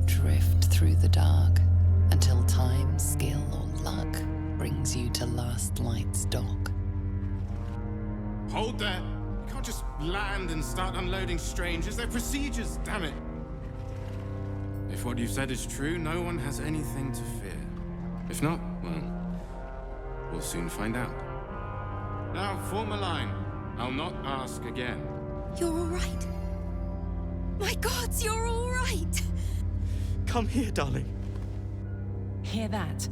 drift through the dark until time, skill, or luck brings you to Last Light's dock. Hold there! You can't just land and start unloading strangers. They're procedures, damn it! If what you've said is true, no one has anything to fear. If not, well, we'll soon find out. Now, form a line. I'll not ask again. You're all right? My gods, you're all right! Come here, darling. Hear that?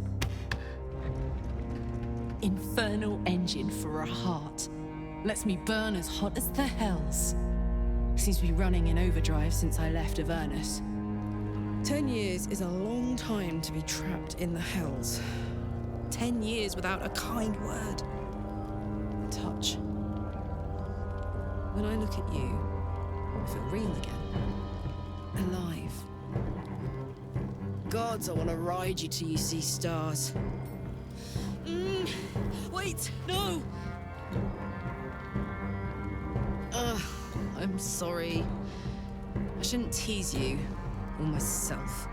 Infernal engine for a heart. Lets me burn as hot as the hells. Seems to be running in overdrive since I left Avernus. 10 years is a long time to be trapped in the hells. 10 years without a kind word. A touch. When I look at you, I feel real again. Alive. Gods, I want to ride you till you see stars. Wait, no! I'm sorry. I shouldn't tease you, or myself.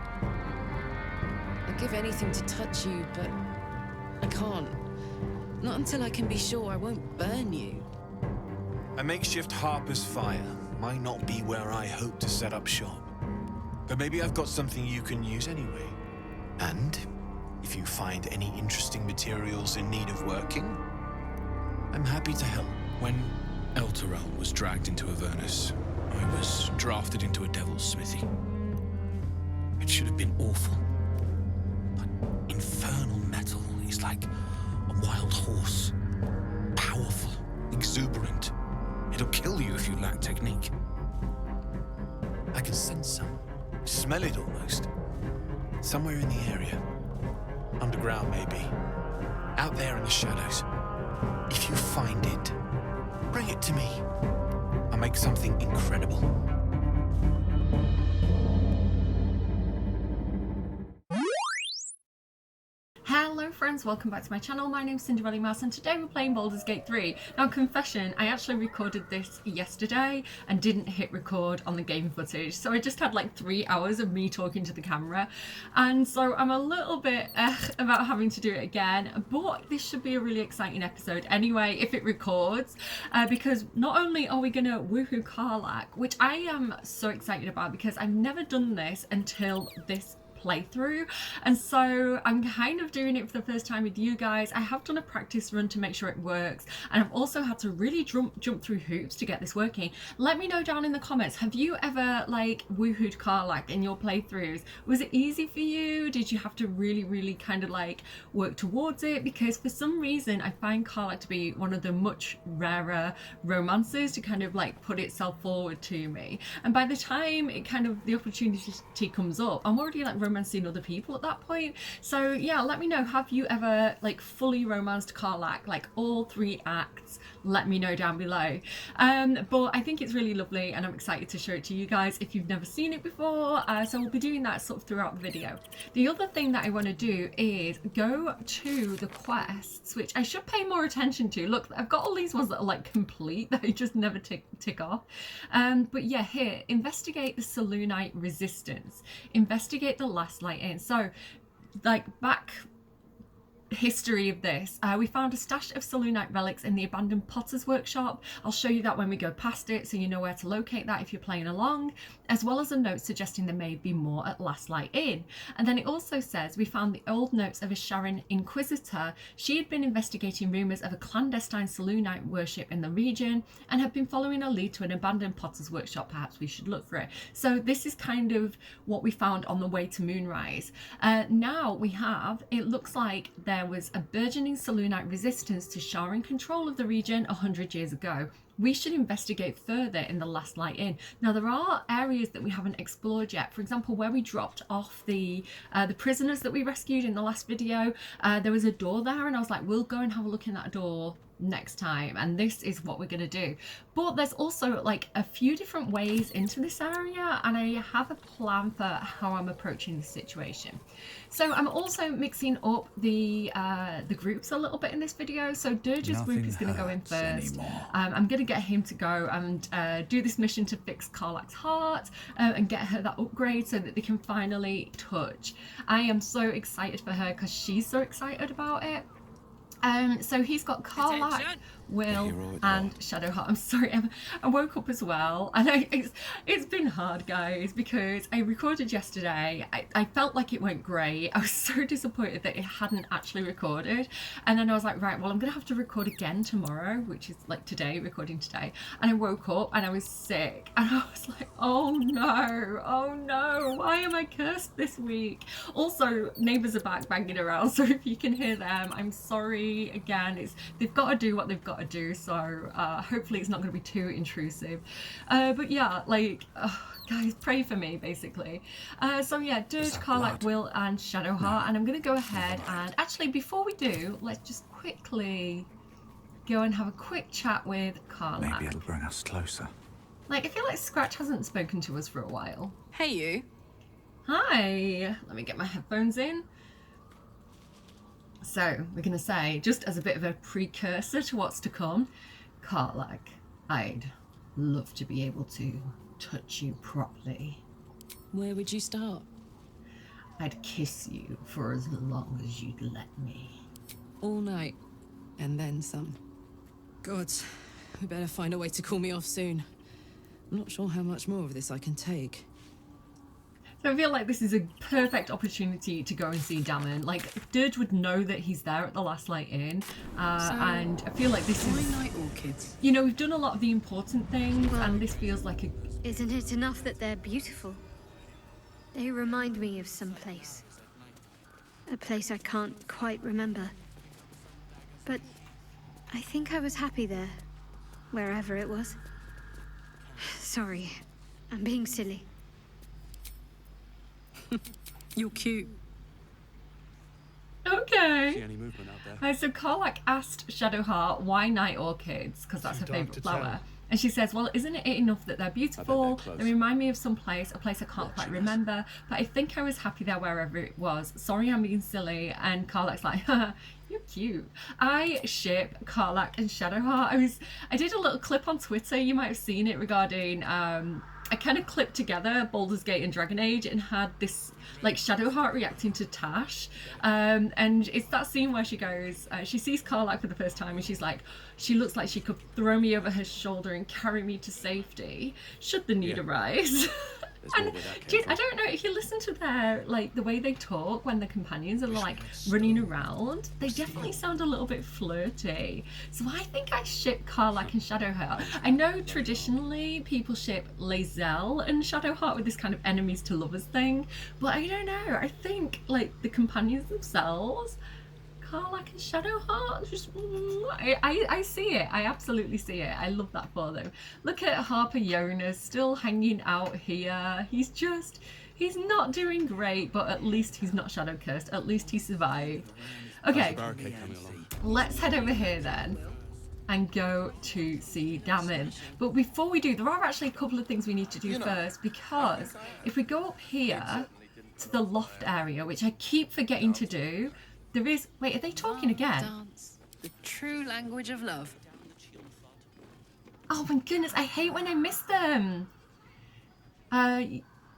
I'd give anything to touch you, but I can't. Not until I can be sure I won't burn you. A makeshift harper's fire might not be where I hope to set up shop. But maybe I've got something you can use anyway. And if you find any interesting materials in need of working, I'm happy to help. When Elturel was dragged into Avernus, I was drafted into a devil's smithy. It should have been awful. But infernal metal is like a wild horse. Powerful, exuberant. It'll kill you if you lack technique. I can sense some. Smell it almost. Somewhere in the area. Underground, maybe. Out there in the shadows. If you find it, bring it to me. I'll make something incredible. Hello friends, welcome back to my channel. My name's Cinderellimouse and today we're playing Baldur's Gate 3. Now confession, I actually recorded this yesterday and didn't hit record on the game footage, so I just had like 3 hours of me talking to the camera, and so I'm a little bit about having to do it again, but this should be a really exciting episode anyway if it records, because not only are we gonna woohoo Karlach, which I am so excited about because I've never done this until this playthrough, and so I'm kind of doing it for the first time with you guys. I have done a practice run to make sure it works, and I've also had to really jump through hoops to get this working. Let me know down in the comments, have you ever like woohooed Karlach in your playthroughs? Was it easy for you? Did you have to really kind of like work towards it? Because for some reason I find Karlach to be one of the much rarer romances to kind of like put itself forward to me, and by the time it kind of the opportunity comes up, I'm already like romancing other people at that point. So yeah, let me know, have you ever like fully romanced Karlach, like all 3 acts? Let me know down below. But I think it's really lovely and I'm excited to show it to you guys if you've never seen it before, so we'll be doing that sort of throughout the video. The other thing that I want to do is go to the quests, which I should pay more attention to. Look, I've got all these ones that are like complete that I just never tick off, but yeah, here, investigate the Selûnite resistance, investigate the Last Light Inn. So like back history of this, we found a stash of Selûnite relics in the abandoned potter's workshop. I'll show you that when we go past it so you know where to locate that if you're playing along, as well as a note suggesting there may be more at Last Light Inn. And then it also says we found the old notes of a Sharon Inquisitor. She had been investigating rumours of a clandestine Selûnite worship in the region and had been following a lead to an abandoned potter's workshop. Perhaps we should look for it. So this is kind of what we found on the way to Moonrise. Now we have, it looks like there was a burgeoning Selûnite resistance to Sharon control of the region 100 years ago. We should investigate further in the Last Light Inn. Now there are areas that we haven't explored yet. For example, where we dropped off the prisoners that we rescued in the last video, there was a door there and I was like, we'll go and have a look in that door next time, and this is what we're going to do. But there's also like a few different ways into this area, and I have a plan for how I'm approaching this situation. So I'm also mixing up the groups a little bit in this video. So Dirge's group is going to go in first. I'm going to get him to go and do this mission to fix Karlach's heart and get her that upgrade so that they can finally touch. I am so excited for her because she's so excited about it. So he's got Karlach, Will, and Shadowheart. I'm sorry, I woke up as well, and it's been hard, guys, because I recorded yesterday. I felt like it went great. I was so disappointed that it hadn't actually recorded, and then I was like, right, well, I'm gonna have to record again tomorrow, which is like today, recording today. And I woke up and I was sick, and I was like, oh no, why am I cursed this week? Also, neighbours are back banging around, so if you can hear them, I'm sorry. Again, they've got to do what they've got to do, so hopefully it's not going to be too intrusive, but yeah, like guys, pray for me basically. So yeah, Dirge, Karlach, Will, and Shadowheart, and I'm going to go ahead and actually, before we do, let's just quickly go and have a quick chat with Karlach. Maybe it'll bring us closer. Like, I feel like Scratch hasn't spoken to us for a while. Hey, you. Hi, let me get my headphones in. So, we're going to say, just as a bit of a precursor to what's to come, Karlach, I'd love to be able to touch you properly. Where would you start? I'd kiss you for as long as you'd let me. All night, and then some. God, we better find a way to cool me off soon. I'm not sure how much more of this I can take. So I feel like this is a perfect opportunity to go and see Damon. Like, Dirge would know that he's there at the Last Light Inn, and I feel like this is... night orchids? You know, we've done a lot of the important things, Well, and this feels like a... Isn't it enough that they're beautiful? They remind me of some place. A place I can't quite remember. But I think I was happy there, wherever it was. Sorry, I'm being silly. You're cute. Okay. See any movement out there? So Karlach asked Shadowheart why night orchids, because that's her favourite flower. And she says, well, isn't it enough that they're beautiful? They remind me of some place, a place I can't quite remember, but I think I was happy there wherever it was. Sorry, I'm being silly. And Karlach's like, haha, you're cute. I ship Karlach and Shadowheart. I did a little clip on Twitter, you might have seen it, regarding I kind of clipped together Baldur's Gate and Dragon Age and had this like Shadowheart reacting to Tash, and it's that scene where she goes, she sees Karlach for the first time and she's like, she looks like she could throw me over her shoulder and carry me to safety should the need arise. And dude, I don't know if you listen to their, like, the way they talk when the companions are like running around, they definitely sound a little bit flirty. So I think I ship Karlach and Shadowheart. I know traditionally people ship Lae'zel and Shadowheart with this kind of enemies to lovers thing, but I don't know, I think like the companions themselves, Karlach and Shadowheart, just I see it. I absolutely see it. I love that for them. Look at Harper Jonas still hanging out here. He's not doing great, but at least he's not shadow cursed. At least he survived. Okay, let's head over here then and go to see Damon. But before we do, there are actually a couple of things we need to do first, because if we go up here to the loft area, which I keep forgetting to do, there is... Wait, are they talking again? Dance. The true language of love. Oh my goodness, I hate when I miss them.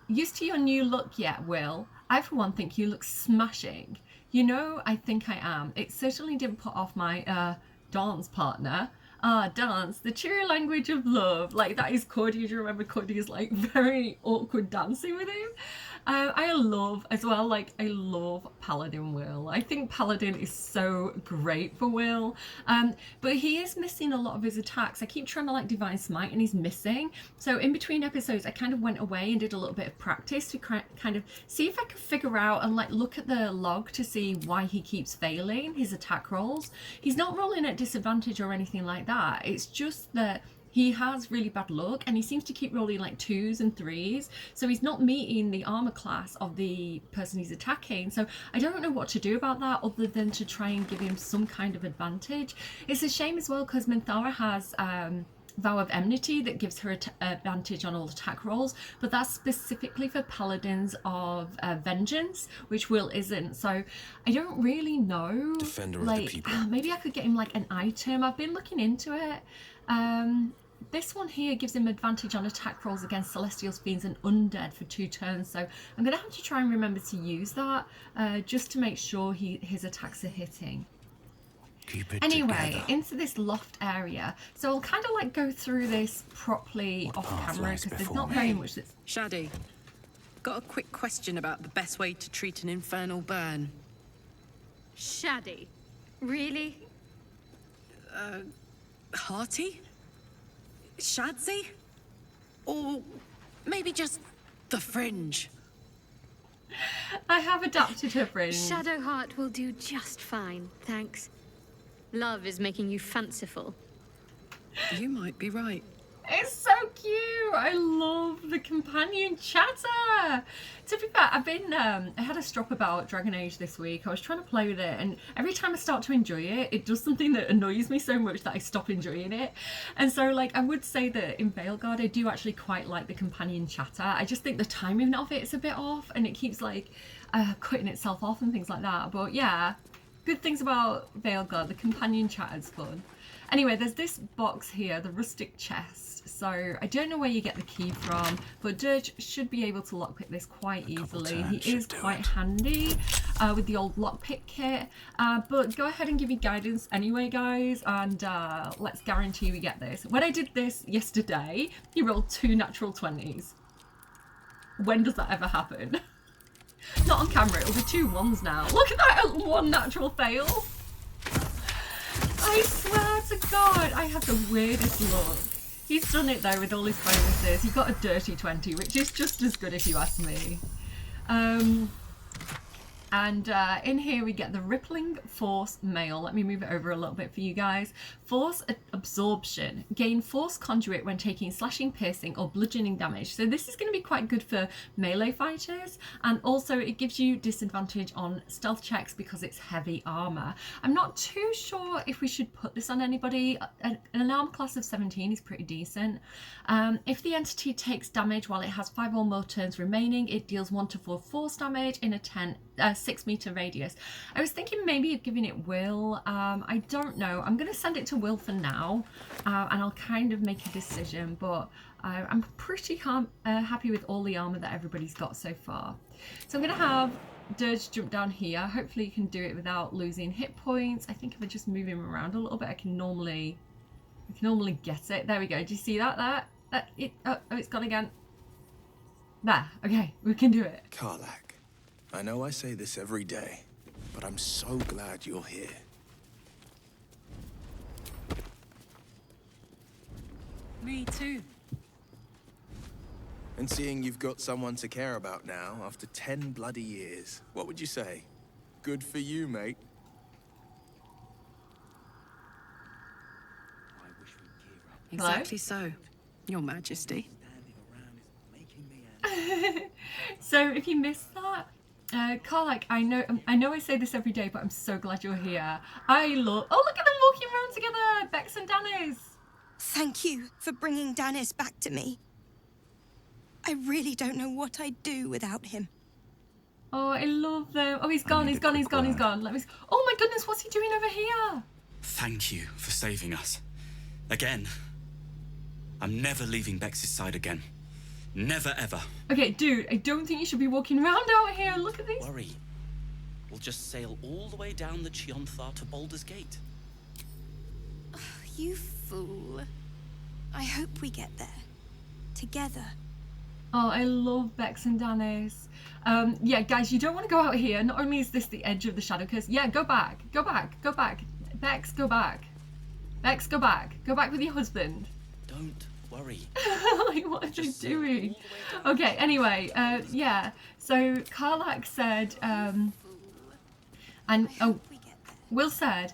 Used to your new look yet, Will? I, for one, think you look smashing. You know, I think I am. It certainly didn't put off my dance partner. Dance, the true language of love. Like, that is Cordy. Do you remember Cordy is like very awkward dancing with him? I love, as well, like, I love Paladin Will. I think Paladin is so great for Will. But he is missing a lot of his attacks. I keep trying to, like, Divine Smite and he's missing. So in between episodes, I kind of went away and did a little bit of practice to kind of see if I could figure out and, like, look at the log to see why he keeps failing his attack rolls. He's not rolling at disadvantage or anything like that. It's just that he has really bad luck and he seems to keep rolling like 2s and 3s, so he's not meeting the armor class of the person he's attacking. So I don't know what to do about that other than to try and give him some kind of advantage. It's a shame as well because Minthara has Vow of Enmity that gives her advantage on all attack rolls, but that's specifically for paladins of vengeance, which Will isn't. So I don't really know. Defender of like, the people. Maybe I could get him like an item. I've been looking into it. This one here gives him advantage on attack rolls against Celestials, Fiends and Undead for 2 turns, so I'm going to have to try and remember to use that just to make sure his attacks are hitting. Anyway, together. into this loft area. So I'll kind of like go through this properly off camera because there's not very much that's... Shaddy, got a quick question about the best way to treat an infernal burn. Shaddy. Really? Hearty? Shadsy? Or maybe just the fringe? I have adapted her fringe. Shadowheart will do just fine, thanks. Love is making you fanciful. You might be right. It's so cute. I love the companion chatter. To be fair, I've been I had a strop about Dragon Age this week. I was trying to play with it, and every time I start to enjoy it, it does something that annoys me so much that I stop enjoying it. And so like I would say that in Veilguard I do actually quite like the companion chatter. I just think the timing of it is a bit off and it keeps like cutting itself off and things like that. But yeah, good things about Veilguard, the companion chatter's fun. Anyway, there's this box here, the rustic chest. So I don't know where you get the key from, but Dirge should be able to lockpick this quite easily. He is quite handy with the old lockpick kit. But go ahead and give me guidance anyway, guys, and let's guarantee we get this. When I did this yesterday, he rolled 2 natural 20s. When does that ever happen? Not on camera, it'll be 2 1s now. Look at that, 1 natural fail. I swear to God, I have the weirdest luck. He's done it though with all his bonuses. He got a dirty 20, which is just as good if you ask me. And in here we get the Rippling Force Mail. Let me move it over a little bit for you guys. Force Absorption. Gain Force Conduit when taking slashing, piercing or bludgeoning damage. So this is going to be quite good for melee fighters. And also it gives you disadvantage on stealth checks because it's heavy armor. I'm not too sure if we should put this on anybody. An armor class of 17 is pretty decent. If the entity takes damage while it has 5 or more turns remaining, it deals 1 to 4 force damage in a 6-meter radius. I was thinking maybe of giving it Will. I don't know. I'm going to send it to Will for now, and I'll kind of make a decision, but I'm pretty happy with all the armor that everybody's got so far. So I'm going to have Dirge jump down here. Hopefully you can do it without losing hit points. I think if I just move him around a little bit, I can normally get it. There we go. Do you see that? Oh, it's gone again. There. Okay, we can do it. Karlach, I know I say this every day, but I'm so glad you're here. Me too. And seeing you've got someone to care about now, after 10 bloody years, what would you say? Good for you, mate. Exactly so, Your Majesty. So if you missed that, Karlach, I know I say this every day, but I'm so glad you're here. Oh, look at them walking around together, Bex and Danis. Thank you for bringing Danis back to me. I really don't know what I'd do without him. Oh, I love them. Oh, he's gone. Let me. Oh my goodness, what's he doing over here? Thank you for saving us. Again. I'm never leaving Bex's side again. Never ever. Okay, dude, I don't think you should be walking around out here. Look at these. Worry. We'll just sail all the way down the Chionthar to Baldur's Gate. Oh, you fool. I hope we get there. Together. Oh, I love Bex and Danis. Yeah, guys, you don't want to go out here. Not only is this the edge of the Shadow Curse. Yeah, go back. Bex, go back. Bex, go back. Go back with your husband. Don't worry. Like, what are they doing? Okay, anyway, yeah. So Karlach said, Will said,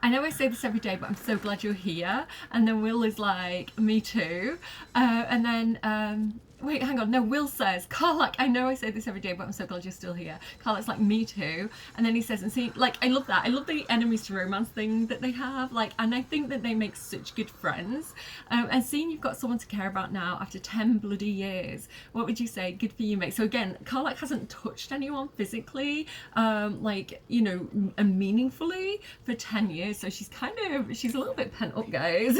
I know I say this every day, but I'm so glad you're here. And then Will is like, me too. And then, wait, hang on. No, Will says, Karlach, I know I say this every day, but I'm so glad you're still here. Karlach's like, me too. And then he says, and see, like, I love that. I love the enemies to romance thing that they have. Like, and I think that they make such good friends. And seeing you've got someone to care about now after 10 bloody years, what would you say? Good for you, mate. So again, Karlach hasn't touched anyone physically, like, you know, and meaningfully for 10 years. So she's a little bit pent up, guys.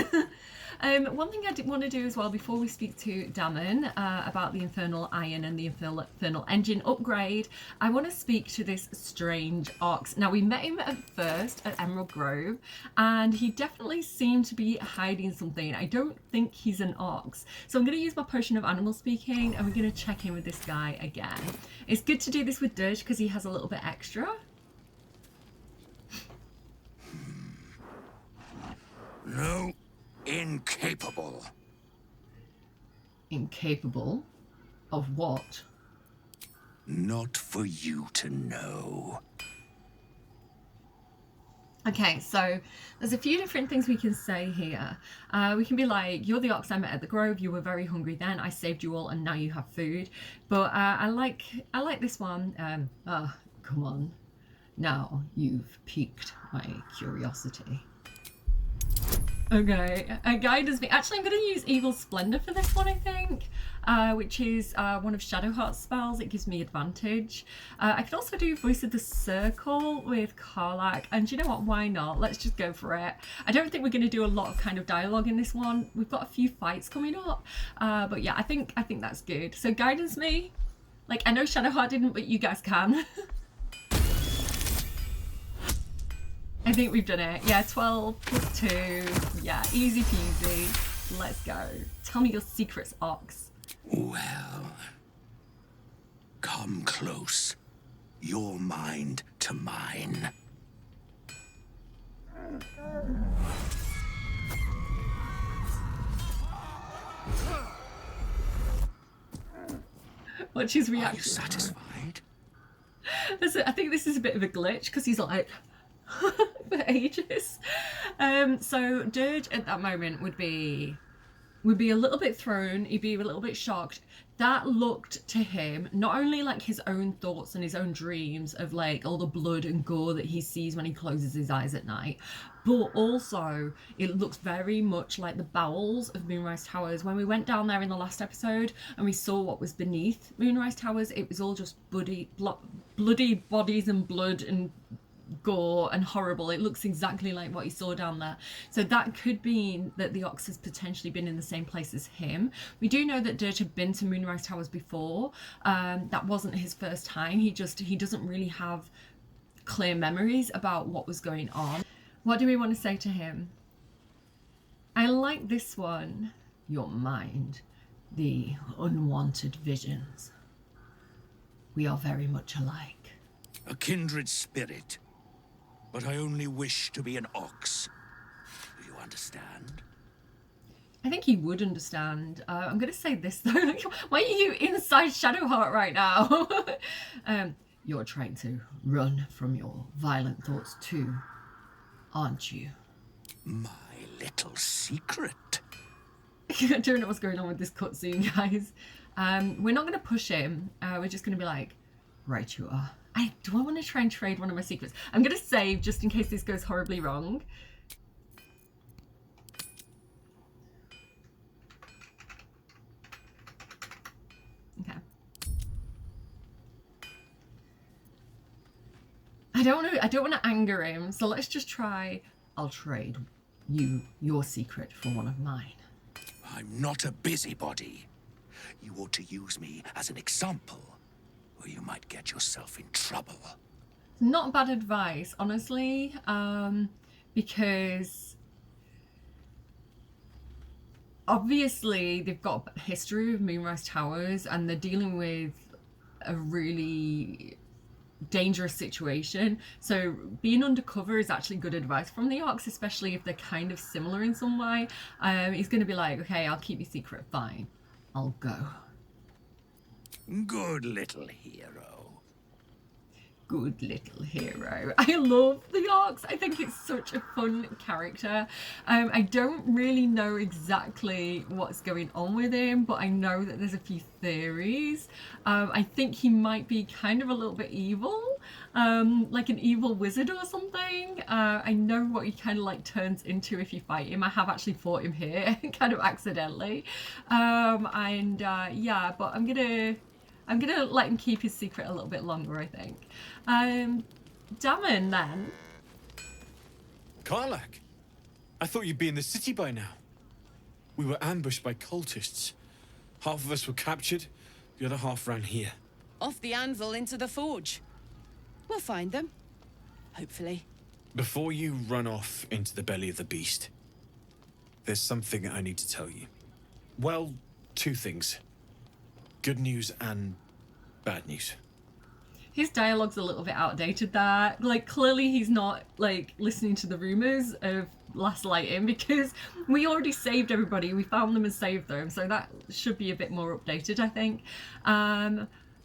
One thing I did want to do as well before we speak to Damon about the Infernal Iron and the Infernal Engine upgrade, I want to speak to this strange ox. Now, we met him at first at Emerald Grove, and he definitely seemed to be hiding something. I don't think he's an ox. So I'm going to use my potion of animal speaking, and we're going to check in with this guy again. It's good to do this with Dirge because he has a little bit extra. No. Incapable. Incapable? Of what? Not for you to know. Okay, so there's a few different things we can say here. We can be like, you're the ox I met at the Grove, you were very hungry then, I saved you all and now you have food. But I like this one. Oh, come on. Now you've piqued my curiosity. Okay, guidance me. Actually, I'm going to use Evil Splendor for this one, I think, which is one of Shadowheart's spells. It gives me advantage. I could also do Voice of the Circle with Karlach, and do you know what? Why not? Let's just go for it. I don't think we're going to do a lot of kind of dialogue in this one. We've got a few fights coming up, but yeah, I think that's good. So guidance me. Like, I know Shadowheart didn't, but you guys can. I think we've done it. Yeah, 12 plus 2. Yeah, easy peasy. Let's go. Tell me your secrets, Ox. Well, come close. Your mind to mine. What's his reaction? Are you satisfied? I think this is a bit of a glitch because he's like for ages. So Dirge at that moment would be a little bit thrown. He'd be a little bit shocked. That looked to him not only like his own thoughts and his own dreams of like all the blood and gore that he sees when he closes his eyes at night, but also it looks very much like the bowels of Moonrise Towers. When we went down there in the last episode and we saw what was beneath Moonrise Towers, it was all just bloody bodies and blood and gore and horrible. It looks exactly like what he saw down there. So that could mean that the Ox has potentially been in the same place as him. We do know that Dirge had been to Moonrise Towers before. That wasn't his first time. He doesn't really have clear memories about what was going on. What do we want to say to him? I like this one. Your mind, the unwanted visions. We are very much alike. A kindred spirit. But I only wish to be an ox. Do you understand? I think he would understand. I'm going to say this though. Why are you inside Shadowheart right now? You're trying to run from your violent thoughts too, aren't you? My little secret. I don't know what's going on with this cutscene, guys. We're not going to push him. We're just going to be like, right you are. Do I want to try and trade one of my secrets? I'm going to save just in case this goes horribly wrong. Okay. I don't want to anger him, so let's just try. I'll trade your secret for one of mine. I'm not a busybody. You ought to use me as an example, or you might get yourself in trouble. Not bad advice, honestly, because obviously they've got a history of Moonrise Towers and they're dealing with a really dangerous situation. So being undercover is actually good advice from the Ox, especially if they're kind of similar in some way. He's going to be like, okay, I'll keep your secret, fine. I'll go. Good little hero. good little hero. I love the Ox. I think it's such a fun character. I don't really know exactly what's going on with him, but I know that there's a few theories. I think he might be kind of a little bit evil, like an evil wizard or something. I know what he kind of like turns into if you fight him. I have actually fought him here, kind of accidentally. Yeah, but I'm gonna let him keep his secret a little bit longer, I think. Damon, then. Karlach, I thought you'd be in the city by now. We were ambushed by cultists. Half of us were captured, the other half ran here. Off the anvil into the forge. We'll find them. Hopefully. Before you run off into the belly of the beast, there's something I need to tell you. Well, two things. Good news and bad news. His dialogue's a little bit outdated there. Like, clearly he's not, like, listening to the rumours of Last Lighting, because we already saved everybody. We found them and saved them, so that should be a bit more updated, I think.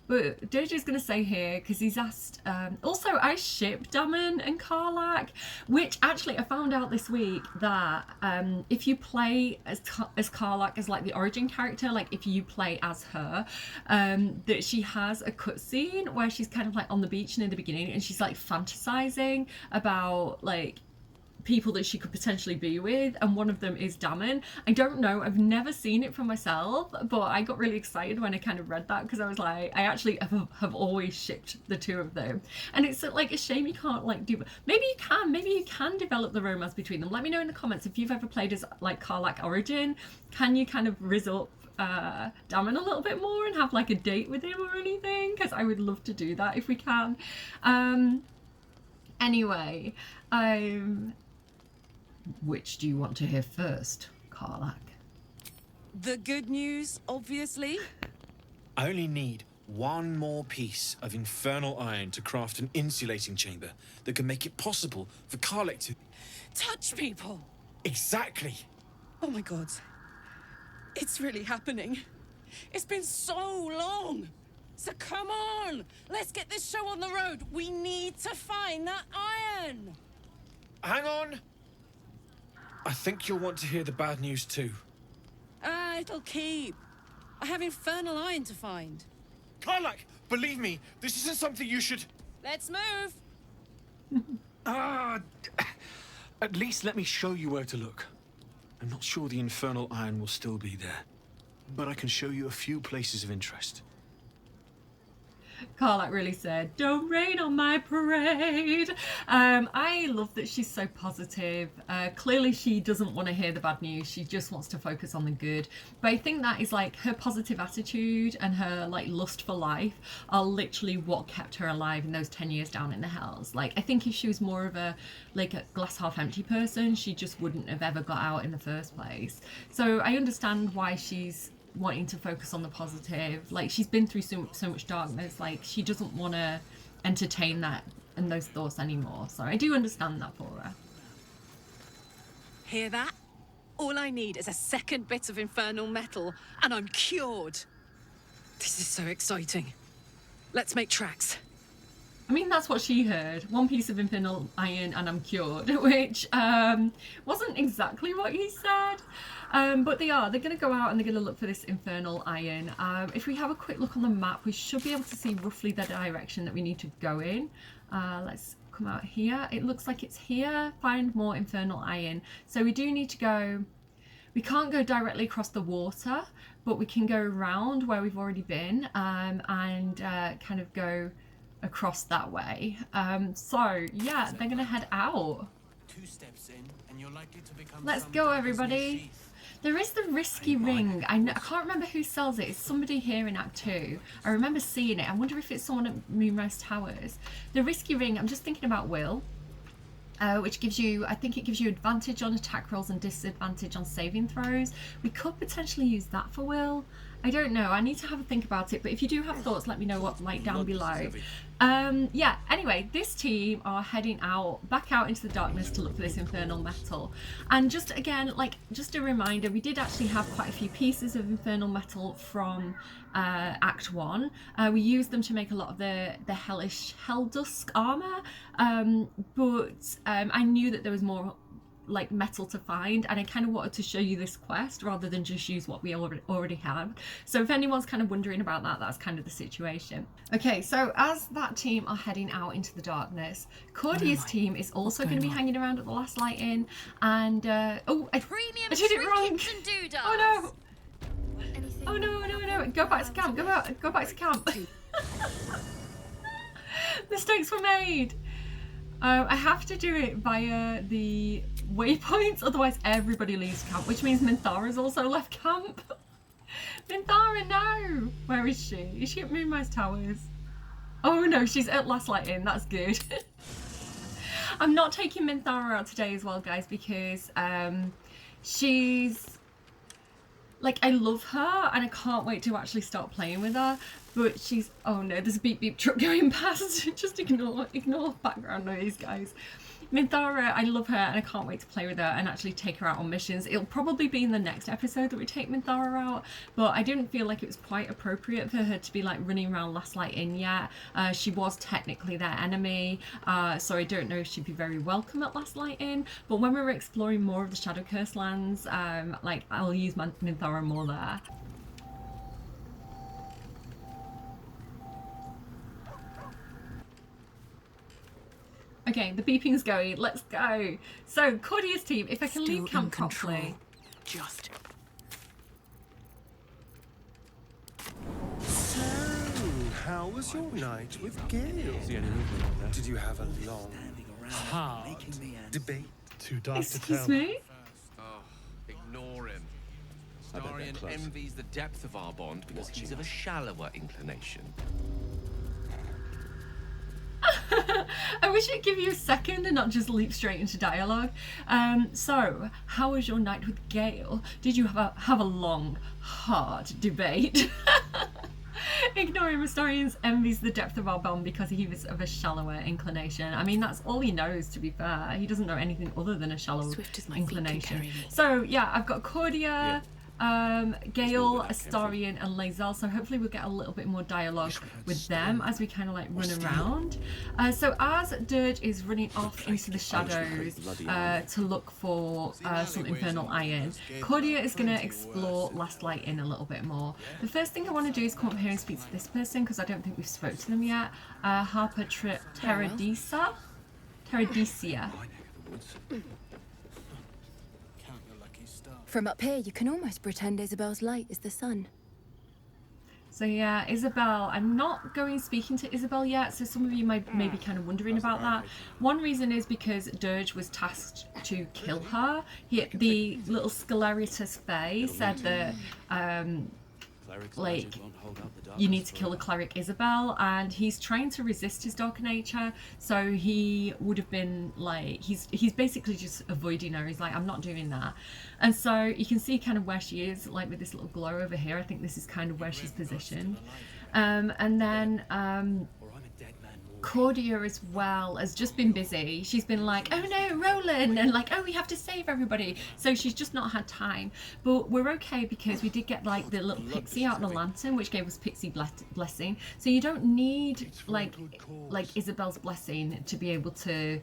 But Deja's going to say here, because he's asked, also I ship Damon and Karlach, which actually I found out this week that if you play as Karlach, as like the origin character, like if you play as her, that she has a cutscene where she's kind of like on the beach near the beginning and she's like fantasizing about like people that she could potentially be with, and one of them is Damon. I don't know, I've never seen it for myself, but I got really excited when I kind of read that, because I was like, I actually have always shipped the two of them, and it's like a shame you can't like do, maybe you can develop the romance between them. Let me know in the comments if you've ever played as like Karlach Origin. Can you kind of rizz up Damon a little bit more and have like a date with him or anything? Because I would love to do that if we can. Anyway, which do you want to hear first, Karlach? The good news, obviously. I only need one more piece of infernal iron to craft an insulating chamber that can make it possible for Karlach to... touch people! Exactly! Oh my god. It's really happening. It's been so long! So come on! Let's get this show on the road! We need to find that iron! Hang on! I think you'll want to hear the bad news too. It'll keep. I have infernal iron to find. Karlach, believe me, this isn't something you should... Let's move! At least let me show you where to look. I'm not sure the infernal iron will still be there, but I can show you a few places of interest. Karlach really said, "Don't rain on my parade." I love that she's so positive. Clearly she doesn't want to hear the bad news. She just wants to focus on the good. But I think that is like her positive attitude and her like lust for life are literally what kept her alive in those 10 years down in the hells. Like, I think if she was more of a like a glass half empty person, she just wouldn't have ever got out in the first place. So I understand why she's wanting to focus on the positive. Like, she's been through so much darkness, like she doesn't want to entertain that and those thoughts anymore. So I do understand that for her. Hear that? All I need is a second bit of infernal metal and I'm cured. This is so exciting. Let's make tracks. I mean, that's what she heard. One piece of infernal iron and I'm cured, which wasn't exactly what he said. But they're going to go out and they're going to look for this infernal iron. If we have a quick look on the map, we should be able to see roughly the direction that we need to go in. Let's come out here. It looks like it's here. Find more infernal iron. So we do need to go... We can't go directly across the water, but we can go around where we've already been and kind of go across that way. So yeah, they're gonna head out. 2 steps in and you're likely to become... Let's go, everybody. There is the risky ring. I can't remember who sells it. It's somebody here in Act 2. I remember seeing it. I wonder if it's someone at Moonrise Towers. The risky ring, I'm just thinking about Will, which gives you, I think it gives you advantage on attack rolls and disadvantage on saving throws. We could potentially use that for Will. I don't know. I need to have a think about it. But if you do have thoughts, let me know what like down below. Yeah, anyway, this team are heading back out into the darkness to look for this infernal metal. And just again, like, just a reminder, we did actually have quite a few pieces of infernal metal from Act 1. We used them to make a lot of the hellish Helldusk armor, but I knew that there was more like metal to find, and I kind of wanted to show you this quest rather than just use what we already have. So if anyone's kind of wondering about that, that's kind of the situation. Okay, so as that team are heading out into the darkness, Cordia's team is also going to be hanging around at the Last Light Inn, and oh, I did it wrong. Oh no! Oh no! Go back to camp. Go back to camp. Mistakes were made. I have to do it via the waypoints, otherwise everybody leaves camp, which means Minthara's also left camp. Minthara, no! Where is she? Is she at Moonrise Towers? Oh no, she's at Last Light Inn, that's good. I'm not taking Minthara out today as well, guys, because she's... like, I love her and I can't wait to actually start playing with her, but she's... oh no, there's a beep beep truck going past. Just ignore background noise, guys. Minthara, I love her and I can't wait to play with her and actually take her out on missions. It'll probably be in the next episode that we take Minthara out, but I didn't feel like it was quite appropriate for her to be like running around Last Light Inn yet. She was technically their enemy, so I don't know if she'd be very welcome at Last Light Inn, but when we were exploring more of the Shadow Curse lands, like, I'll use Minthara more there. Okay, the beeping's going. Let's go. So, Cordia's team, if I can leave camp properly. Just. So, how was your night with Gale? Did you have a long, hard debate? Too dark to tell. Excuse me? Oh, ignore him. Starion envies the depth of our bond because he's of a shallower inclination. I wish it'd give you a second and not just leap straight into dialogue. So, how was your night with Gale? Did you have a long, hard debate? Ignoring Astarion envies the depth of our bond because he was of a shallower inclination. I mean, that's all he knows, to be fair. He doesn't know anything other than a shallow inclination. So, yeah, I've got Cordia, Gale, Astarion and Lae'zel, so hopefully we'll get a little bit more dialogue with them as we kind of like run around. So as Dirge is running off into the shadows to look for some infernal iron, Cordia is going to explore Last Light Inn a little bit more. The first thing I want to do is come up here and speak to this person because I don't think we've spoke to them yet. Terradisia. From up here, you can almost pretend Isabel's light is the sun. So yeah, Isabel, I'm not going speaking to Isabel yet, so some of you may be kind of wondering about that. One reason is because Dirge was tasked to kill her. The little Scleritus Fae said that like, you need to kill the cleric Isabel, and he's trying to resist his dark nature, so he would have been like, he's basically just avoiding her. He's like, I'm not doing that. And so you can see kind of where she is, like with this little glow over here. I think this is kind of where she's positioned. And then Cordia as well has just been busy. She's been like, oh no, Roland, and like, oh, we have to save everybody. So she's just not had time. But we're okay because we did get like the little pixie out in the lantern, which gave us pixie blessing. So you don't need like Isabel's blessing to be able to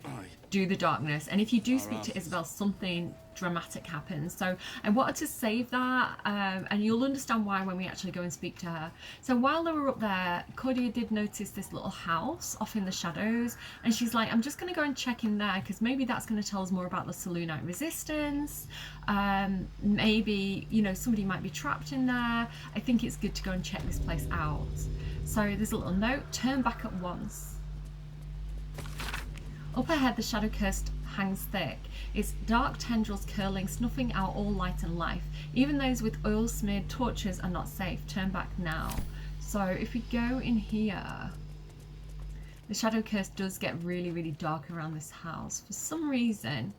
do the darkness. And if you do speak to Isabel, something dramatic happens. So I wanted to save that, and you'll understand why when we actually go and speak to her. So while they were up there, Cordia did notice this little house off in the shadows, and she's like, I'm just going to go and check in there because maybe that's going to tell us more about the Selûnite resistance. Maybe, you know, somebody might be trapped in there. I think it's good to go and check this place out. So there's a little note: turn back at once. Up ahead, the shadow curse hangs thick, its dark tendrils curling, snuffing out all light and life. Even those with oil-smeared torches are not safe. Turn back now. So if we go in here, the shadow curse does get really, really dark around this house. For some reason,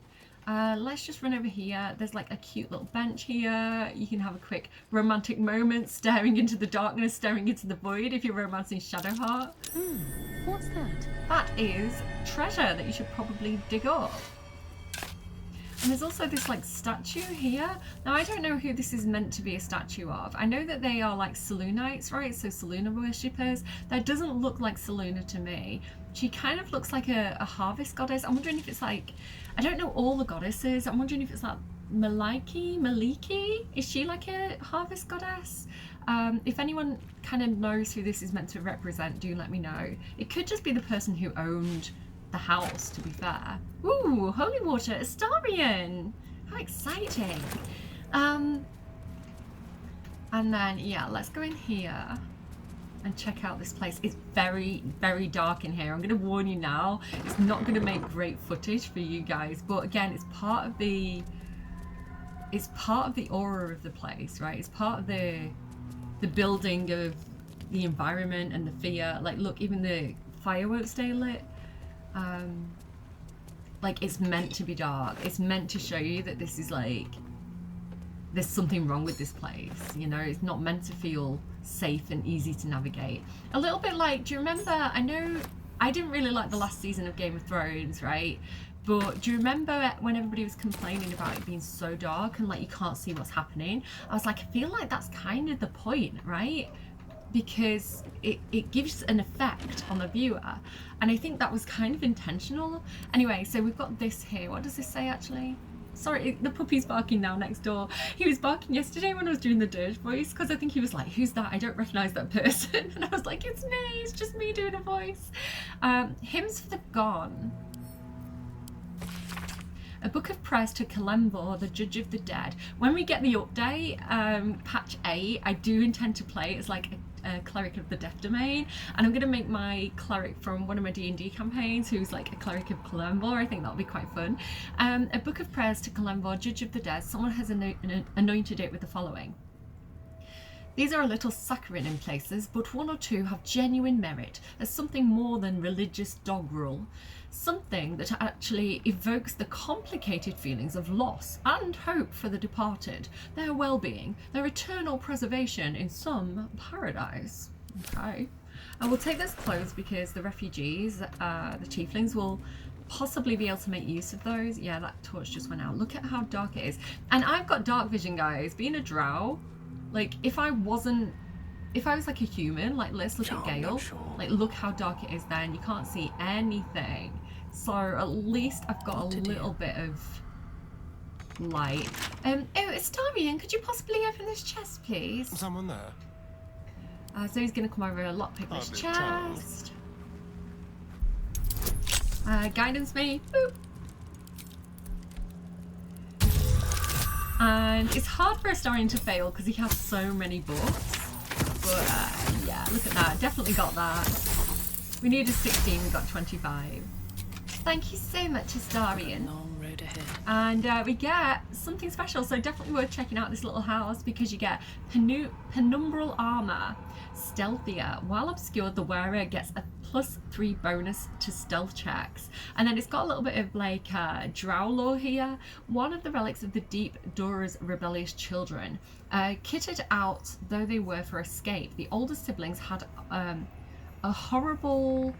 Let's just run over here. There's like a cute little bench here. You can have a quick romantic moment staring into the darkness, staring into the void if you're romancing Shadowheart. What's that? That is treasure that you should probably dig up. And there's also this like statue here. Now I don't know who this is meant to be a statue of. I know that they are like Selûnites, right? So Selûna worshippers. That doesn't look like Selûna to me. She kind of looks like a harvest goddess. I'm wondering if it's like, I don't know all the goddesses. I'm wondering if it's like Maliki? Is she like a harvest goddess? If anyone kind of knows who this is meant to represent, do let me know. It could just be the person who owned the house, to be fair. Ooh, holy water, Astarion! How exciting! And then, yeah, let's go in here and check out this place. It's very, very dark in here. I'm going to warn you now, it's not going to make great footage for you guys, but again, it's part of the aura of the place, right? It's part of the building of the environment and the fear. Like, look, even the fire won't stay lit. Like, it's meant to be dark. It's meant to show you that this is like, there's something wrong with this place, you know? It's not meant to feel safe and easy to navigate. A little bit like, do you remember, I know I didn't really like the last season of Game of Thrones, right? But do you remember when everybody was complaining about it being so dark and like you can't see what's happening? I was like, I feel like that's kind of the point, right? Because it gives an effect on the viewer, and I think that was kind of intentional. Anyway, so we've got this here. What does this say actually? Sorry, the puppy's barking now next door. He was barking yesterday when I was doing the dirge voice because I think he was like, who's that? I don't recognise that person. And I was like, it's me, it's just me doing a voice. Hymns for the Gone. A book of prayers to Kalemvor, the judge of the dead. When we get the update, patch 8, I do intend to play as like a cleric of the death domain, and I'm going to make my cleric from one of my D&D campaigns who's like a cleric of Kalemvor. I think that'll be quite fun. A book of prayers to Kalemvor, judge of the dead. Someone has anointed it with the following. These are a little saccharine in places, but one or two have genuine merit as something more than religious dog rule. Something that actually evokes the complicated feelings of loss and hope for the departed, their well-being, their eternal preservation in some paradise. Okay. I will take this close because the refugees, the tieflings, will possibly be able to make use of those. Yeah, that torch just went out. Look at how dark it is. And I've got dark vision, guys. Being a drow, like, if I was like a human, like, let's look at Gale. Like, look how dark it is then. You can't see anything. So at least I've got a little bit of light. Oh, Astarion, could you possibly open this chest, please? Someone there? So he's going to come over and lockpick this chest. Guidance me. Boop. And it's hard for Astarion to fail because he has so many books. But yeah, look at that. Definitely got that. We needed 16, we got 25. Thank you so much, Astarion. Long road ahead. And we get something special, so definitely worth checking out this little house because you get penumbral armor, stealthier. While obscured, the wearer gets a +3 bonus to stealth checks. And then it's got a little bit of like drow lore here. One of the relics of the Deep Dora's rebellious children. Kitted out though they were for escape, the older siblings had a horrible,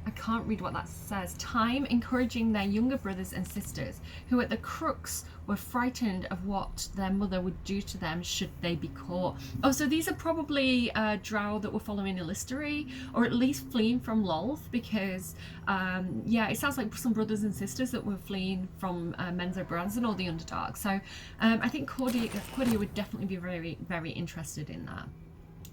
I can't read what that says, time encouraging their younger brothers and sisters, who at the crux were frightened of what their mother would do to them should they be caught. Oh, so these are probably drow that were following Illistery, or at least fleeing from Lolth, because, yeah, it sounds like some brothers and sisters that were fleeing from Menzo Branson or the Underdark. So I think Cordia would definitely be very, very interested in that.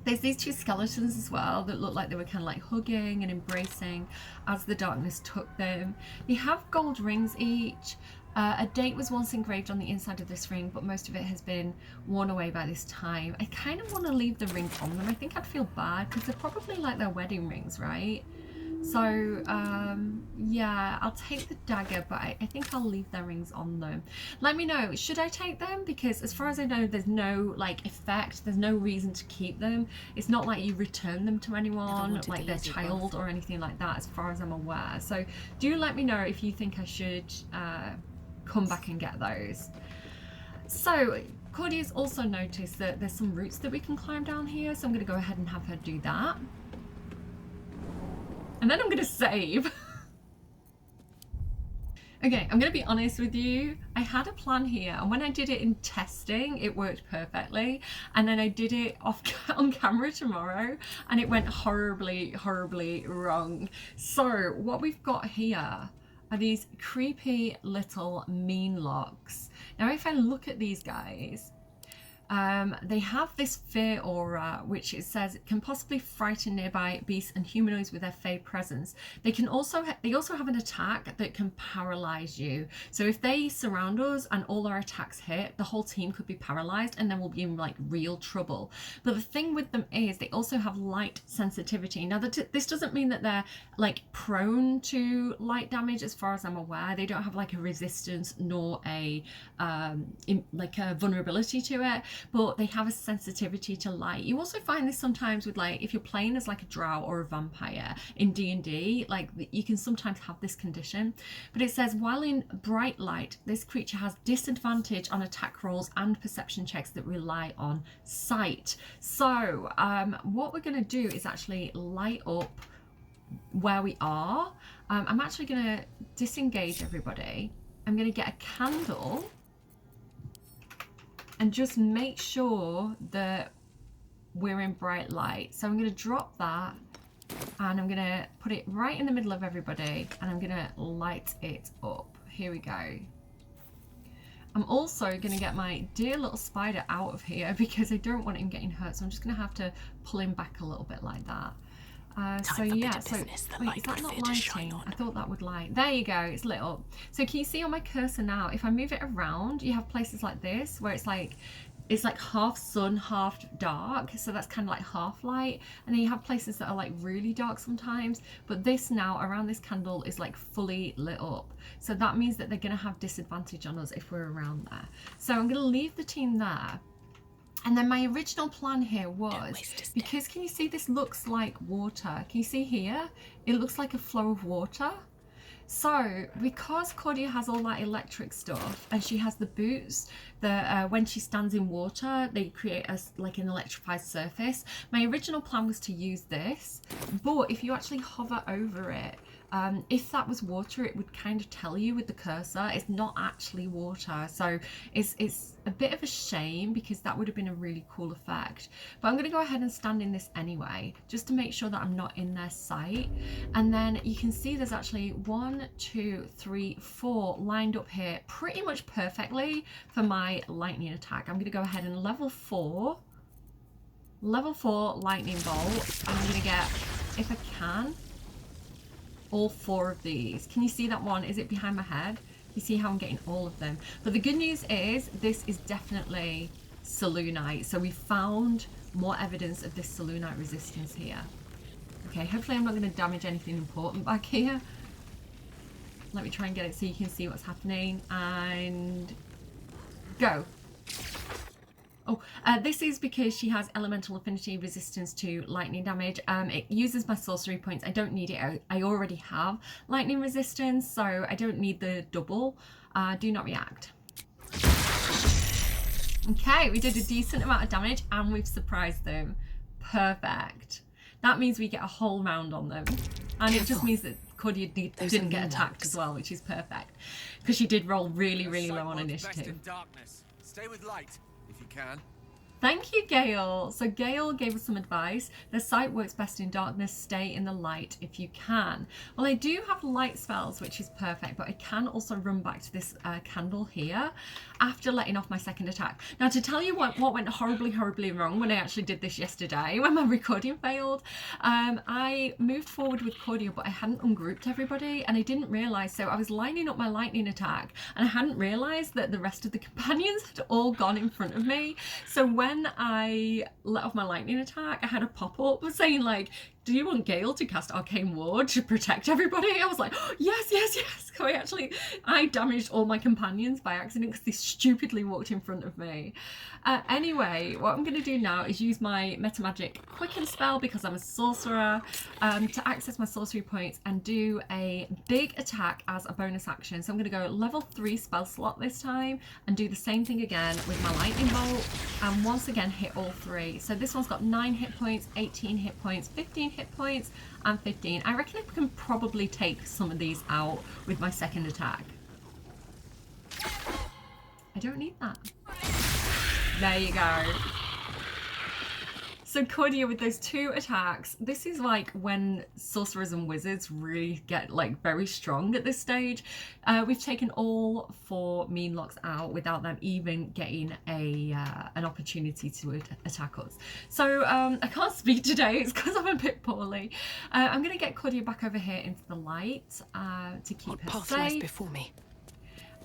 There's these two skeletons as well that look like they were kind of like hugging and embracing as the darkness took them. They have gold rings each. A date was once engraved on the inside of this ring, but most of it has been worn away by this time. I kind of want to leave the ring on them. I think I'd feel bad because they're probably like their wedding rings, right? So, yeah, I'll take the dagger, but I think I'll leave their rings on them. Let me know, should I take them? Because as far as I know, there's no, like, effect. There's no reason to keep them. It's not like you return them to anyone, like their child or anything like that, as far as I'm aware. So do let me know if you think I should come back and get those. So Cordia's also noticed that there's some roots that we can climb down here, so I'm going to go ahead and have her do that. And then I'm going to save. Okay, I'm going to be honest with you. I had a plan here, and when I did it in testing, it worked perfectly. And then I did it on camera tomorrow, and it went horribly, horribly wrong. So what we've got here are these creepy little mean locks. Now, if I look at these guys, they have this fear aura, which it says it can possibly frighten nearby beasts and humanoids with their fey presence. They also have an attack that can paralyze you. So if they surround us and all our attacks hit, the whole team could be paralyzed, and then we'll be in like real trouble. But the thing with them is they also have light sensitivity. Now this doesn't mean that they're like prone to light damage, as far as I'm aware. They don't have like a resistance nor a like a vulnerability to it, but they have a sensitivity to light. You also find this sometimes with like if you're playing as like a drow or a vampire in D&D, like you can sometimes have this condition. But it says while in bright light, this creature has disadvantage on attack rolls and perception checks that rely on sight. So what we're going to do is actually light up where we are. I'm actually going to disengage everybody. I'm going to get a candle and just make sure that we're in bright light. So I'm going to drop that, and I'm going to put it right in the middle of everybody, and I'm going to light it up. Here we go. I'm also going to get my dear little spider out of here because I don't want him getting hurt, so I'm just going to have to pull him back a little bit like that. So yeah, so wait, is that not lighting? I thought that would light. There you go, it's lit up. So can you see on my cursor now, if I move it around, you have places like this where it's like half sun, half dark. So that's kind of like half light. And then you have places that are like really dark sometimes. But this now around this candle is like fully lit up. So that means that they're going to have disadvantage on us if we're around there. So I'm going to leave the team there. And then my original plan here was, because can you see this looks like water? Can you see here? It looks like a flow of water. So because Cordia has all that electric stuff, and she has the boots that when she stands in water, they create like an electrified surface. My original plan was to use this, but if you actually hover over it, if that was water, it would kind of tell you with the cursor. It's not actually water, so it's a bit of a shame because that would have been a really cool effect. But I'm going to go ahead and stand in this anyway, just to make sure that I'm not in their sight. And then you can see there's actually 1, 2, 3, 4 lined up here pretty much perfectly for my lightning attack. I'm going to go ahead and level 4 lightning bolt. I'm going to get, if I can, all 4 of these. Can you see that one? Is it behind my head? You see how I'm getting all of them. But the good news is this is definitely Selûnite. So we found more evidence of this Selûnite resistance here. Okay, hopefully I'm not going to damage anything important back here. Let me try and get it so you can see what's happening. And go. Oh, this is because she has elemental affinity resistance to lightning damage. It uses my sorcery points. I don't need it. I already have lightning resistance, so I don't need the double. Do not react. Okay, we did a decent amount of damage and we've surprised them. Perfect. That means we get a whole round on them. And it just means that Cordia didn't get attacked as well, which is perfect. Because she did roll really, really low on initiative. Stay with light. If you can. Thank you, Gale. So Gale gave us some advice. The sight works best in darkness. Stay in the light if you can. Well, I do have light spells, which is perfect, but I can also run back to this candle here after letting off my second attack. Now, to tell you what went horribly, horribly wrong when I actually did this yesterday, when my recording failed, I moved forward with Cordia, but I hadn't ungrouped everybody, and I didn't realise. So I was lining up my lightning attack, and I hadn't realised that the rest of the companions had all gone in front of me. So when I let off my lightning attack, I had a pop-up saying like, do you want Gale to cast Arcane Ward to protect everybody? I was like, oh, yes, yes, yes. So I damaged all my companions by accident because they stupidly walked in front of me. Anyway, what I'm going to do now is use my Metamagic Quicken spell because I'm a sorcerer to access my sorcery points and do a big attack as a bonus action. So I'm going to go level 3 spell slot this time and do the same thing again with my lightning bolt and once again hit all 3. So this one's got 9 hit points, 18 hit points, 15 hit points and 15. I reckon I can probably take some of these out with my second attack. I don't need that. There you go. So Cordia with those 2 attacks, this is like when sorcerers and wizards really get like very strong at this stage. We've taken all 4 mean locks out without them even getting an opportunity to attack us. So I can't speak today, it's because I'm a bit poorly. I'm going to get Cordia back over here into the light to keep her safe. Before me.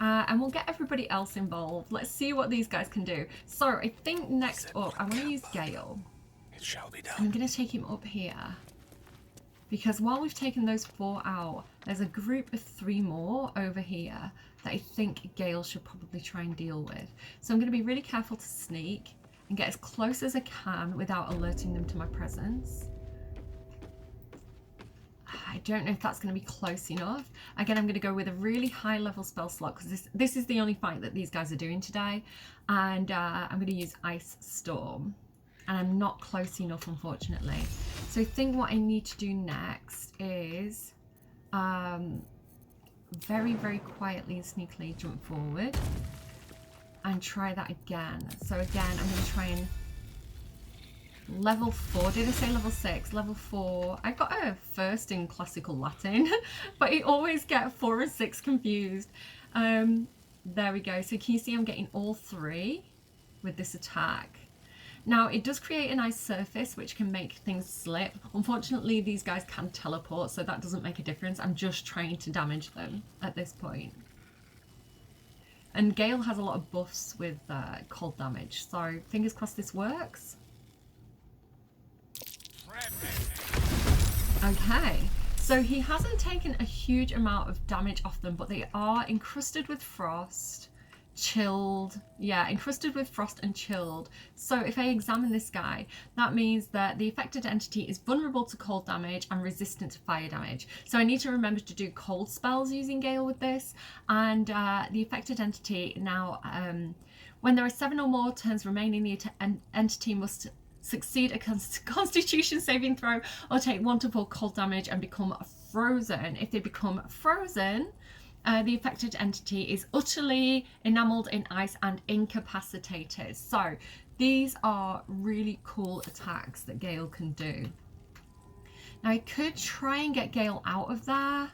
And we'll get everybody else involved. Let's see what these guys can do. So I think next up, I want to use Gale. It shall be done. I'm going to take him up here. Because while we've taken those 4 out, there's a group of 3 more over here that I think Gale should probably try and deal with. So I'm going to be really careful to sneak and get as close as I can without alerting them to my presence. I don't know if that's going to be close enough. Again, I'm going to go with a really high level spell slot because this is the only fight that these guys are doing today. And I'm going to use Ice Storm. And I'm not close enough, unfortunately. So I think what I need to do next is very, very quietly and sneakily jump forward and try that again. So again, I'm going to try and level 4. Did I say level 6? Level 4. I got a first in classical Latin, but I always get 4 and 6 confused. There we go. So can you see I'm getting all 3 with this attack? Now, it does create a nice surface, which can make things slip. Unfortunately, these guys can teleport, so that doesn't make a difference. I'm just trying to damage them at this point. And Gale has a lot of buffs with cold damage, so fingers crossed this works. Okay, so he hasn't taken a huge amount of damage off them, but they are encrusted with frost. Chilled, yeah, encrusted with frost and chilled. So if I examine this guy, that means that the affected entity is vulnerable to cold damage and resistant to fire damage. So I need to remember to do cold spells using Gale with this. And the affected entity now, when there are 7 or more turns remaining, the entity must succeed a constitution saving throw or take 1 to 4 cold damage and become frozen. If they become frozen, the affected entity is utterly enameled in ice and incapacitated. So these are really cool attacks that Gale can do. Now I could try and get Gale out of there.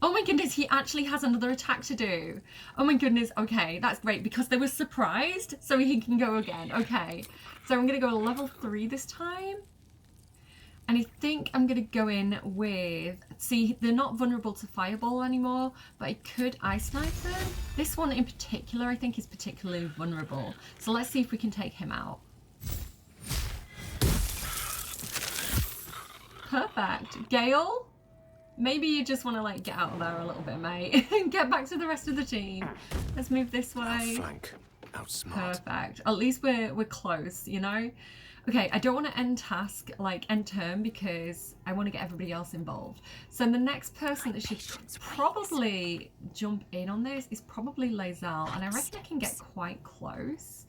Oh my goodness, he actually has another attack to do. Oh my goodness, okay, that's great because they were surprised, so he can go again. Okay, so I'm going to go level 3 this time. And I think I'm going to go in with, see, they're not vulnerable to fireball anymore, but I could ice knife them. This one in particular, I think, is particularly vulnerable. So let's see if we can take him out. Perfect. Gale, maybe you just want to like get out of there a little bit, mate. Get back to the rest of the team. Let's move this way. Outflank. Outsmart. Perfect. At least we're close, you know? Okay, I don't want to end task, like end turn, because I want to get everybody else involved. So the next person that should probably jump in on this is probably Lae'zel, and I reckon I can get quite close.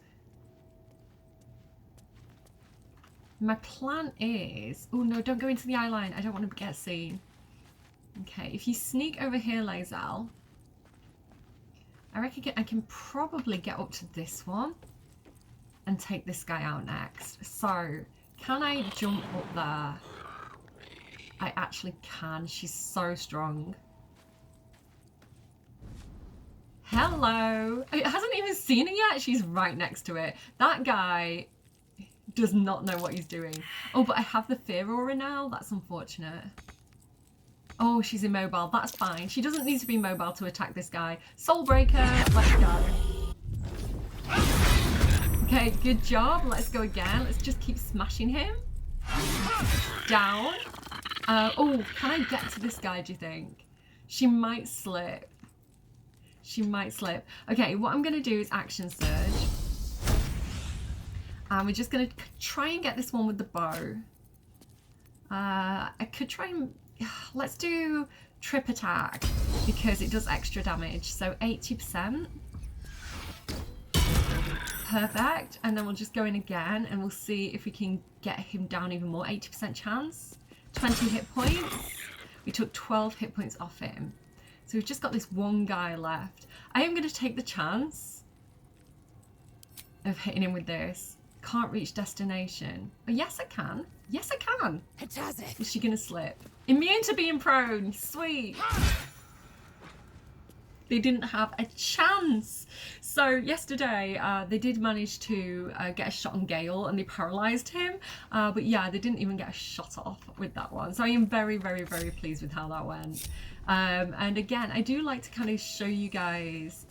My plan is... Oh no, don't go into the eye line. I don't want to get seen. Okay, if you sneak over here, Lae'zel, I reckon I can probably get up to this one and take this guy out next. So, can I jump up there? I actually can. She's so strong. Hello. It hasn't even seen it yet. She's right next to it. That guy does not know what he's doing. Oh, but I have the fear aura now. That's unfortunate. Oh, she's immobile. That's fine. She doesn't need to be mobile to attack this guy. Soulbreaker. Let's go. Okay, good job. Let's go again. Let's just keep smashing him. Down. Oh, can I get to this guy, do you think? She might slip. She might slip. Okay, what I'm going to do is action surge. And we're just going to try and get this one with the bow. I could try and... Let's do trip attack because it does extra damage. So 80%. Perfect. And then we'll just go in again and we'll see if we can get him down even more. 80% chance. 20 hit points. We took 12 hit points off him. So we've just got this one guy left. I am going to take the chance of hitting him with this. Can't reach destination. Oh, yes, I can. Yes, I can. Is she going to slip? Immune to being prone. Sweet. They didn't have a chance. So yesterday they did manage to get a shot on Gale and they paralysed him. But yeah, they didn't even get a shot off with that one. So I am very, very, very pleased with how that went. And again, I do like to kind of show you guys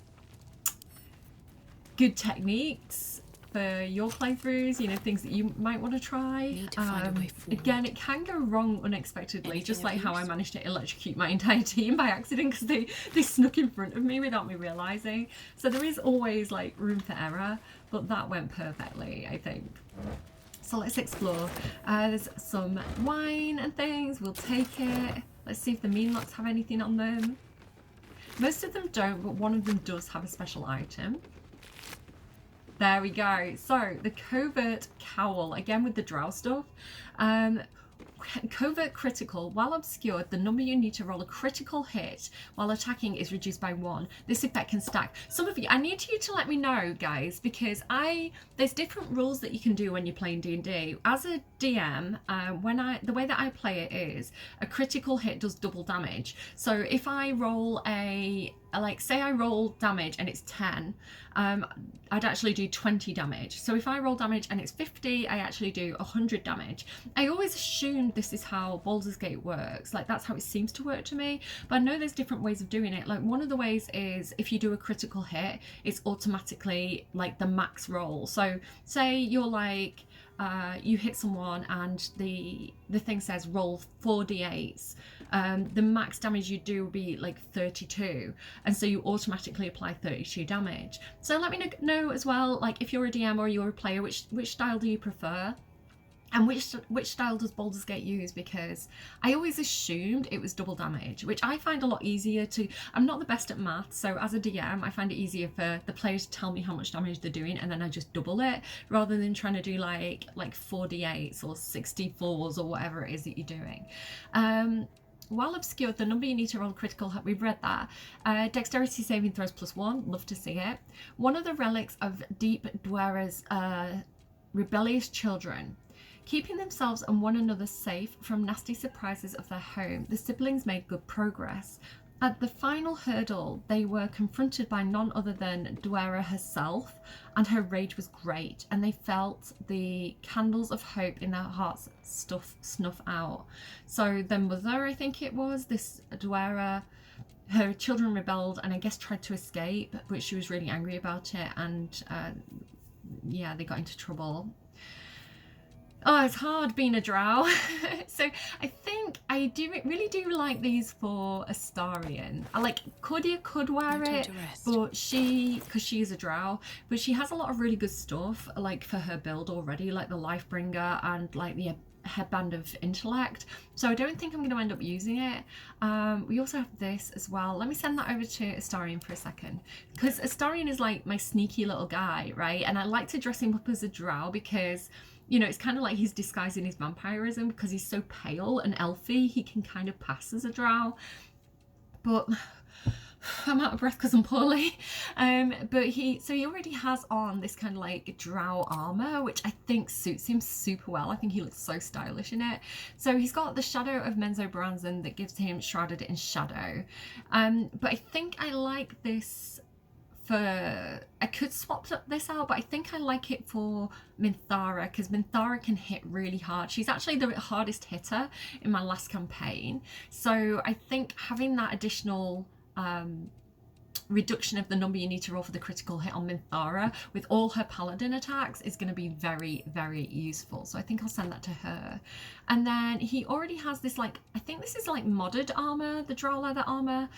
good techniques for your playthroughs, you know, things that you might want to try. Again, it can go wrong unexpectedly, just like how I managed to electrocute my entire team by accident because they snuck in front of me without me realising. So there is always like room for error, but that went perfectly, I think. So let's explore. There's some wine and things, we'll take it. Let's see if the mean locks have anything on them. Most of them don't, but one of them does have a special item. There we go. So the covert cowl, again with the drow stuff. Covert critical. While obscured, the number you need to roll a critical hit while attacking is reduced by 1. This effect can stack. Some of you, I need you to let me know, guys, because there's different rules that you can do when you're playing D&D. As a DM, the way that I play it is a critical hit does double damage. So if I roll say I roll damage and it's 10, I'd actually do 20 damage. So if I roll damage and it's 50, I actually do 100 damage. I always assumed this is how Baldur's Gate works. Like, that's how it seems to work to me. But I know there's different ways of doing it. Like, one of the ways is if you do a critical hit, it's automatically like the max roll. So say you're like, you hit someone and the thing says roll 4d8s. The max damage you do will be like 32, and so you automatically apply 32 damage. So let me know as well, like if you're a DM or you're a player, which style do you prefer? And which style does Baldur's Gate use? Because I always assumed it was double damage, which I find a lot easier to... I'm not the best at maths, so as a DM, I find it easier for the players to tell me how much damage they're doing, and then I just double it, rather than trying to do like 4d8s or 64s or whatever it is that you're doing. While obscured, the number you need to roll critical, we've read that. Dexterity saving throws +1, love to see it. One of the relics of Deep Dwera's rebellious children. Keeping themselves and one another safe from nasty surprises of their home, the siblings made good progress. At the final hurdle, they were confronted by none other than Dwera herself, and her rage was great, and they felt the candles of hope in their hearts snuff out. So their mother, I think it was, this Dwera, her children rebelled and I guess tried to escape, but she was really angry about it, and yeah, they got into trouble. Oh, it's hard being a drow. So I think I really do like these for Astarion. Cordia could wear it, but because she is a drow, but she has a lot of really good stuff like for her build already, like the Lifebringer and like the Headband of Intellect. So I don't think I'm going to end up using it. We also have this as well. Let me send that over to Astarion for a second, because Astarion is like my sneaky little guy, right? And I like to dress him up as a drow because, you know, it's kind of like he's disguising his vampirism because he's so pale and elfy. He can kind of pass as a drow. But I'm out of breath because I'm poorly. But he already has on this kind of like drow armor, which I think suits him super well. I think he looks so stylish in it. So he's got the shadow of Menzo Branson that gives him shrouded in shadow. But I think I like this I could swap this out, but I think I like it for Minthara, because Minthara can hit really hard. She's actually the hardest hitter in my last campaign. So I think having that additional reduction of the number you need to roll for the critical hit on Minthara with all her paladin attacks is going to be very, very useful. So I think I'll send that to her. And then he already has this, like, I think this is like modded armor, the drow leather armor,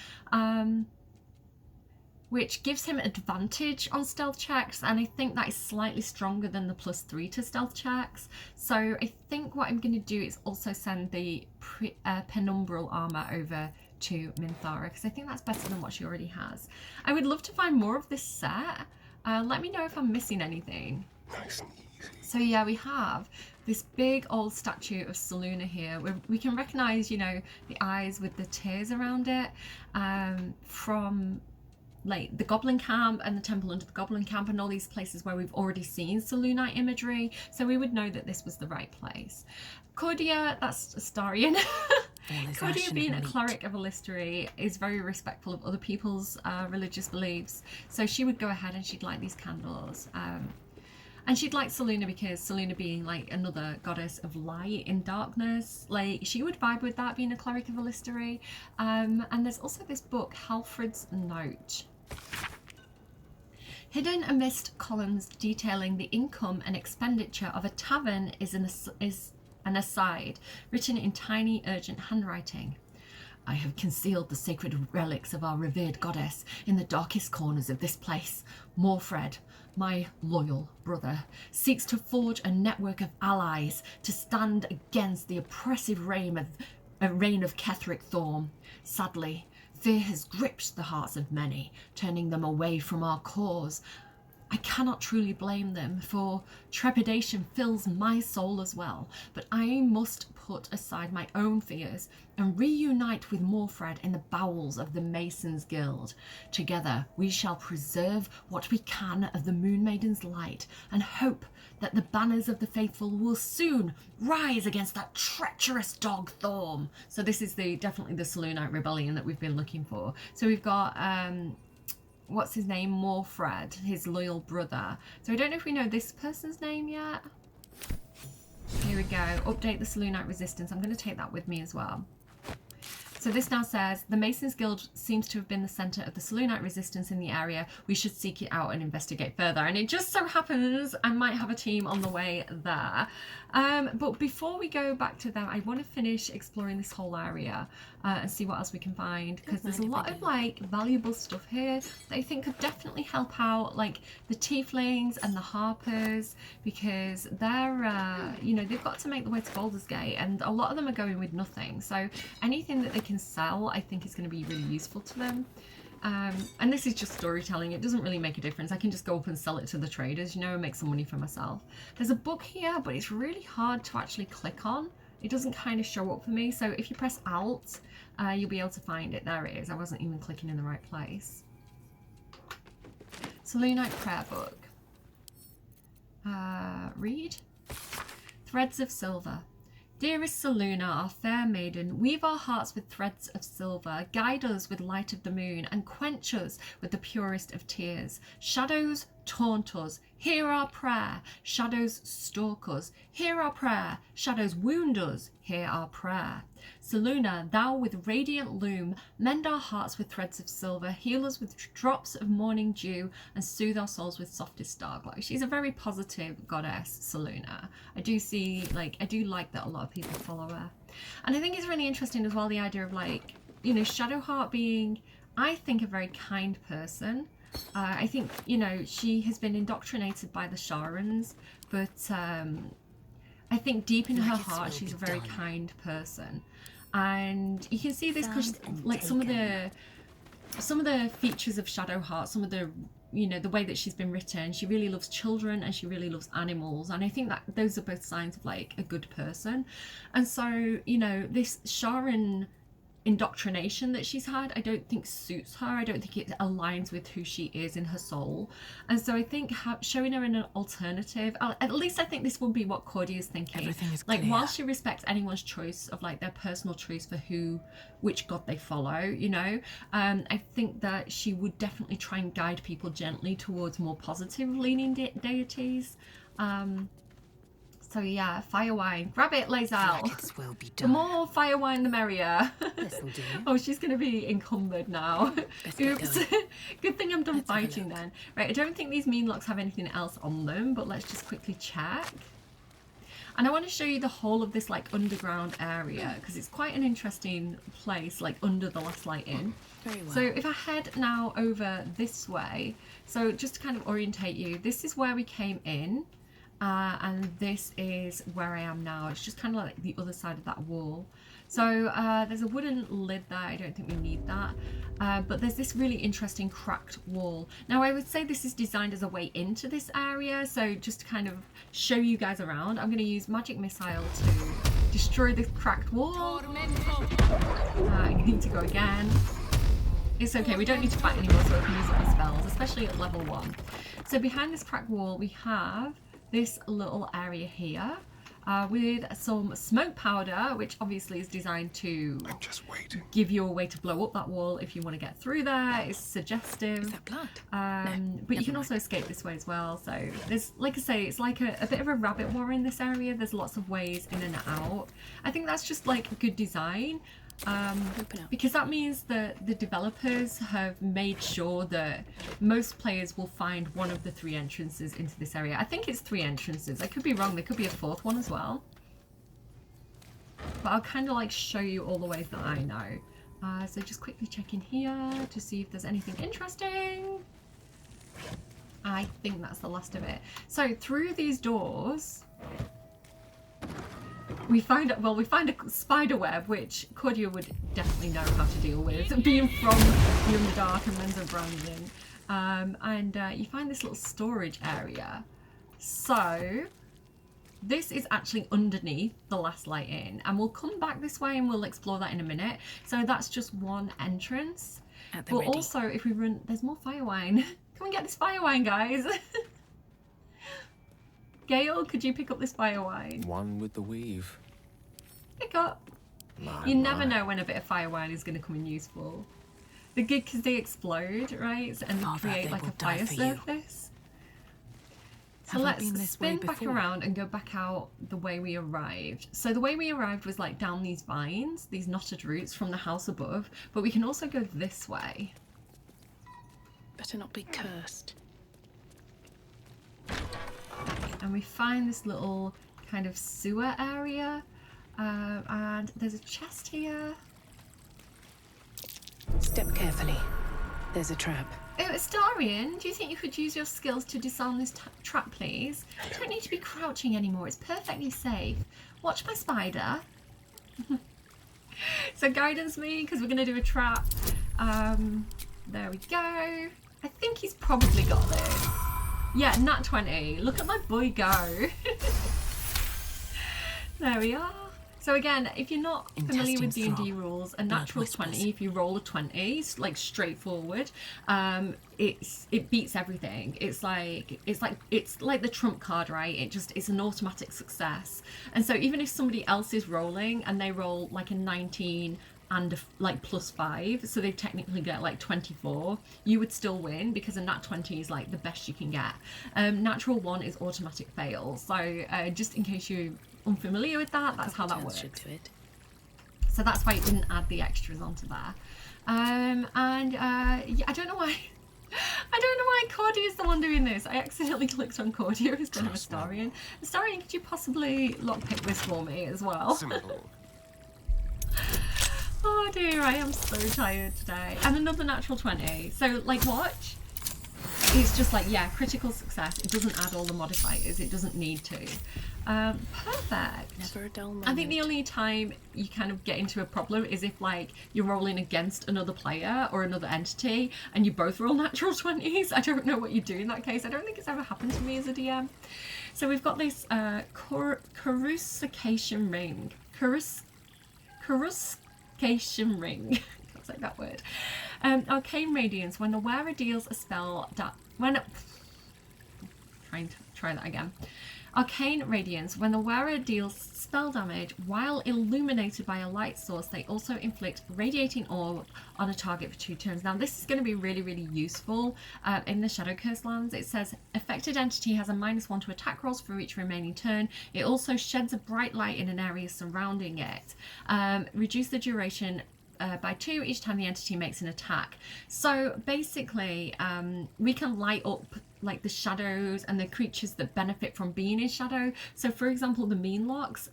which gives him advantage on stealth checks, and I think that is slightly stronger than the +3 to stealth checks. So I think what I'm going to do is also send the penumbral armor over to Minthara, because I think that's better than what she already has. I would love to find more of this set. Let me know if I'm missing anything. Nice and easy. So yeah, we have this big old statue of Selûne here. We can recognise, you know, the eyes with the tears around it from like the Goblin Camp and the Temple under the Goblin Camp and all these places where we've already seen Selûnite imagery, so we would know that this was the right place. Cordia, that's Astarion. Cordia, being a cleric of Alistairi, is very respectful of other people's religious beliefs, so she would go ahead and she'd light these candles. And she'd like Selûne because Selûne, being like another goddess of light in darkness, like she would vibe with that, being a cleric of Alistairi. And there's also this book, Halfred's Note. Hidden amidst columns detailing the income and expenditure of a tavern is an aside, written in tiny, urgent handwriting. I have concealed the sacred relics of our revered goddess in the darkest corners of this place. Morfred, my loyal brother, seeks to forge a network of allies to stand against the oppressive reign of Ketheric Thorm. Sadly, fear has gripped the hearts of many, turning them away from our cause. I cannot truly blame them, for trepidation fills my soul as well, but I must put aside my own fears and reunite with Morfred in the bowels of the Masons Guild. Together we shall preserve what we can of the Moon Maiden's light and hope that the banners of the faithful will soon rise against that treacherous dog Thorm. So this is definitely the Selûnite rebellion that we've been looking for. So we've got what's his name? Morfred, his loyal brother. So I don't know if we know this person's name yet. Here we go. Update the Selûnite resistance. I'm going to take that with me as well. So this now says, the Masons Guild seems to have been the centre of the Selûnite resistance in the area. We should seek it out and investigate further. And it just so happens I might have a team on the way there. But before we go back to that, I want to finish exploring this whole area and see what else we can find, because there's a lot of like valuable stuff here that I think could definitely help out, like the tieflings and the harpers, because they're you know, they've got to make the way to Baldur's Gate, and a lot of them are going with nothing. So anything that they can sell, I think, is going to be really useful to them. And this is just storytelling. It doesn't really make a difference. I can just go up and sell it to the traders, you know, and make some money for myself. There's a book here, but it's really hard to actually click on. It doesn't kind of show up for me. So if you press Alt, you'll be able to find it. There it is. I wasn't even clicking in the right place. Selûnite prayer book. Read. Threads of silver. Dearest Selûne, our fair maiden, weave our hearts with threads of silver, guide us with light of the moon, and quench us with the purest of tears. Shadows taunt us, hear our prayer. Shadows stalk us, hear our prayer. Shadows wound us, hear our prayer. Selûne, thou with radiant loom, mend our hearts with threads of silver, heal us with drops of morning dew, and soothe our souls with softest star glow. She's a very positive goddess, Selûne. I do like that a lot of people follow her. And I think it's really interesting as well, the idea of, like, you know, Shadowheart being, I think, a very kind person. I think, you know, she has been indoctrinated by the Sharans, but I think deep in her heart she's a very kind person. And you can see this because, like, some of the features of Shadowheart, some of the, you know, the way that she's been written, she really loves children and she really loves animals, and I think that those are both signs of, like, a good person. And so, you know, this Sharan indoctrination that she's had, I don't think suits her. I don't think it aligns with who she is in her soul. And so I think showing her in an alternative, at least I think this will be what Cordia is thinking. Everything is clear. Like, while she respects anyone's choice of, like, their personal choice for which god they follow, you know, I think that she would definitely try and guide people gently towards more positive leaning deities. So yeah, fire wine. Grab it, Lae'zel. Will be The done. more fire wine, the merrier. This'll do. Oh, she's going to be encumbered now. Oops. Good thing I'm done fighting then. Right, I don't think these mean locks have anything else on them, but let's just quickly check. And I want to show you the whole of this like underground area because it's quite an interesting place, like under the Last Light Inn. Very well. So if I head now over this way, so just to kind of orientate you, this is where we came in. And this is where I am now. It's just kind of like the other side of that wall. So there's a wooden lid there. I don't think we need that. But there's this really interesting cracked wall. Now I would say this is designed as a way into this area. So just to kind of show you guys around, I'm going to use Magic Missile to destroy this cracked wall. I need to go again. It's okay, we don't need to fight anymore, so we can use our spells, especially at level 1. So behind this cracked wall we have this little area here with some smoke powder, which obviously is designed to give you a way to blow up that wall if you want to get through there. It's suggestive. Is that blood? But you can also escape this way as well. So there's, like I say, it's like a bit of a rabbit warren in this area. There's lots of ways in and out. I think that's just like good design. Because that means that the developers have made sure that most players will find one of the 3 entrances into this area. I think it's 3 entrances. I could be wrong. There could be a 4th one as well. But I'll kind of like show you all the ways that I know. So just quickly check in here to see if there's anything interesting. I think that's the last of it. So through these doors, we find a spider web, which Cordia would definitely know how to deal with, being from the Underdark and Men's of Brandon. And you find this little storage area. So this is actually underneath the Last Light Inn, and we'll come back this way and we'll explore that in a minute. So that's just one entrance. But also, if we run, there's more fire wine. Come and get this fire wine, guys. Gale, could you pick up this fire wine? One with the weave. Pick up. You never know when a bit of fire wine is going to come in useful. The good because they explode, right? And they create like a fire surface. So let's spin back around and go back out the way we arrived. So the way we arrived was like down these vines, these knotted roots from the house above, but we can also go this way. Better not be cursed. And we find this little kind of sewer area, and there's a chest here. Step carefully. There's a trap. Oh, Astarion, do you think you could use your skills to disarm this trap, please? You don't need to be crouching anymore. It's perfectly safe. Watch my spider. So guidance me, because we're going to do a trap. There we go. I think he's probably got this. Yeah, nat 20. Look at my boy go. There we are. So again, if you're not familiar with D&D rules, a natural 20, if you roll a 20, like straightforward, it beats everything. It's like the trump card, right? It's an automatic success. And so even if somebody else is rolling and they roll like a 19 and like +5, so they technically get like 24, you would still win because a nat 20 is like the best you can get. Natural 1 is automatic fail. So just in case you're unfamiliar with that, that's how that works. So that's why it didn't add the extras onto there. Yeah, I don't know why. I don't know why Cordia is the one doing this. I accidentally clicked on Cordia instead of Astarion. Astarion, could you possibly lockpick this for me as well? Simple. Oh dear, I am so tired today. And another natural 20. So, like, watch. It's just like, yeah, critical success. It doesn't add all the modifiers. It doesn't need to. Perfect. Never a dull moment. I think the only time you kind of get into a problem is if, like, you're rolling against another player or another entity and you both roll natural 20s. I don't know what you do in that case. I don't think it's ever happened to me as a DM. So we've got this coruscation ring. Coruscation ring. Can't say that word. Arcane Radiance. When the wearer deals a spell that... Try that again. Arcane Radiance. When the wearer deals spell damage while illuminated by a light source, they also inflict radiating orb on a target for 2 turns. Now this is going to be really, really useful in the Shadow Curse lands. It says affected entity has a -1 to attack rolls for each remaining turn. It also sheds a bright light in an area surrounding it. Reduce the duration by 2 each time the entity makes an attack. So basically we can light up like the shadows and the creatures that benefit from being in shadow. So for example, the Meanlocks,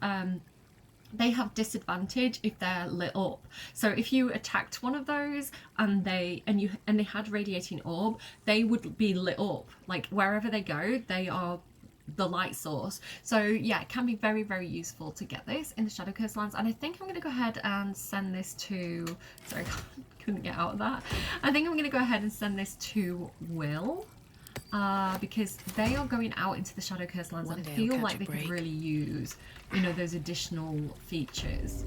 they have disadvantage if they're lit up. So if you attacked one of those and they had radiating orb, they would be lit up. Like wherever they go, they are the light source. So yeah, it can be very, very useful to get this in the Shadow Curse lands. And I think I'm going to go ahead and send this to, sorry, couldn't get out of that. I think I'm going to go ahead and send this to Will, because they are going out into the Shadow Curse lands and I feel like they could really use, you know, those additional features.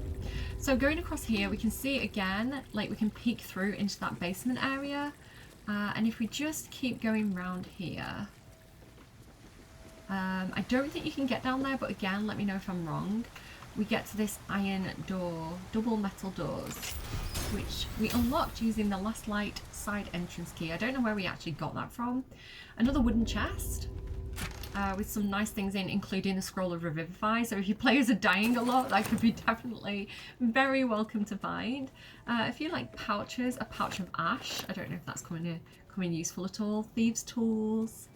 So going across here, we can see again, like we can peek through into that basement area, and if we just keep going round here, I don't think you can get down there, but again, let me know if I'm wrong. We get to this iron door, double metal doors, which we unlocked using the Last Light side entrance key. I don't know where we actually got that from. Another wooden chest with some nice things in, including the Scroll of Revivify. So if your players are dying a lot, that could be definitely very welcome to find. A few like pouches, a pouch of ash. I don't know if that's coming useful at all. Thieves' tools.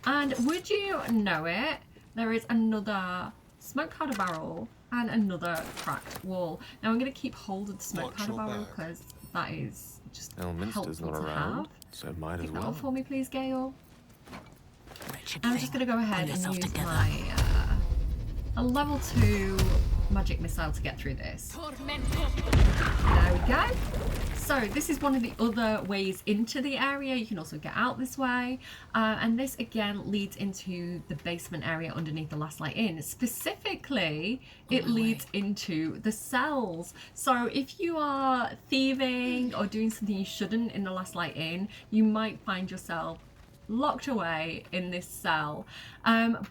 And would you know it, there is another smoke powder barrel and another cracked wall. Now I'm going to keep hold of the smoke powder barrel because that is just Elminster's helpful not to around, have. so might as Pick that well. up for me, please, Gale. I'm just going to go ahead and use my a level 2 magic missile to get through this. There we go. So this is one of the other ways into the area. You can also get out this way, and this again leads into the basement area underneath the Last Light Inn. Specifically, it leads into the cells. So if you are thieving or doing something you shouldn't in the Last Light Inn, you might find yourself locked away in this cell,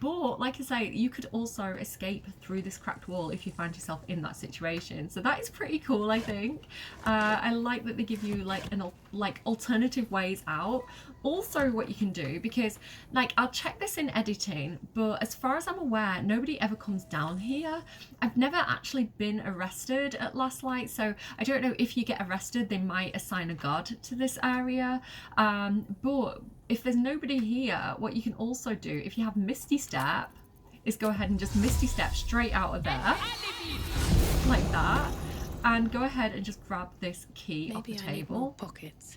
but like I say, you could also escape through this cracked wall if you find yourself in that situation. So that is pretty cool, I think. I like that they give you like alternative ways out. Also what you can do, because like I'll check this in editing, but as far as I'm aware, nobody ever comes down here. I've never actually been arrested at Last Light, so I don't know if you get arrested they might assign a guard to this area, but if there's nobody here, what you can also do, if you have Misty Step, is go ahead and just Misty Step straight out of there, like that, and go ahead and just grab this key off the table. Pockets.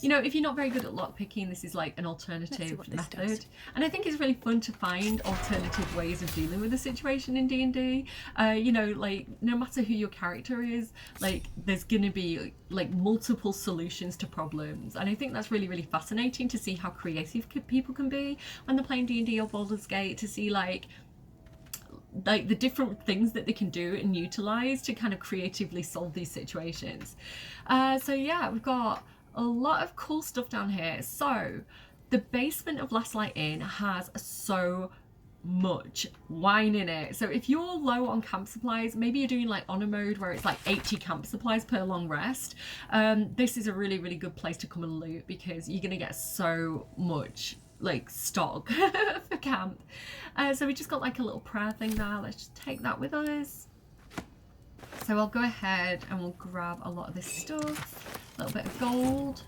You know, if you're not very good at lockpicking, this is like an alternative method. And I think it's really fun to find alternative ways of dealing with a situation in D&D. You know, like no matter who your character is, like there's gonna be like multiple solutions to problems. And I think that's really, really fascinating to see how creative people can be when they're playing D&D or Baldur's Gate, to see like the different things that they can do and utilize to kind of creatively solve these situations. So yeah, we've got a lot of cool stuff down here. So the basement of Last Light Inn has so much wine in it. So if you're low on camp supplies, maybe you're doing like honor mode where it's like 80 camp supplies per long rest, this is a really, really good place to come and loot, because you're gonna get so much like stock for camp. So we just got like a little prayer thing now. Let's just take that with us. So I'll go ahead and we'll grab a lot of this stuff. A little bit of gold.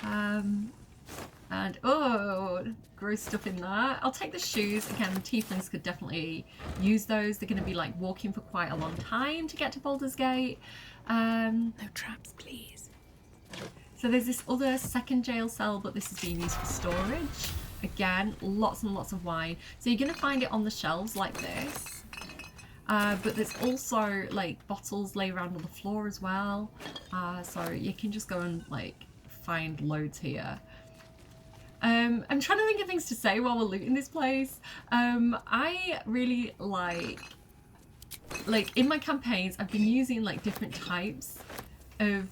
And oh, gross stuff in there. I'll take the shoes. Again, the tieflings could definitely use those. They're going to be like walking for quite a long time to get to Baldur's Gate. No traps, please. So there's this other second jail cell, but this is being used for storage. Again, lots and lots of wine. So you're going to find it on the shelves like this. But there's also like bottles lay around on the floor as well, so you can just go and like find loads here. I'm trying to think of things to say while we're looting this place. I really like in my campaigns I've been using like different types of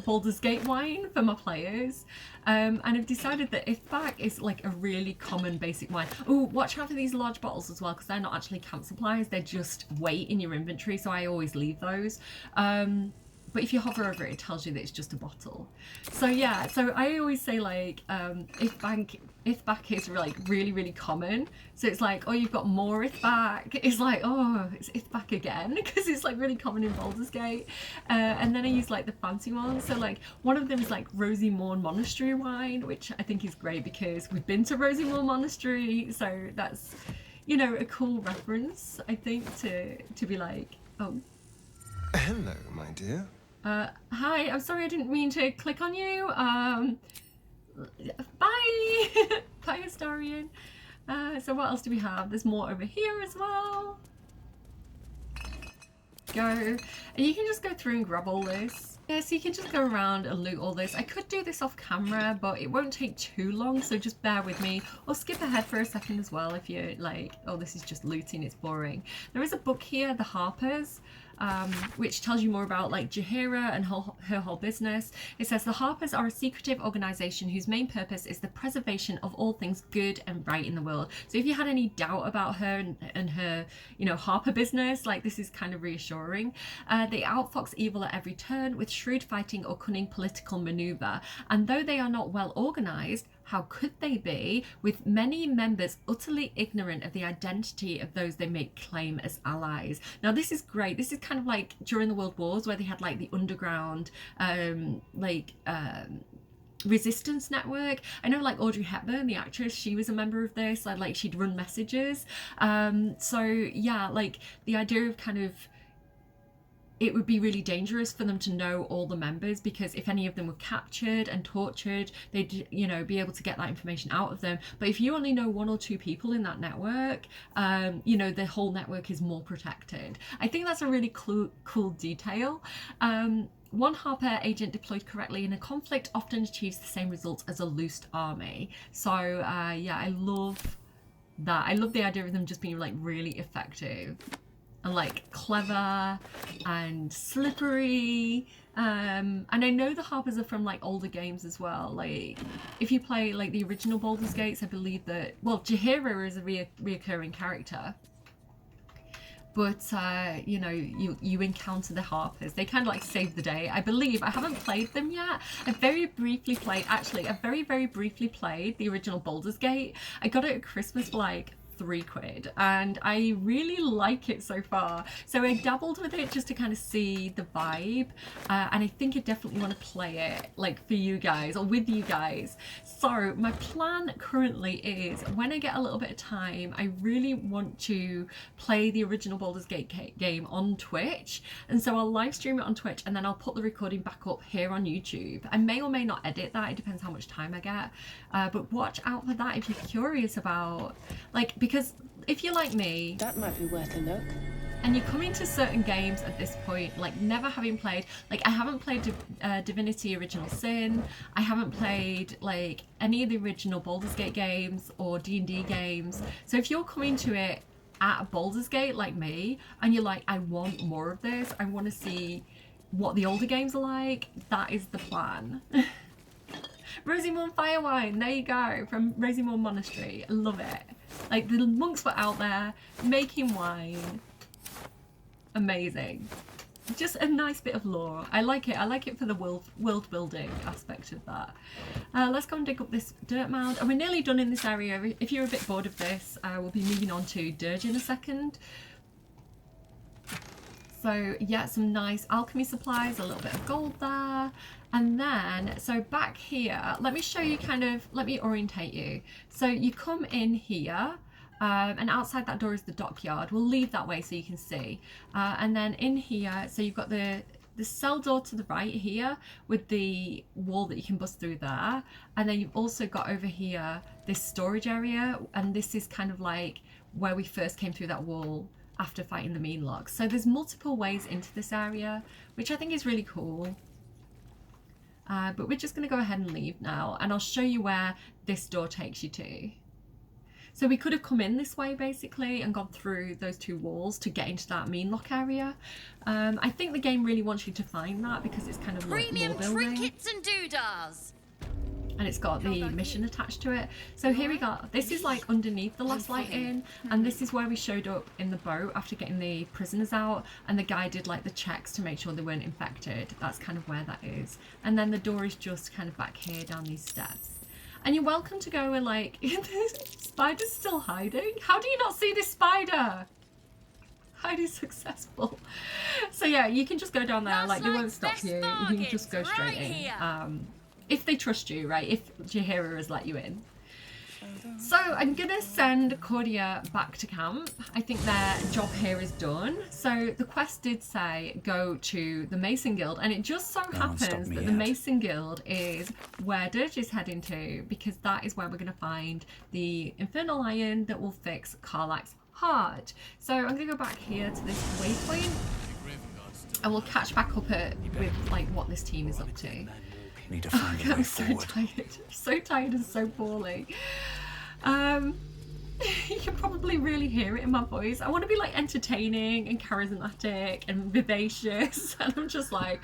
Baldur's Gate wine for my players, and I've decided that Hairpack is like a really common basic wine. Oh, watch out for these large bottles as well, because they're not actually camp supplies, they're just weight in your inventory, so I always leave those. But if you hover over it, it tells you that it's just a bottle. So yeah, so I always say like, Hairpack is like really common. So it's like, oh, you've got more Hairpack. It's like, oh, it's Hairpack again, because it's like really common in Baldur's Gate. And then I use like the fancy ones. So like one of them is like Rosy Morn Monastery wine, which I think is great because we've been to Rosy Morn Monastery. So that's, you know, a cool reference, I think, to be like, oh. Hello, my dear. Hi, I'm sorry I didn't mean to click on you. Bye! Bye, Historian. So what else do we have? There's more over here as well. Go. And you can just go through and grab all this. Yeah, so you can just go around and loot all this. I could do this off camera, but it won't take too long, so just bear with me. Or skip ahead for a second as well if you're like, oh, this is just looting, it's boring. There is a book here, The Harpers, which tells you more about like Jaheira and her whole business. It says the Harpers are a secretive organization whose main purpose is the preservation of all things good and right in the world. So if you had any doubt about her and her, you know, Harper business, like this is kind of reassuring. They outfox evil at every turn with shrewd fighting or cunning political maneuver. And though they are not well organized, how could they be, with many members utterly ignorant of the identity of those they make claim as allies? Now this is great. This is kind of like during the World Wars where they had like the underground resistance network. I know like Audrey Hepburn, the actress, she was a member of this, like she'd run messages. So yeah, like the idea of kind of, it would be really dangerous for them to know all the members, because if any of them were captured and tortured, they'd, you know, be able to get that information out of them. But if you only know 1 or 2 people in that network, you know, the whole network is more protected. I think that's a really cool detail. One Harper agent deployed correctly in a conflict often achieves the same results as a loosed army. So yeah, I love that. I love the idea of them just being like really effective and like clever and slippery. And I know the Harpers are from like older games as well. Like if you play like the original Baldur's Gates, I believe that, well, Jaheira is a reoccurring character. But you know, you encounter the Harpers. They kind of like save the day. I believe, I haven't played them yet. I very briefly played the original Baldur's Gate. I got it at Christmas for like £3 and I really like it so far. So I dabbled with it just to kind of see the vibe, and I think I definitely want to play it like for you guys or with you guys. So my plan currently is, when I get a little bit of time, I really want to play the original Baldur's Gate game on Twitch, and so I'll live stream it on Twitch and then I'll put the recording back up here on YouTube. I may or may not edit that, it depends how much time I get, but watch out for that if you're curious about, like, because if you're like me, that might be worth a look. And you come into certain games at this point, like never having played, like I haven't played Divinity Original Sin, I haven't played like any of the original Baldur's Gate games or D&D games. So if you're coming to it at Baldur's Gate like me, and you're like, I want more of this, I want to see what the older games are like, that is the plan. Rosy Morn Fire Wine, there you go, from Rosy Morn Monastery. I love it. Like the monks were out there making wine. Amazing. Just a nice bit of lore. I like it. I like it for the world building aspect of that. Let's go and dig up this dirt mound. And we're nearly done in this area. If you're a bit bored of this, we'll be moving on to Dirge in a second. So yeah, some nice alchemy supplies, a little bit of gold there. And then, so back here, let me show you kind of, let me orientate you. So you come in here, and outside that door is the dockyard. We'll leave that way so you can see. And then in here, so you've got the cell door to the right here with the wall that you can bust through there. And then you've also got over here this storage area, and this is kind of like where we first came through that wall after fighting the mean logs. So there's multiple ways into this area, which I think is really cool. But we're just going to go ahead and leave now, and I'll show you where this door takes you to. So we could have come in this way basically and gone through those two walls to get into that mean lock area. I think the game really wants you to find that because it's kind of like more building. Trinkets and doodahs. And it's got the mission attached to it. So here we go. This is like underneath the Lost Lighting, and this is where we showed up in the boat after getting the prisoners out, and the guy did like the checks to make sure they weren't infected. That's kind of where that is. And then the door is just kind of back here down these steps. And you're welcome to go and like, the spider's still hiding? How do you not see this spider? Hiding successful. So yeah, you can just go down there, like they won't stop you. You can just go straight in. If they trust you, right? If Jaheira has let you in. So I'm gonna send Cordia back to camp. I think their job here is done. So the quest did say go to the Mason Guild, and it just so happens that the Mason Guild is where Dirge is heading to, because that is where we're gonna find the Infernal Iron that will fix Karlach's heart. So I'm gonna go back here to this waypoint, and we'll catch back up with like what this team is up to. Need to find a way forward. So tired and so poorly. You can probably really hear it in my voice. I want to be like entertaining and charismatic and vivacious, and I'm just like,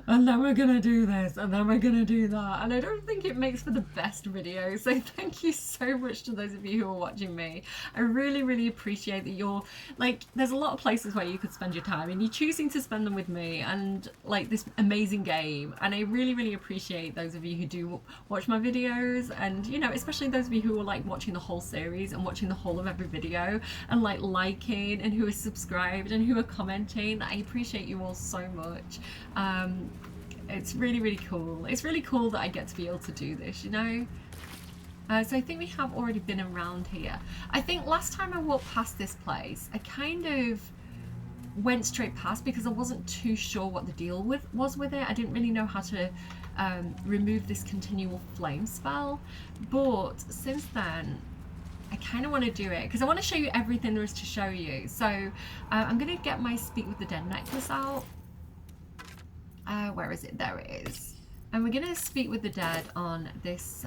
and then we're gonna do this, and then we're gonna do that, and I don't think it makes for the best video. So thank you so much to those of you who are watching me. I really appreciate that you're like, there's a lot of places where you could spend your time, and you're choosing to spend them with me and like this amazing game. And I really appreciate those of you who do watch my videos, and you know, especially those of you who are like watching the whole series and watching the whole of every video and like liking, and who are subscribed and who are commenting. I appreciate you all so much. It's really cool. It's really cool that I get to be able to do this, you know. So I think we have already been around here. I think last time I walked past this place, I kind of went straight past because I wasn't too sure what the deal was with it. I didn't really know how to remove this continual flame spell, but since then I kind of want to do it because I want to show you everything there is to show you. So I'm going to get my Speak with the Dead necklace out. Where is it? There it is. And we're going to speak with the dead on this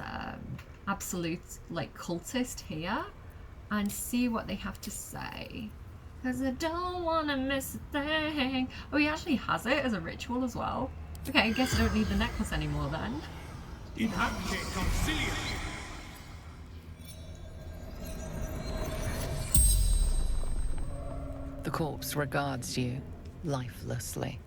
absolute like cultist here and see what they have to say. Because I don't want to miss a thing. Oh, he actually has it as a ritual as well. Okay, I guess I don't need the necklace anymore then. The corpse regards you lifelessly.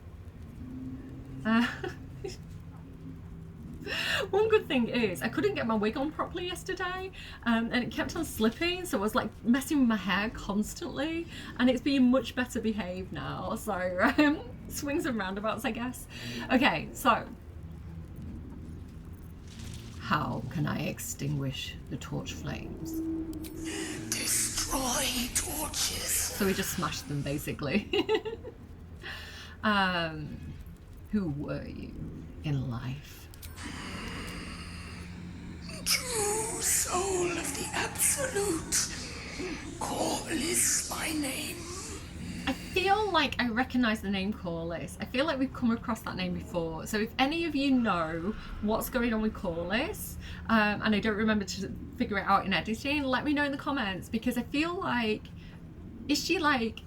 One good thing is I couldn't get my wig on properly yesterday, and it kept on slipping, so I was like messing with my hair constantly, and it's being much better behaved now. So swings and roundabouts, I guess. Okay, so how can I extinguish the torch flames? Destroy torches. So we just smashed them basically. Who were you in life? True soul of the Absolute. Corliss my name. I feel like I recognise the name Corliss. I feel like we've come across that name before. So if any of you know what's going on with Corliss, and I don't remember to figure it out in editing, let me know in the comments, because I feel like, is she like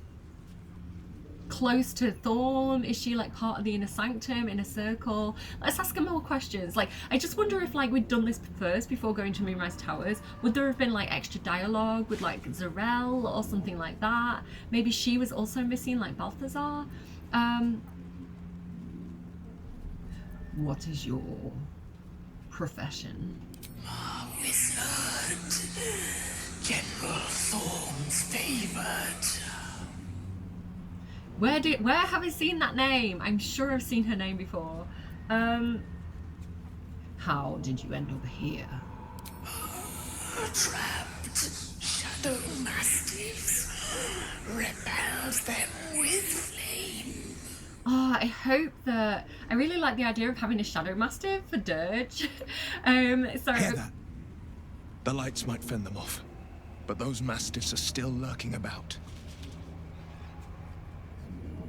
close to Thorn? Is she like part of the Inner Sanctum, Inner Circle? Let's ask her more questions. Like, I just wonder if like we'd done this first before going to Moonrise Towers, would there have been like extra dialogue with like Zarel or something like that? Maybe she was also missing like Balthazar. What is your profession? Wizard. General Thorn's favored. Where have I seen that name? I'm sure I've seen her name before. How did you end up here? Trapped shadow mastiffs. Repels them with flame. Oh, I hope that... I really like the idea of having a shadow mastiff for Dirge. So Hear that? The lights might fend them off, but those mastiffs are still lurking about.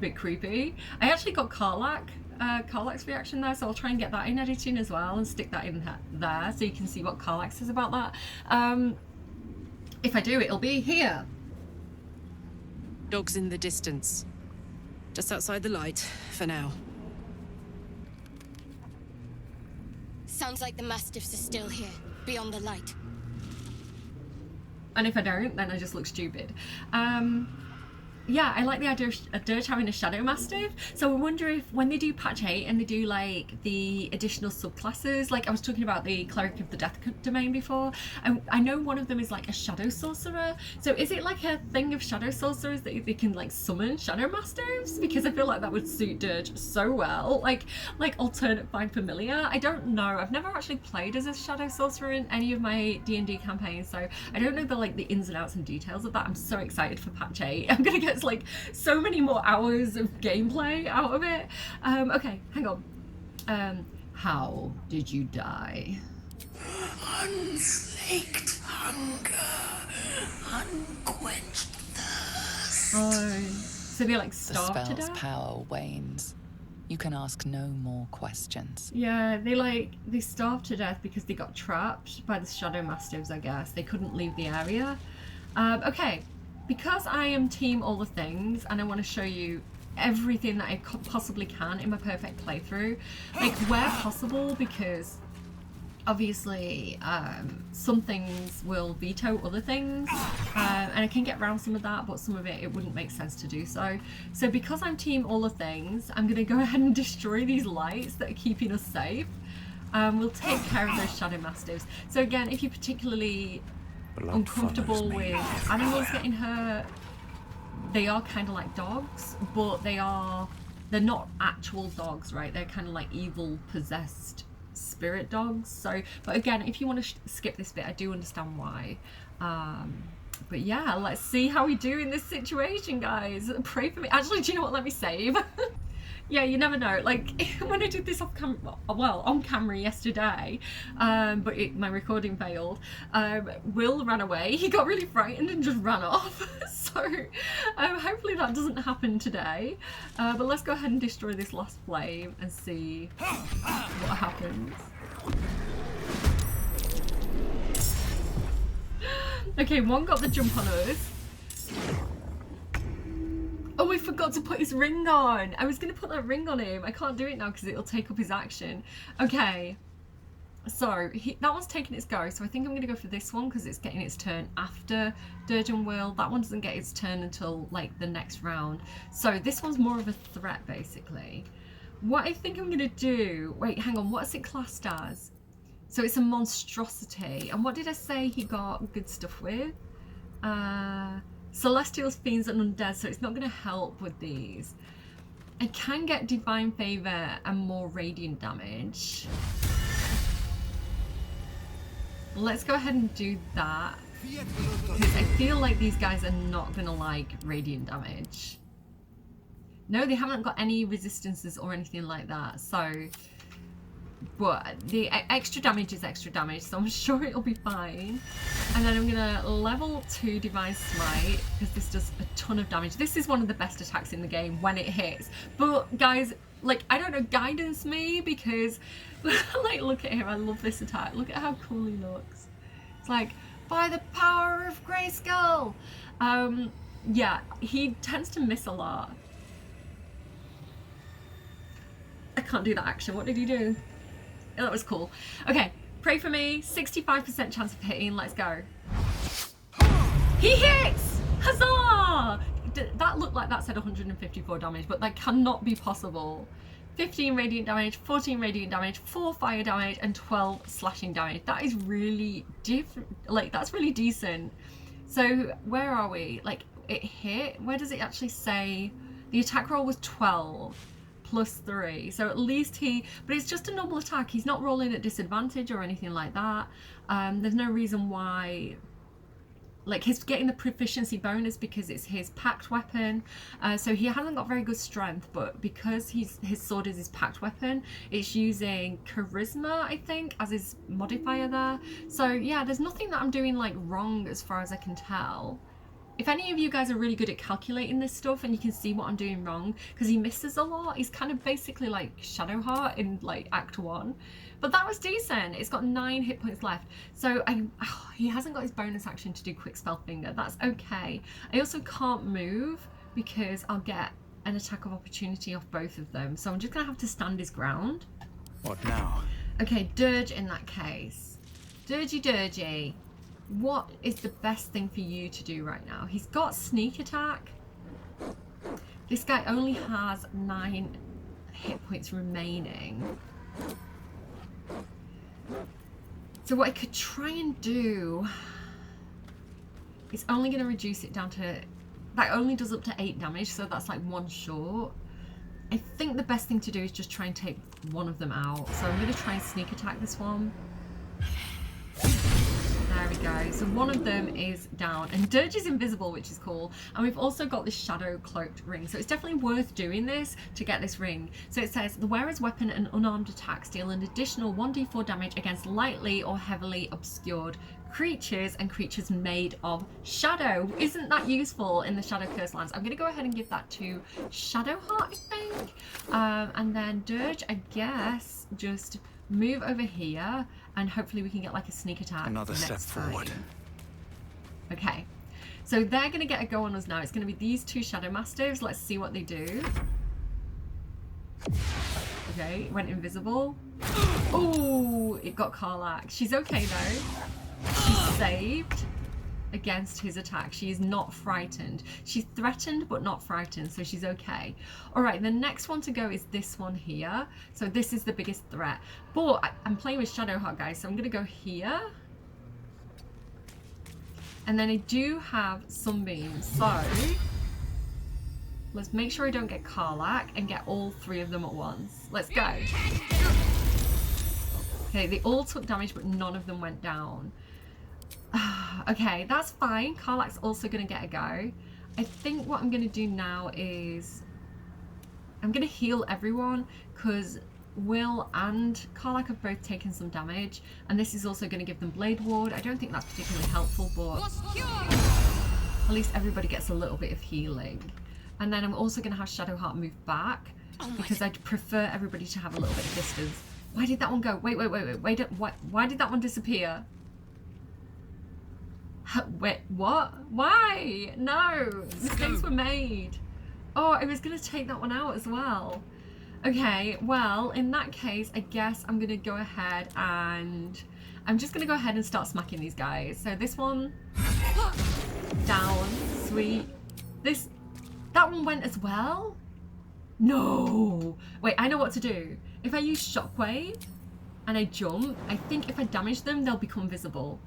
Bit creepy. I actually got Karlach's reaction there, so I'll try and get that in editing as well and stick that in there so you can see what Karlach says about that. If I do, it'll be here. Dogs in the distance. Just outside the light, for now. Sounds like the Mastiffs are still here, beyond the light. And if I don't, then I just look stupid. Yeah, I like the idea of a Dirge having a Shadow Mastiff. So I wonder if when they do patch 8 and they do like the additional subclasses, like I was talking about the Cleric of the Death Domain before, I know one of them is like a Shadow Sorcerer. So is it like a thing of Shadow Sorcerers that they can like summon Shadow Mastiffs? Because I feel like that would suit Dirge so well. Like alternate Find Familiar. I don't know. I've never actually played as a Shadow Sorcerer in any of my D&D campaigns, so I don't know the ins and outs and details of that. I'm so excited for patch 8. I'm gonna get like so many more hours of gameplay out of it. Okay, hang on. How did you die? Unslaked hunger, unquenched thirst. Oh, so they like starved to The spell's death? power wanes. You can ask no more questions. Yeah, they starved to death because they got trapped by the Shadow Mastiffs, I guess. They couldn't leave the area. Okay. Because I am team all the things and I want to show you everything that I possibly can in my perfect playthrough, like where possible, because obviously some things will veto other things, and I can get around some of that, but some of it wouldn't make sense to do so. So because I'm team all the things, I'm going to go ahead and destroy these lights that are keeping us safe. We'll take care of those Shadow Mastiffs. So again, if you're particularly uncomfortable with animals getting hurt, they are kind of like dogs, but they're not actual dogs, right? They're kind of like evil possessed spirit dogs. So, but again, if you want to skip this bit, I do understand why. But yeah, let's see how we do in this situation, guys. Pray for me. Actually, do you know what? Let me save. Yeah, you never know. Like when I did this on camera yesterday, but my recording failed. Will ran away. He got really frightened and just ran off. So hopefully that doesn't happen today. But let's go ahead and destroy this last flame and see what happens. Okay, one got the jump on us. Oh, we forgot to put his ring on. I was going to put that ring on him. I can't do it now because it'll take up his action. Okay. So, that one's taking its go. So I think I'm going to go for this one because it's getting its turn after Dirge and Will. That one doesn't get its turn until, like, the next round. So this one's more of a threat, basically. What I think I'm going to do... Wait, hang on. What's it classed as? So it's a monstrosity. And what did I say he got good stuff with? Celestials, Fiends and Undead, so it's not going to help with these. I can get Divine Favour and more Radiant damage. Let's go ahead and do that, because I feel like these guys are not going to like Radiant damage. No, they haven't got any resistances or anything like that, so... But the extra damage is extra damage, so I'm sure it'll be fine. And then I'm gonna level 2 Divine Smite, because this does a ton of damage. This is one of the best attacks in the game when it hits. But guys, like, I don't know, guidance me, because like, look at him, I love this attack. Look at how cool he looks. It's like, by the power of Grayskull. Yeah, he tends to miss a lot. I can't do that action. What did he do? Oh, that was cool. Okay, pray for me. 65% chance of hitting. Let's go. He hits! Huzzah! That looked like that said 154 damage, but that cannot be possible. 15 radiant damage, 14 radiant damage, 4 fire damage, and 12 slashing damage. That is really different. Like, that's really decent. So, where are we? Like, it hit? Where does it actually say? The attack roll was 12. Plus 3, so at least but it's just a normal attack. He's not rolling at disadvantage or anything like that. There's no reason why, like, he's getting the proficiency bonus because it's his packed weapon, so he hasn't got very good strength, but because his sword is his packed weapon, it's using charisma, I think, as his modifier there. So yeah, there's nothing that I'm doing like wrong as far as I can tell. If any of you guys are really good at calculating this stuff and you can see what I'm doing wrong, because he misses a lot, he's kind of basically like Shadowheart in like Act 1. But that was decent. It's got 9 hit points left. So he hasn't got his bonus action to do Quick Spell Finger. That's okay. I also can't move because I'll get an attack of opportunity off both of them. So I'm just going to have to stand his ground. What now? Okay, Dirge in that case. Dirgy. What is the best thing for you to do right now? He's got Sneak Attack. This guy only has 9 hit points remaining. So what I could try and do is only going to reduce it down to... That only does up to 8 damage, so that's like 1 short. I think the best thing to do is just try and take one of them out. So I'm going to try and Sneak Attack this one. There we go. So one of them is down. And Dirge is invisible, which is cool. And we've also got this shadow cloaked ring. So it's definitely worth doing this to get this ring. So it says, the wearer's weapon and unarmed attacks deal an additional 1d4 damage against lightly or heavily obscured creatures and creatures made of shadow. Isn't that useful in the Shadow Curse lands? I'm going to go ahead and give that to Shadowheart, I think. And then Dirge, I guess, just move over here and hopefully we can get like a sneak attack. Another step forward. Okay, so they're going to get a go on us now. It's going to be these 2 Shadow Mastiffs. Let's see what they do. Okay, it went invisible. Oh, it got Karlach. She's okay though. She's saved against his attack. She is not frightened. She's threatened but not frightened, so she's okay. All right, the next one to go is this one here. So this is the biggest threat. But I'm playing with Shadowheart, guys, so I'm going to go here. And then I do have Sunbeam, so let's make sure I don't get Karlach and get all 3 of them at once. Let's go. Okay, they all took damage, but none of them went down. Okay, that's fine. Karlach's also going to get a go. I think what I'm going to do now is I'm going to heal everyone because Will and Karlach have both taken some damage, and this is also going to give them Blade Ward. I don't think that's particularly helpful, but at least everybody gets a little bit of healing. And then I'm also going to have Shadowheart move back because I'd prefer everybody to have a little bit of distance. Why did that one go? Wait, why did that one disappear? Wait, what? Why? No, mistakes were made. Oh, I was going to take that one out as well. Okay, well, in that case, I guess I'm going to go ahead and... I'm just going to go ahead and start smacking these guys. So this one... down. Sweet. That one went as well? No! Wait, I know what to do. If I use Shockwave and I jump, I think if I damage them, they'll become visible.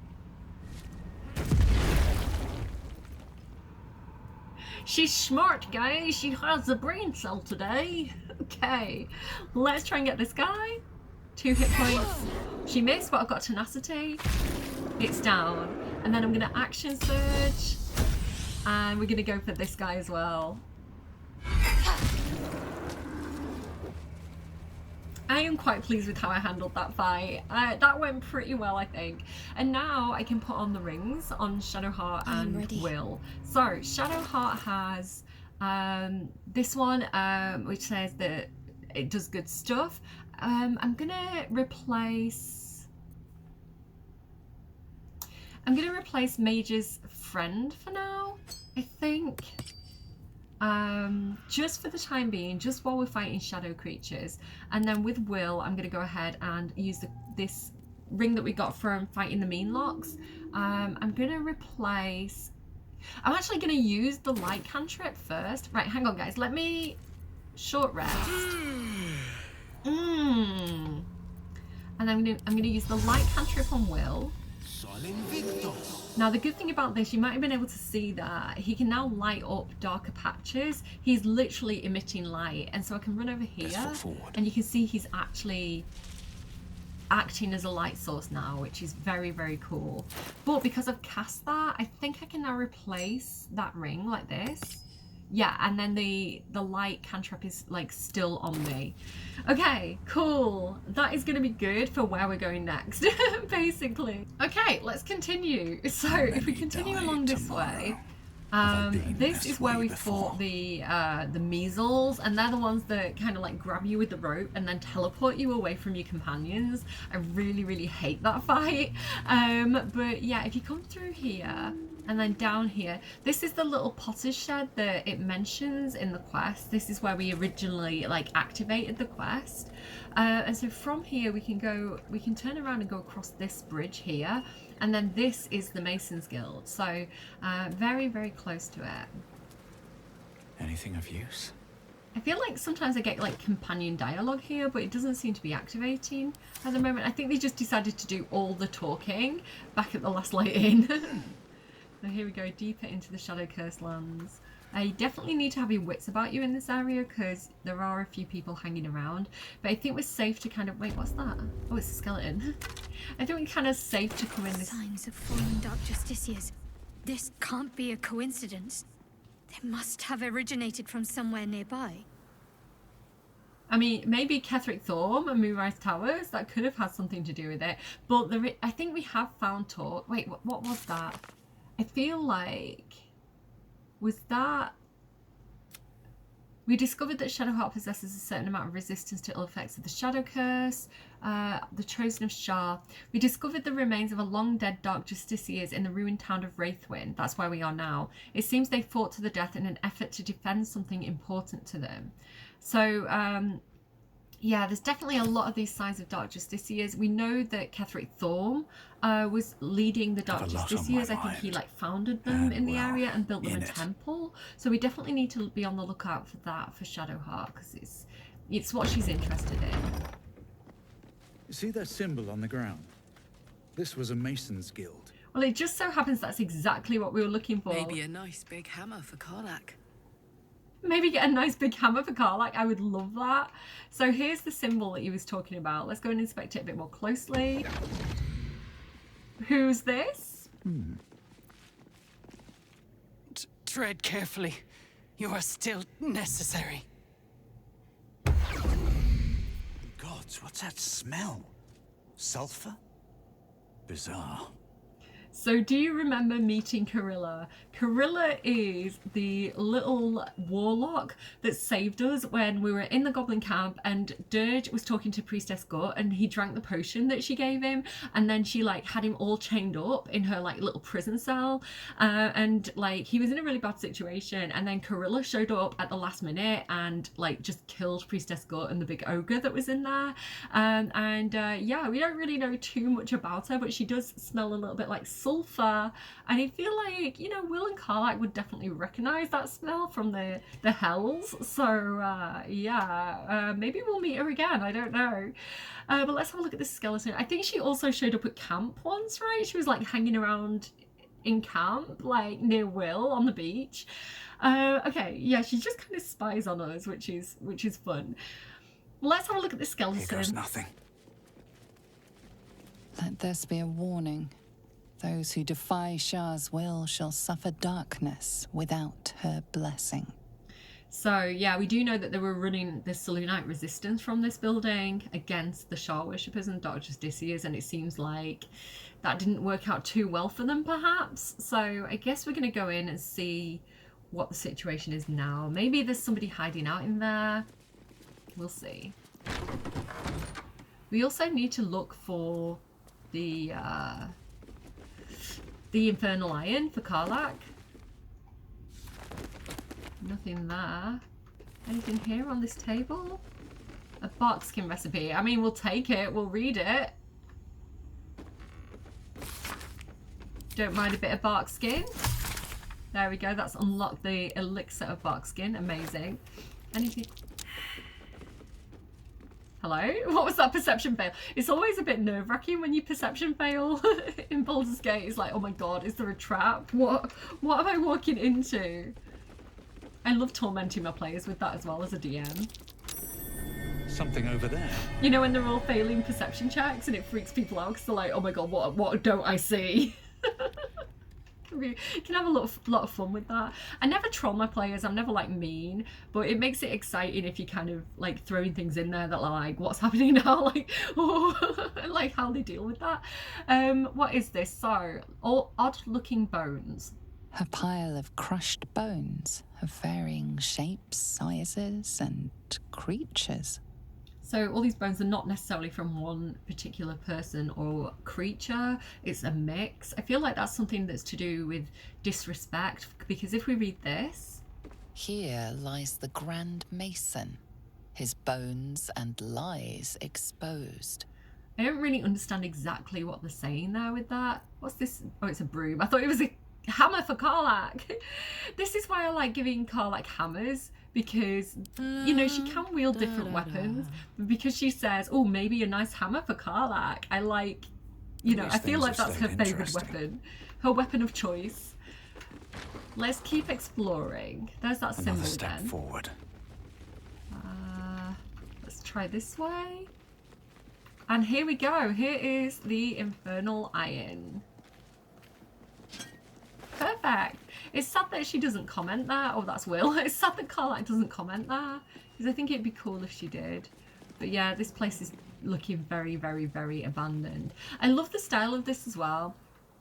She's smart, guys. She has a brain cell today. Okay, let's try and get this guy. 2 hit points. She missed, but I've got tenacity. It's down. And then I'm going to action surge. And we're going to go for this guy as well. I am quite pleased with how I handled that fight. That went pretty well, I think. And now I can put on the rings on Shadowheart and Will. So Shadowheart has this one, which says that it does good stuff. I'm gonna replace Mage's Friend for now, I think. Just for the time being, just while we're fighting shadow creatures. And then with Will, I'm going to go ahead and use this ring that we got from fighting the Meanlocks. I'm going to replace... I'm actually going to use the light cantrip first. Right, hang on guys, let me short rest. And I'm going to use the light cantrip on Will. Now the good thing about this, you might have been able to see that he can now light up darker patches. He's literally emitting light, and so I can run over here and you can see he's actually acting as a light source now, which is very, very cool. But because I've cast that, I think I can now replace that ring like this. Yeah, and then the light cantrip is like still on me. Okay, cool. That is going to be good for where we're going next, basically. Okay, let's continue. So if we continue along this way, This is where we fought the measles, and they're the ones that kind of like grab you with the rope and then teleport you away from your companions. I really hate that fight. But yeah, if you come through here and then down here, this is the little potter's shed that it mentions in the quest. This is where we originally like activated the quest. And so from here we can turn around and go across this bridge here, and then this is the Mason's Guild. So very close to it. Anything of use? I feel like sometimes I get like companion dialogue here, but it doesn't seem to be activating at the moment. I think they just decided to do all the talking back at the Last Light Inn. So here we go, deeper into the Shadow Cursed lands. You definitely need to have your wits about you in this area because there are a few people hanging around. But I think we're safe to kind of... Wait, what's that? Oh, it's a skeleton. I think we're kind of safe to come in this... Signs of fallen Dark Justiciars. This can't be a coincidence. They must have originated from somewhere nearby. I mean, maybe Ketheric Thorm and Moonrise Towers, that could have had something to do with it. But I think we have found talk. Wait, what was that? I feel like... Was that... We discovered that Shadowheart possesses a certain amount of resistance to ill effects of the Shadow Curse. The Chosen of Shar. We discovered the remains of a long-dead Dark Justiciars in the ruined town of Wraithwyn. That's where we are now. It seems they fought to the death in an effort to defend something important to them. So, yeah, there's definitely a lot of these signs of Dark Justiciars. We know that Ketheric Thorm was leading the Dark Justiciars. I think he like founded them in the area and built them a temple. So we definitely need to be on the lookout for that for Shadowheart because it's what she's interested in. You see that symbol on the ground? This was a Mason's Guild. Well, it just so happens that's exactly what we were looking for. Maybe a nice big hammer for Karlach. Maybe get a nice big hammer for Karlach. I would love that. So here's the symbol that he was talking about. Let's go and inspect it a bit more closely. Who's this? Tread carefully. You are still necessary. Gods, what's that smell? Sulfur? Bizarre. So do you remember meeting Carilla? Carilla is the little warlock that saved us when we were in the goblin camp and Dirge was talking to Priestess Gut and he drank the potion that she gave him and then she like had him all chained up in her like little prison cell and like he was in a really bad situation and then Carilla showed up at the last minute and like just killed Priestess Gut and the big ogre that was in there yeah, we don't really know too much about her but she does smell a little bit like sulfur and I feel like, you know, Will and Karlach would definitely recognize that smell from the hells. So yeah, maybe we'll meet her again, I don't know. But let's have a look at this skeleton. I think she also showed up at camp once, right? She was like hanging around in camp, like near Will on the beach. Okay, yeah, she just kind of spies on us, which is fun. Let's have a look at this skeleton. Here goes nothing. Let this be a warning. Those who defy Shar's will shall suffer darkness without her blessing. So yeah, we do know that they were running the Selûnite resistance from this building against the Shar worshippers and Dark Justiciars, and it seems like that didn't work out too well for them perhaps. So I guess we're going to go in and see what the situation is now. Maybe there's somebody hiding out in there. We'll see. We also need to look for the Infernal Iron for Karlach. Nothing there. Anything here on this table? A barkskin recipe. I mean, we'll take it. We'll read it. Don't mind a bit of barkskin. There we go. That's unlocked the elixir of barkskin. Amazing. Anything... Hello? What was that perception fail? It's always a bit nerve-wracking when you perception fail in Baldur's Gate. It's like, oh my god, is there a trap? What am I walking into? I love tormenting my players with that as well as a DM. Something over there. You know when they're all failing perception checks and it freaks people out because they're like, oh my god, what don't I see? You can have a lot of fun with that. I never troll my players, I'm never like mean, but it makes it exciting if you kind of like throwing things in there that are like, what's happening now? Like, oh, like how they deal with that. What is this? So, all odd looking bones. a pile of crushed bones of varying shapes, sizes, and creatures. So all these bones are not necessarily from one particular person or creature, it's a mix. I feel like that's something that's to do with disrespect, because if we read this... Here lies the Grand Mason, his bones and lies exposed. I don't really understand exactly what they're saying there with that. What's this? Oh, it's a broom. I thought it was a hammer for Karlach. This is why I like giving Karlach hammers, because, you know, she can wield different weapons. But because she says, oh, maybe a nice hammer for Karlach, I like, you know, I feel like that's her favourite weapon. Her weapon of choice. Let's keep exploring. There's that symbol Another step again. forward. Let's try this way. And here we go. Here is the Infernal Iron. Perfect. It's sad that she doesn't comment there. Oh, that's Will. It's sad that Karlach doesn't comment there, because I think it'd be cool if she did. But yeah, this place is looking very, very, very abandoned. I love the style of this as well.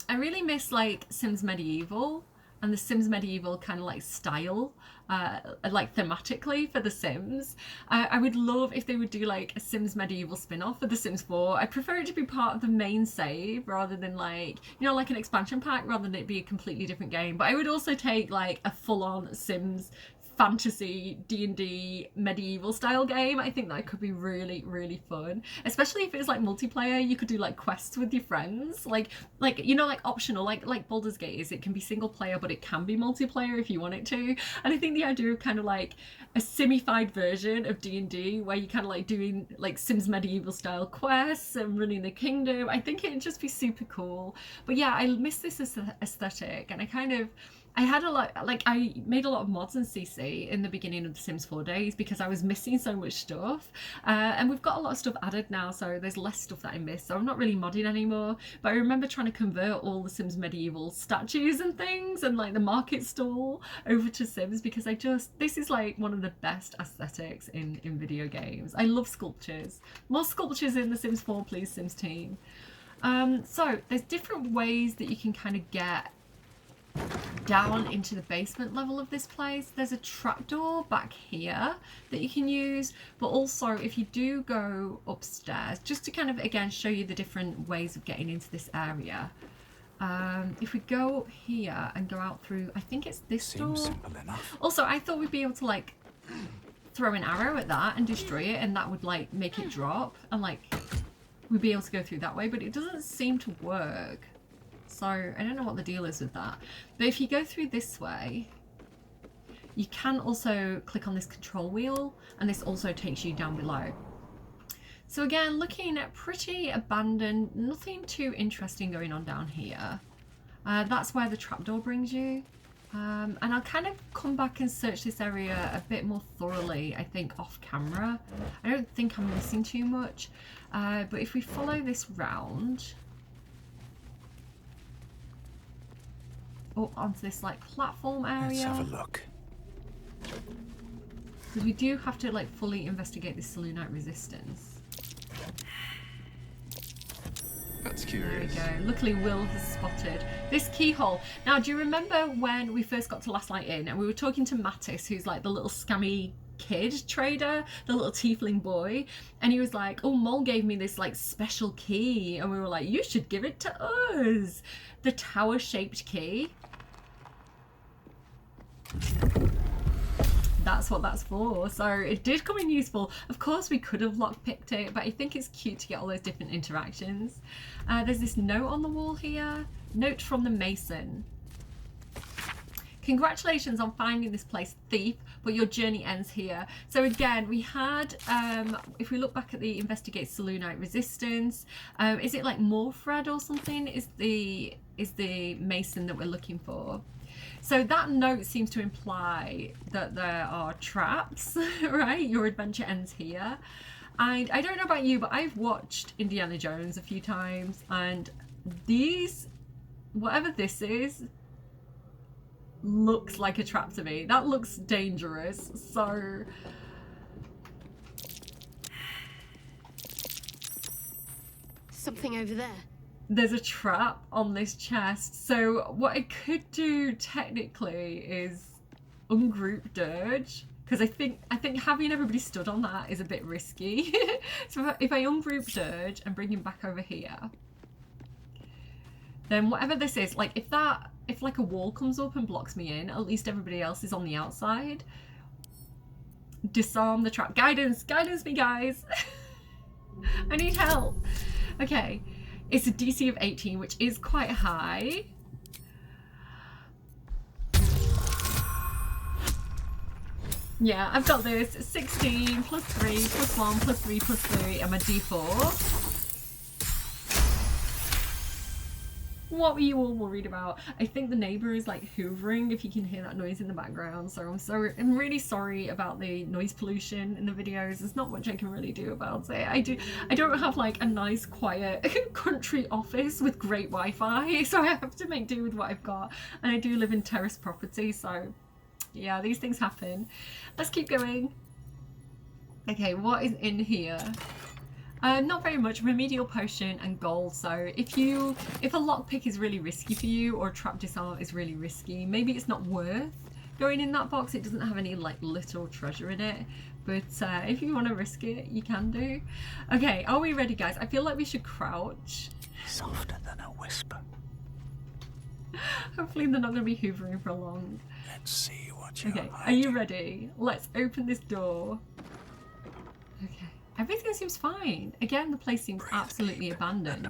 I really miss like Sims Medieval and the Sims Medieval kind of like style, like thematically for the Sims. I would love if they would do like a Sims Medieval spin-off for the Sims 4. I prefer it to be part of the main save rather than like, you know, like an expansion pack, rather than it be a completely different game. But I would also take like a full-on Sims fantasy D&D medieval style game. I think that could be really, really fun, especially if it's like multiplayer. You could do like quests with your friends, like you know, like optional, like Baldur's Gate is. It can be single player, but it can be multiplayer if you want it to. And I think the idea of kind of like a simified version of D&D where you kind of like doing like Sims medieval style quests and running the kingdom, I think it'd just be super cool. But yeah, I miss this aesthetic, and I had a lot, like I made a lot of mods in CC in the beginning of the Sims 4 days because I was missing so much stuff. And we've got a lot of stuff added now, so there's less stuff that I missed. So I'm not really modding anymore. But I remember trying to convert all the Sims medieval statues and things and like the market stall over to Sims, because this is like one of the best aesthetics in video games. I love sculptures. More sculptures in the Sims 4, please, Sims team. So there's different ways that you can kind of get down into the basement level of this place. There's a trapdoor back here that you can use, but also if you do go upstairs, just to kind of again show you the different ways of getting into this area. If we go up here and go out through, I think it's this door. Simple enough. Also, I thought we'd be able to like throw an arrow at that and destroy it, and that would like make it drop, and like we'd be able to go through that way, but it doesn't seem to work. So I don't know what the deal is with that. But if you go through this way, you can also click on this control wheel, and this also takes you down below. So again, looking at pretty abandoned, nothing too interesting going on down here. That's where the trapdoor brings you. And I'll kind of come back and search this area a bit more thoroughly, I think, off camera. I don't think I'm missing too much. But if we follow this round up onto this like platform area. Let's have a look. Because we do have to like fully investigate this Selûnite resistance. That's curious. There we go. Luckily Will has spotted this keyhole. Now, do you remember when we first got to Last Light Inn and we were talking to Mattis, who's like the little scammy kid trader, the little tiefling boy, and he was like, oh, Mol gave me this like special key, and we were like, you should give it to us. The tower shaped key. That's what that's for. So it did come in useful. Of course we could have lockpicked it, but I think it's cute to get all those different interactions. There's this note on the wall here. Note from the Mason. Congratulations on finding this place, thief, but your journey ends here. So again, we had, if we look back at the investigate Selûnite resistance, is it like Morfred or something is the Mason that we're looking for. So that note seems to imply that there are traps, right? Your adventure ends here. And I don't know about you, but I've watched Indiana Jones a few times, and these, whatever this is, looks like a trap to me. That looks dangerous. So something over there. there's a trap on this chest. So what I could do technically is ungroup Dirge, because I think having everybody stood on that is a bit risky. So if I ungroup Dirge and bring him back over here, then whatever this is, like if like a wall comes up and blocks me in, at least everybody else is on the outside. Disarm the trap. Guidance me, guys. I need help. Okay, it's a DC of 18, which is quite high. Yeah, I've got this. 16 plus 3 plus 1 plus 3 plus 3 and my D4. What were you all worried about? I think the neighbour is like hoovering, if you can hear that noise in the background. So I'm really sorry about the noise pollution in the videos. There's not much I can really do about it. I don't have like a nice quiet country office with great Wi-Fi, so I have to make do with what I've got. And I do live in terrace property, so yeah, these things happen. Let's keep going. Okay, what is in here? Not very much. Remedial potion and gold. So if a lockpick is really risky for you, or trap disarm is really risky, maybe it's not worth going in that box. It doesn't have any like little treasure in it, but if you want to risk it, you can do. Okay, are we ready, guys? I feel like we should crouch. Softer than a whisper. Hopefully they're not going to be hoovering for long. Let's see what you're Okay, are you ready? Let's open this door. Okay, everything seems fine. Again, the place seems absolutely abandoned.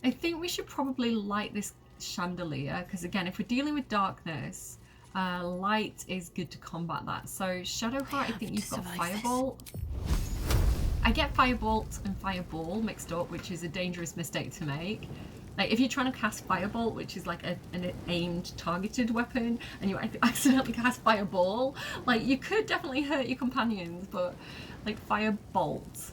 I think we should probably light this chandelier, because again, if we're dealing with darkness, light is good to combat that. So Shadowheart, I think you've got Firebolt. I get Firebolt and Fireball mixed up, which is a dangerous mistake to make. Like if you're trying to cast Firebolt, which is like an aimed, targeted weapon, and you accidentally cast Fireball, like you could definitely hurt your companions, but like Firebolt.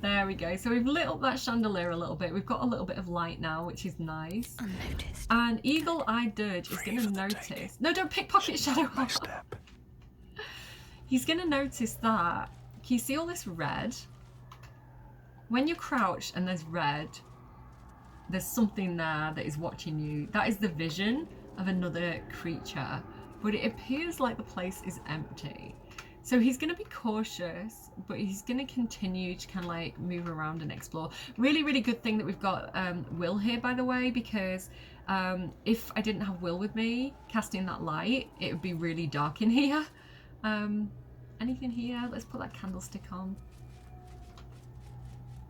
There we go. So we've lit up that chandelier a little bit. We've got a little bit of light now, which is nice. Unnoticed. And Eagle-Eyed Dirge is going to notice... No, don't pickpocket Shadowheart. He's going to notice that... Can you see all this red? When you crouch and there's red, there's something there that is watching you. That is the vision of another creature. But it appears like the place is empty. So he's going to be cautious, but he's going to continue to kind of like move around and explore. Really, really good thing that we've got Will here, by the way, because if I didn't have Will with me casting that light, it would be really dark in here. Anything here? Let's put that candlestick on.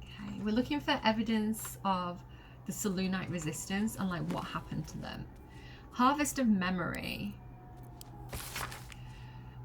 Okay, we're looking for evidence of the Selûnite resistance and like what happened to them. Harvest of Memory.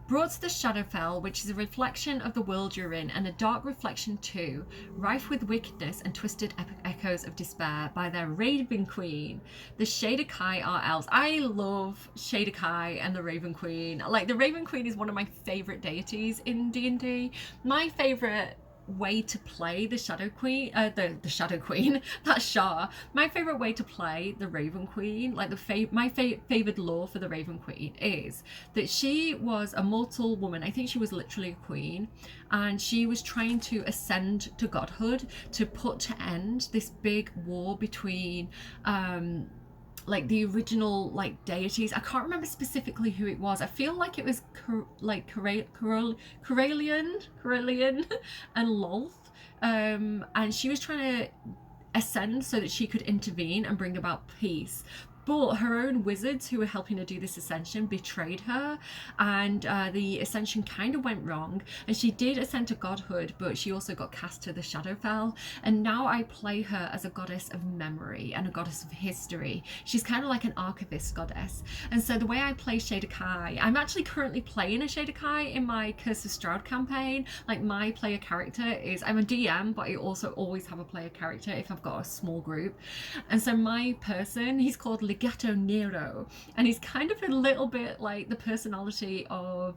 Brought to the Shadowfell, which is a reflection of the world you're in, and a dark reflection too, rife with wickedness and twisted echoes of despair by their Raven Queen. The Shadakai are elves. I love Shadakai and the Raven Queen. Like, the Raven Queen is one of my favourite deities in D&D. My favourite way to play the Shadow Queen, the Shadow Queen, that's Shah. My favourite way to play the Raven Queen, like my favoured lore for the Raven Queen is that she was a mortal woman. I think she was literally a queen, and she was trying to ascend to godhood to put to end this big war between like the original like deities. I can't remember specifically who it was. I feel like it was Ceralian and Lolth, and she was trying to ascend so that she could intervene and bring about peace. But her own wizards who were helping her do this ascension betrayed her, and the ascension kind of went wrong, and she did ascend to godhood, but she also got cast to the Shadowfell. And now I play her as a goddess of memory and a goddess of history. She's kind of like an archivist goddess. And so the way I play Shadakai, I'm actually currently playing a Shadakai in my Curse of Strahd campaign. Like, my player character is, I'm a DM, but I also always have a player character if I've got a small group. And so my person, he's called Legato Nero, and he's kind of a little bit like the personality of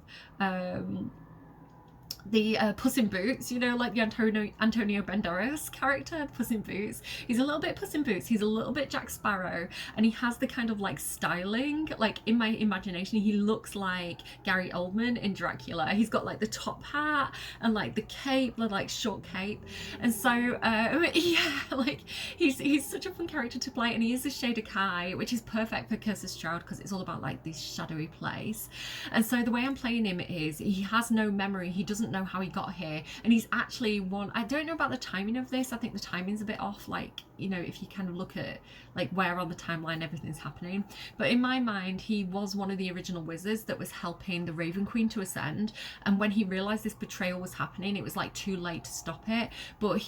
Puss in Boots, you know, like the Antonio Banderas character, Puss in Boots. He's a little bit Puss in Boots, he's a little bit Jack Sparrow, and he has the kind of like styling, like in my imagination he looks like Gary Oldman in Dracula. He's got like the top hat and like the cape, the like short cape, and so yeah, like he's such a fun character to play, and he is a Shader Kai, which is perfect for Curse's Shroud because it's all about like this shadowy place. And so the way I'm playing him is he has no memory, he doesn't know how he got here, and he's actually one, I don't know about the timing of this, I think the timing's a bit off, like, you know, if you kind of look at like where on the timeline everything's happening, but in my mind he was one of the original wizards that was helping the Raven Queen to ascend, and when he realized this betrayal was happening it was like too late to stop it. But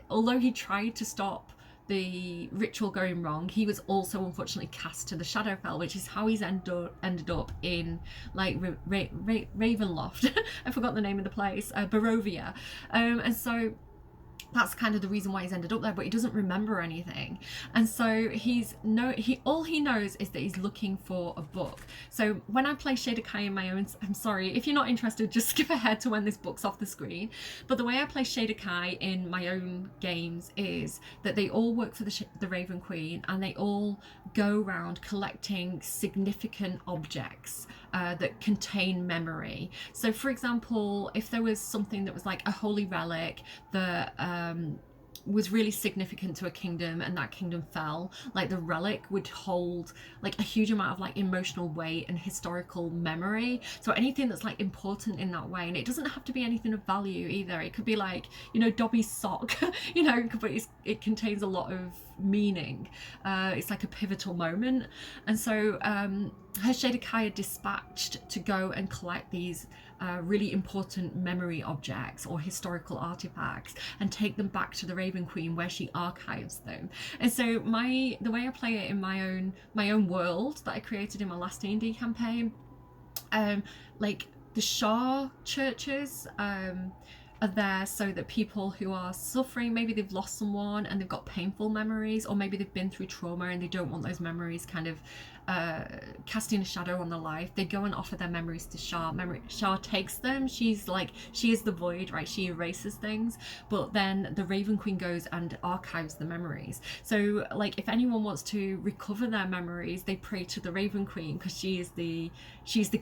although he tried to stop the ritual going wrong, he was also unfortunately cast to the Shadowfell, which is how he's ended up in like Ravenloft. I forgot the name of the place, Barovia, and so that's kind of the reason why he's ended up there, but he doesn't remember anything. And so all he knows is that he's looking for a book. So when I play Shader Kai in my own, I'm sorry, if you're not interested, just skip ahead to when this book's off the screen. But the way I play Shader Kai in my own games is that they all work for the Raven Queen, and they all go around collecting significant objects that contain memory. So for example, if there was something that was like a holy relic that was really significant to a kingdom and that kingdom fell, like the relic would hold like a huge amount of like emotional weight and historical memory. So anything that's like important in that way, and it doesn't have to be anything of value either, it could be like, you know, Dobby's sock, you know, but it contains a lot of meaning. It's like a pivotal moment. And so her Shader Kai are dispatched to go and collect these really important memory objects or historical artifacts and take them back to the Raven Queen, where she archives them. And so the way I play it in my own world that I created in my last D&D campaign, like the Shah churches are there so that people who are suffering, maybe they've lost someone and they've got painful memories, or maybe they've been through trauma and they don't want those memories kind of casting a shadow on their life, they go and offer their memories to Shah. Shah takes them, she is the void, right? She erases things, but then the Raven Queen goes and archives the memories. So like if anyone wants to recover their memories, they pray to the Raven Queen, because she's the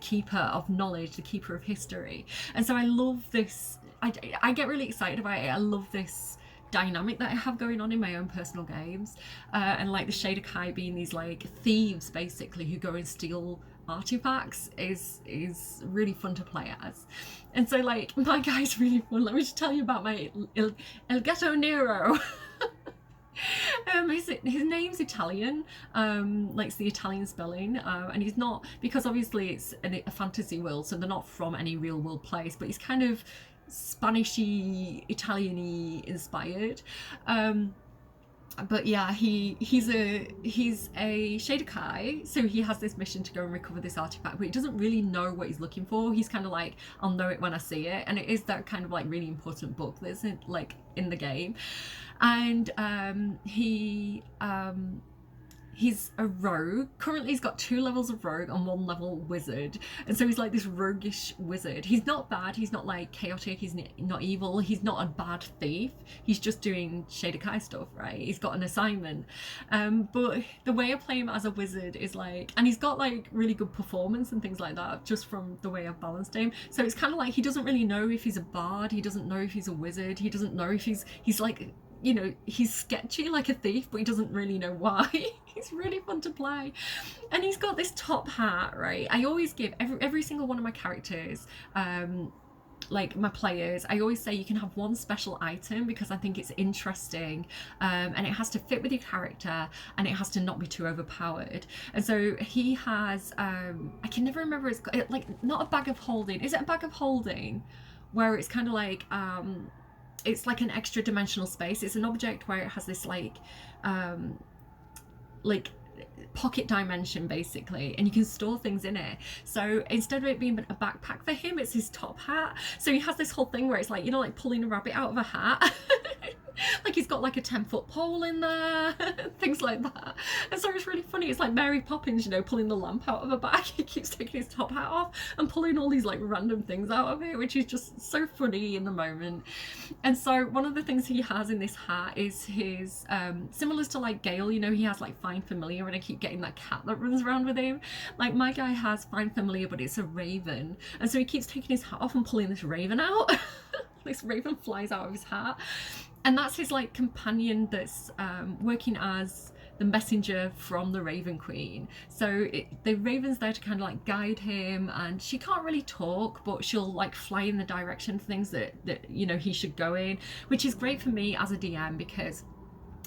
keeper of knowledge, the keeper of history. And so I love this, I get really excited about it. I love this dynamic that I have going on in my own personal games, and like the Shader Kai being these like thieves basically who go and steal artifacts is really fun to play as. And so like my guy's really fun. Let me just tell you about my El Gatto Nero. His name's Italian, like it's the Italian spelling, and he's not, because obviously it's a fantasy world, so they're not from any real world place, but he's kind of Spanishy, Italian-y inspired. But yeah, he's a Shader Kai, so he has this mission to go and recover this artifact, but he doesn't really know what he's looking for. He's kind of like, I'll know it when I see it, and it is that kind of like really important book that's in the game. And he's a rogue. Currently he's got 2 levels of rogue and 1 level wizard, and so he's like this roguish wizard. He's not bad, he's not like chaotic, he's not evil, he's not a bad thief, he's just doing Shader Kai stuff, right? He's got an assignment, but the way I play him as a wizard is like, and he's got like really good performance and things like that just from the way I've balanced him. So it's kind of like he doesn't really know if he's a bard, he doesn't know if he's a wizard, he doesn't know if he's like, you know, he's sketchy like a thief, but he doesn't really know why. He's really fun to play. And he's got this top hat, right? I always give every single one of my characters, like my players, I always say you can have one special item because I think it's interesting, and it has to fit with your character and it has to not be too overpowered. And so he has, I can never remember, it's like not a bag of holding. Is it a bag of holding? Where it's kind of like, it's like an extra dimensional space. It's an object where it has this like pocket dimension basically, and you can store things in it. So instead of it being a backpack for him, it's his top hat. So he has this whole thing where it's like, you know, like pulling a rabbit out of a hat. Like he's got like a 10-foot pole in there, things like that. And so it's really funny. It's like Mary Poppins, you know, pulling the lamp out of her bag. He keeps taking his top hat off and pulling all these like random things out of it, which is just so funny in the moment. And so one of the things he has in this hat is his, similar to like Gale, you know, he has like Find Familiar, and I keep getting that cat that runs around with him. Like my guy has Find Familiar, but it's a raven. And so he keeps taking his hat off and pulling this raven out. This raven flies out of his hat. And that's his like companion that's working as the messenger from the Raven Queen. So the Raven's there to kind of like guide him, and she can't really talk, but she'll like fly in the direction of things that you know he should go in, which is great for me as a DM, because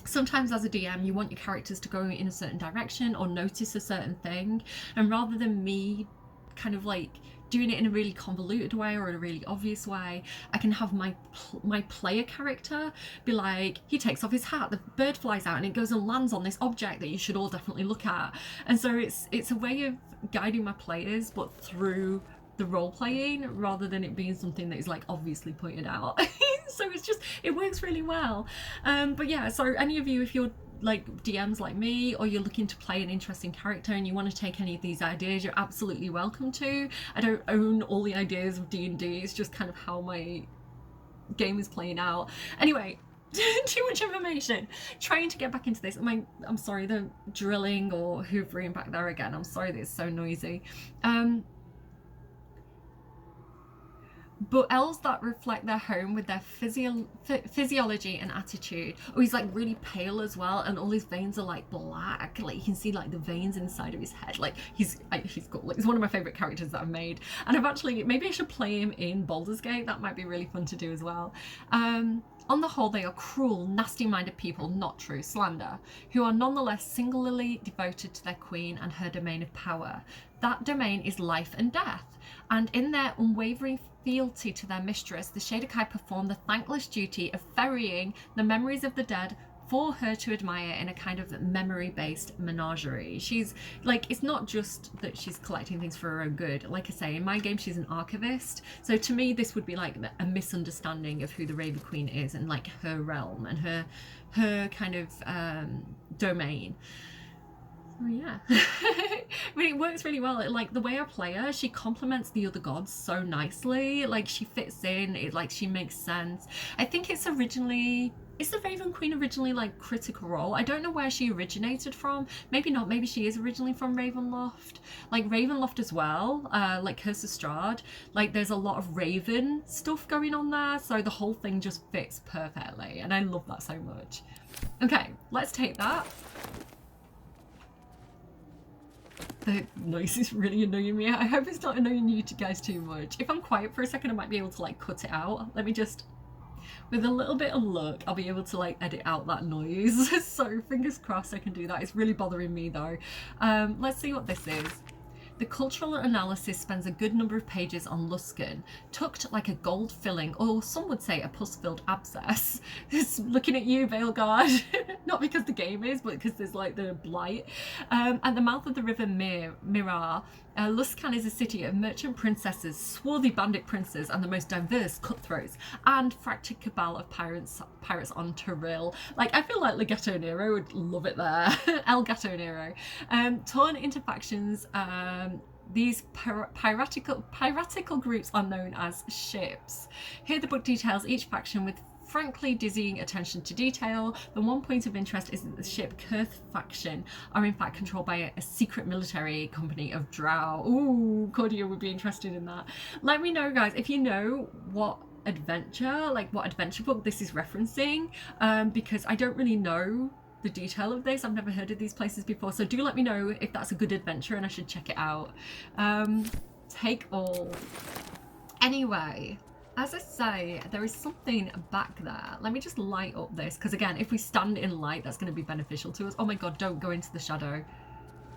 sometimes as a DM you want your characters to go in a certain direction or notice a certain thing, and rather than me kind of like doing it in a really convoluted way or in a really obvious way, I can have my player character be like, he takes off his hat, the bird flies out and it goes and lands on this object that you should all definitely look at. And so it's a way of guiding my players, but through the role playing, rather than it being something that is like obviously pointed out. So it's just, it works really well. But yeah, so any of you, if you're like DMs like me, or you're looking to play an interesting character and you want to take any of these ideas, you're absolutely welcome to. I don't own all the ideas of D&D, it's just kind of how my game is playing out. Anyway, too much information. Trying to get back into this. I'm sorry, the drilling or hoovering back there again. I'm sorry that it's so noisy. But elves that reflect their home with their physiology and attitude. Oh, he's like really pale as well, and all his veins are like black. Like you can see like the veins inside of his head. Like he's cool. Like, he's one of my favorite characters that I've made, and I've actually, maybe I should play him in Baldur's Gate. That might be really fun to do as well. On the whole, they are cruel, nasty-minded people, not true, slander, who are nonetheless singularly devoted to their queen and her domain of power. That domain is life and death, and in their unwavering fealty to their mistress, the Shadokai perform the thankless duty of ferrying the memories of the dead for her to admire in a kind of memory-based menagerie. She's like, it's not just that she's collecting things for her own good. Like I say, in my game she's an archivist, so to me this would be like a misunderstanding of who the Raven Queen is and like her realm and her kind of domain. Oh yeah. I mean, it works really well. Like the way I play her, she complements the other gods so nicely. Like she fits in, it like she makes sense. I think it's originally, is the Raven Queen originally like Critical Role? I don't know where she originated from. Maybe not, maybe she is originally from Ravenloft. Like Ravenloft as well, like Curse of Strahd. Like there's a lot of Raven stuff going on there, so the whole thing just fits perfectly, and I love that so much. Okay, let's take that. The noise is really annoying me. I hope it's not annoying you guys too much. If I'm quiet for a second, I might be able to like cut it out. Let me just, with a little bit of luck, I'll be able to like edit out that noise. So fingers crossed I can do that. It's really bothering me though. Let's see what this is. The cultural analysis spends a good number of pages on Luskan, tucked like a gold filling, or some would say a pus-filled abscess. It's looking at you, Veilguard. Not because the game is, but because there's like the blight. At the mouth of the river Mirar, Luskan is a city of merchant princesses, swarthy bandit princes, and the most diverse cutthroats, and fractured cabal of pirates on Toril. Like, I feel like Legato Nero would love it there. El Gato Nero. Torn into factions, these piratical groups are known as ships. Here the book details each faction with frankly dizzying attention to detail. The one point of interest is that the ship Kurth faction are in fact controlled by a secret military company of Drow. Ooh, Cordia would be interested in that. Let me know, guys, if you know what adventure book this is referencing, because I don't really know the detail of this. I've never heard of these places before, so do let me know if that's a good adventure and I should check it out. Take all. Anyway, as I say, there is something back there. Let me just light up this, because again, if we stand in light, that's going to be beneficial to us. Oh my god, don't go into the shadow.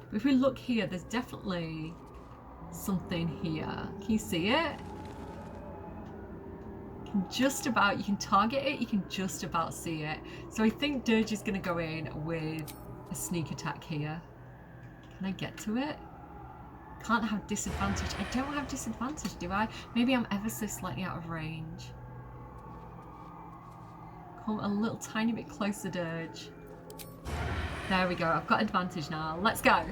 But if we look here, there's definitely something here. Can you see it? Just about, you can target it, you can just about see it. So I think Dirge is going to go in with a sneak attack here. Can I get to it? Can't have disadvantage. I don't have disadvantage, do I? Maybe I'm ever so slightly out of range. Come a little tiny bit closer, Dirge. There we go. I've got advantage now. Let's go.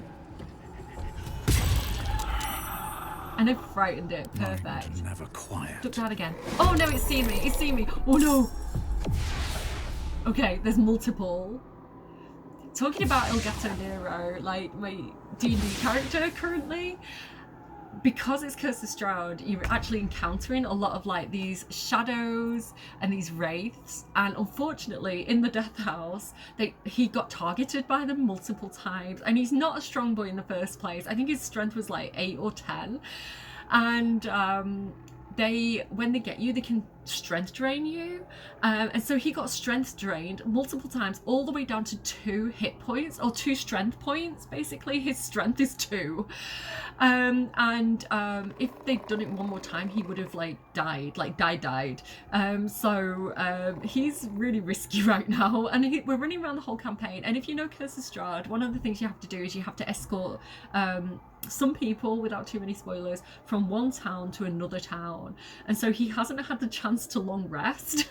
And I've frightened it. Perfect. Never quiet. Duck down again. Oh no, it's seen me. It's seen me. Oh no. Okay, there's multiple. Talking about Elgato Nero, like my D&D character currently, because it's Curse of Strahd, you're actually encountering a lot of like these shadows and these wraiths, and unfortunately in the Death House he got targeted by them multiple times, and he's not a strong boy in the first place. I think his strength was like 8 or 10, and when they get you, they can strength drain you, and so he got strength drained multiple times, all the way down to 2 hit points, or 2 strength points. Basically his strength is 2, if they'd done it one more time he would have like died, so he's really risky right now, and we're running around the whole campaign. And if you know Curse of Strahd, one of the things you have to do is you have to escort some people, without too many spoilers, from one town to another town, and so he hasn't had the chance to long rest.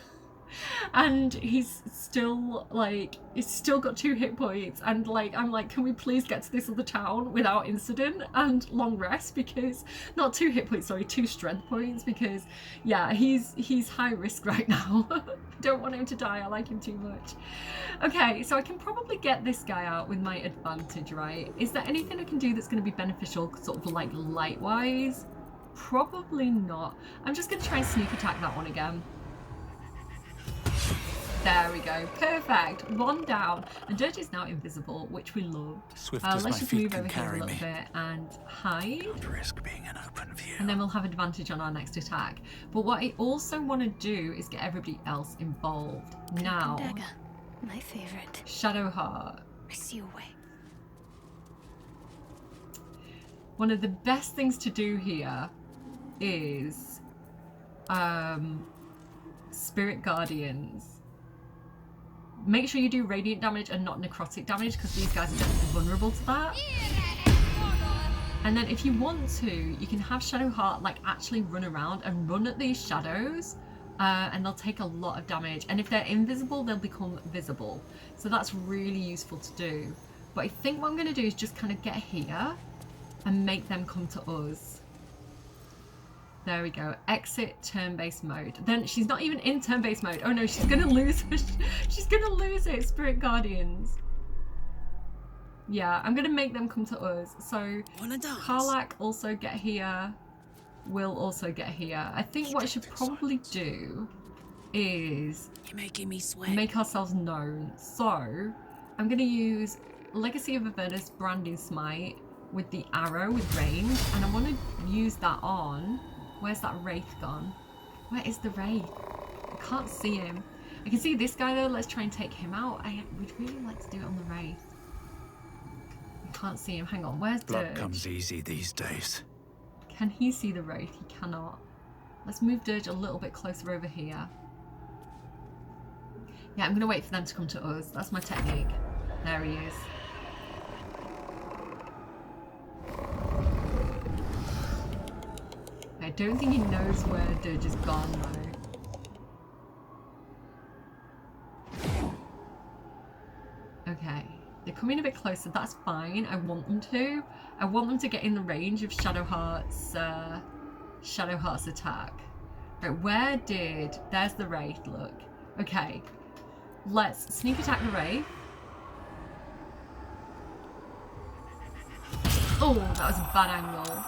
And he's still got 2 hit points, and like I'm like, can we please get to this other town without incident and long rest? Because not 2 hit points, sorry, 2 strength points, because yeah, he's high risk right now. Don't want him to die, I like him too much. Okay, so I can probably get this guy out with my advantage, right? Is there anything I can do that's going to be beneficial, sort of like light wise? Probably not. I'm just going to try and sneak attack that one again. There we go. Perfect. 1 down. And Dirge is now invisible, which we love. Swift as my let's just feet move can over here a carry little me. bit and hide. Don't risk being an open view. And then we'll have advantage on our next attack. But what I also want to do is get everybody else involved. Now, Dagger, my favorite. Shadowheart. I see a way. One of the best things to do here is Spirit Guardians. Make sure you do radiant damage and not necrotic damage, because these guys are definitely vulnerable to that. And then if you want to, you can have Shadowheart like actually run around and run at these shadows, and they'll take a lot of damage. And if they're invisible, they'll become visible. So that's really useful to do. But I think what I'm going to do is just kind of get here and make them come to us. There we go. Exit turn-based mode. Then she's not even in turn-based mode. Oh no, she's gonna lose. She's gonna lose it. Spirit Guardians. Yeah, I'm gonna make them come to us. So Karlach also get here. We'll also get here. I think what I should probably do is You're making me sweat. make ourselves known. So I'm gonna use Legacy of Avernus Branding Smite with the arrow with range, and I want to use that on. Where's that wraith gone? Where is the wraith? I can't see him. I can see this guy though. Let's try and take him out. We'd really like to do it on the wraith. I can't see him. Hang on. Where's Blood Dirge? comes easy these days. Can he see the wraith? He cannot. Let's move Dirge a little bit closer over here. Yeah, I'm going to wait for them to come to us. That's my technique. There he is. I don't think he knows where Dirge is gone though. Okay, they're coming a bit closer. That's fine. I want them to. I want them to get in the range of Shadowheart's attack. Right, where did? There's the wraith. Look. Okay, let's sneak attack the wraith. Oh, that was a bad angle.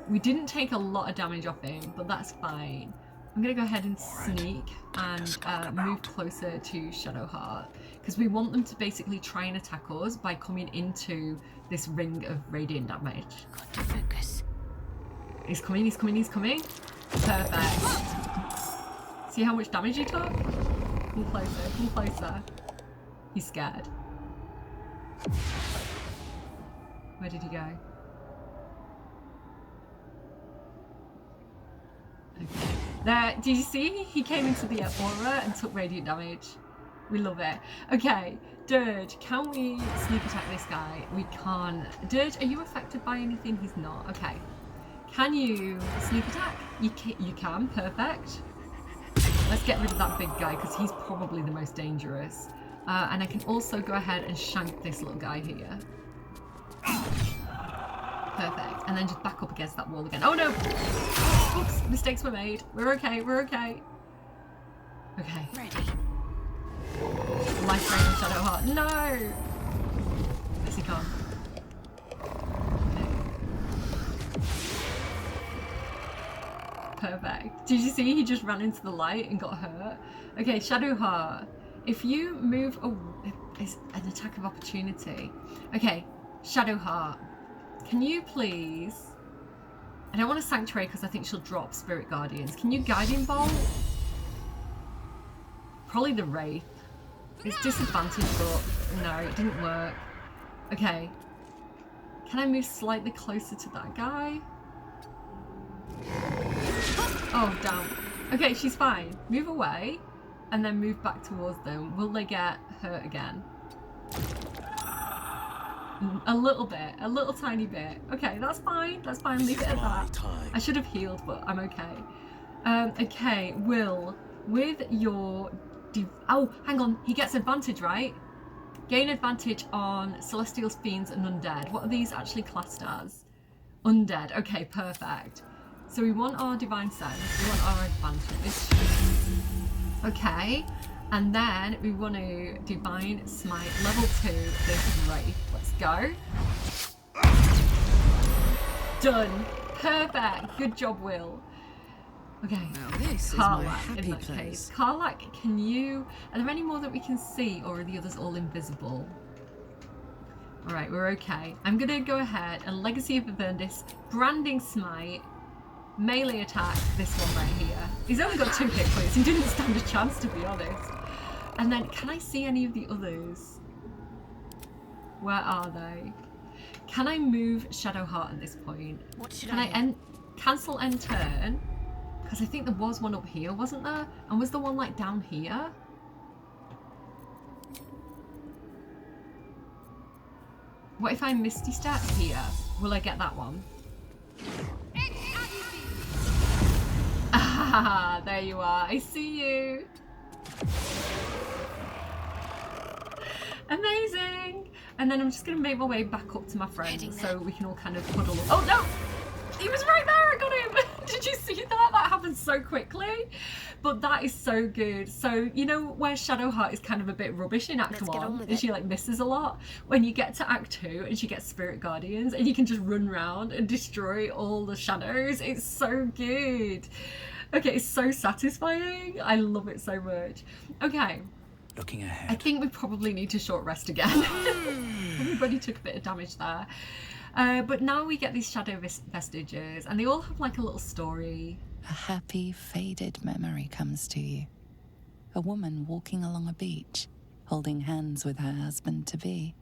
We didn't take a lot of damage off him, but that's fine. I'm going to go ahead and sneak and move closer to Shadowheart, because we want them to basically try and attack us by coming into this ring of radiant damage. Got to focus. He's coming, he's coming, he's coming. Perfect. See how much damage he took? Come closer, come closer. He's scared. Where did he go? Okay. There, did you see? He came into the aura and took radiant damage. We love it. Okay, Dirge, can we sneak attack this guy? We can't. Dirge, are you affected by anything? He's not. Okay. Can you sneak attack? You can. Perfect. Let's get rid of that big guy because he's probably the most dangerous. And I can also go ahead and shank this little guy here. Perfect. And then just back up against that wall again. Oh no! Oops, mistakes were made. We're okay, we're okay. Okay. Ready. Life Drain and Shadow Heart. No! Where's he gone? Perfect. Did you see he just ran into the light and got hurt? Okay, Shadow Heart. If you move... Oh, it's an attack of opportunity. Okay, Shadow Heart. Can you please... I don't want to Sanctuary because I think she'll drop Spirit Guardians. Can you Guiding Bolt? Probably the Wraith. It's disadvantage, but no, it didn't work. Okay. Can I move slightly closer to that guy? Oh, damn. Okay, she's fine. Move away and then move back towards them. Will they get hurt again? A little bit. A little tiny bit. Okay, that's fine. That's fine. Leave it at that. I should have healed, but I'm okay. Okay, Will, with your... Oh, hang on. He gets advantage, right? Gain advantage on Celestials, Fiends, and Undead. What are these actually classed as? Undead. Okay, perfect. So we want our Divine Sense. We want our advantage. Okay. And then we want to Divine Smite level 2 this Wraith. Let's go. Done. Perfect. Good job, Will. Okay. Now this is my happy place. Karlach, can you... Are there any more that we can see, or are the others all invisible? Alright, we're okay. I'm going to go ahead and Legacy of Avernus, Branding Smite, melee attack this one right here. He's only got 2 hit points. He didn't stand a chance, to be honest. And then, can I see any of the others? Where are they? Can I move Shadowheart at this point? What should Can I cancel end turn? Because I think there was one up here, wasn't there? And was the one like down here? What if I Misty Step here? Will I get that one? Ah, there you are. I see you. Amazing. And then I'm just going to make my way back up to my friends so we can all kind of puddle up. Oh, no! He was right there. I got him. Did you see that? That happened so quickly. But that is so good. So, you know where Shadowheart is kind of a bit rubbish in Act 1? And she like misses a lot? When you get to Act 2 and she gets Spirit Guardians and you can just run around and destroy all the shadows. It's so good. Okay, it's so satisfying. I love it so much. Okay. Looking ahead. I think we probably need to short rest again. Everybody took a bit of damage there. But now we get these shadow vestiges and they all have like a little story. A happy, faded memory comes to you. A woman walking along a beach, holding hands with her husband-to-be.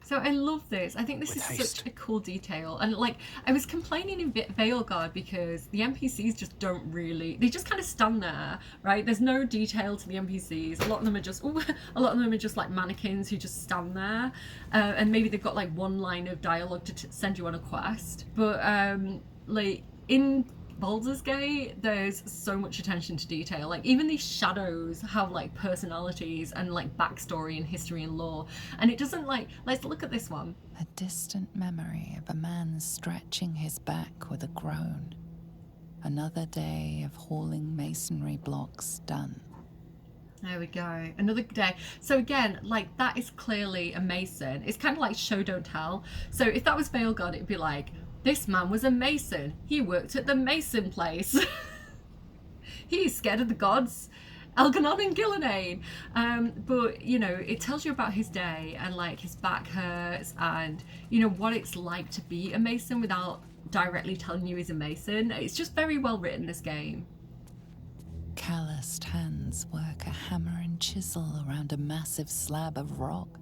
So I love this. I think this is such a cool detail. And like, I was complaining in Veilguard because the NPCs just don't really, they just kind of stand there, right? There's no detail to the NPCs. A lot of them are just, like mannequins who just stand there. And maybe they've got like one line of dialogue to send you on a quest. But like in Baldur's Gate, there's so much attention to detail. Like even these shadows have like personalities and like backstory and history and lore. And it doesn't like, let's look at this one. A distant memory of a man stretching his back with a groan. Another day of hauling masonry blocks done. There we go. Another day. So again, like that is clearly a mason. It's kind of like show don't tell. So if that was Veilguard, it'd be like, this man was a mason. He worked at the mason place. He's scared of the gods. Elganon and Gillenane. But, you know, it tells you about his day and, like, his back hurts and, you know, what it's like to be a mason without directly telling you he's a mason. It's just very well written, this game. Calloused hands work a hammer and chisel around a massive slab of rock.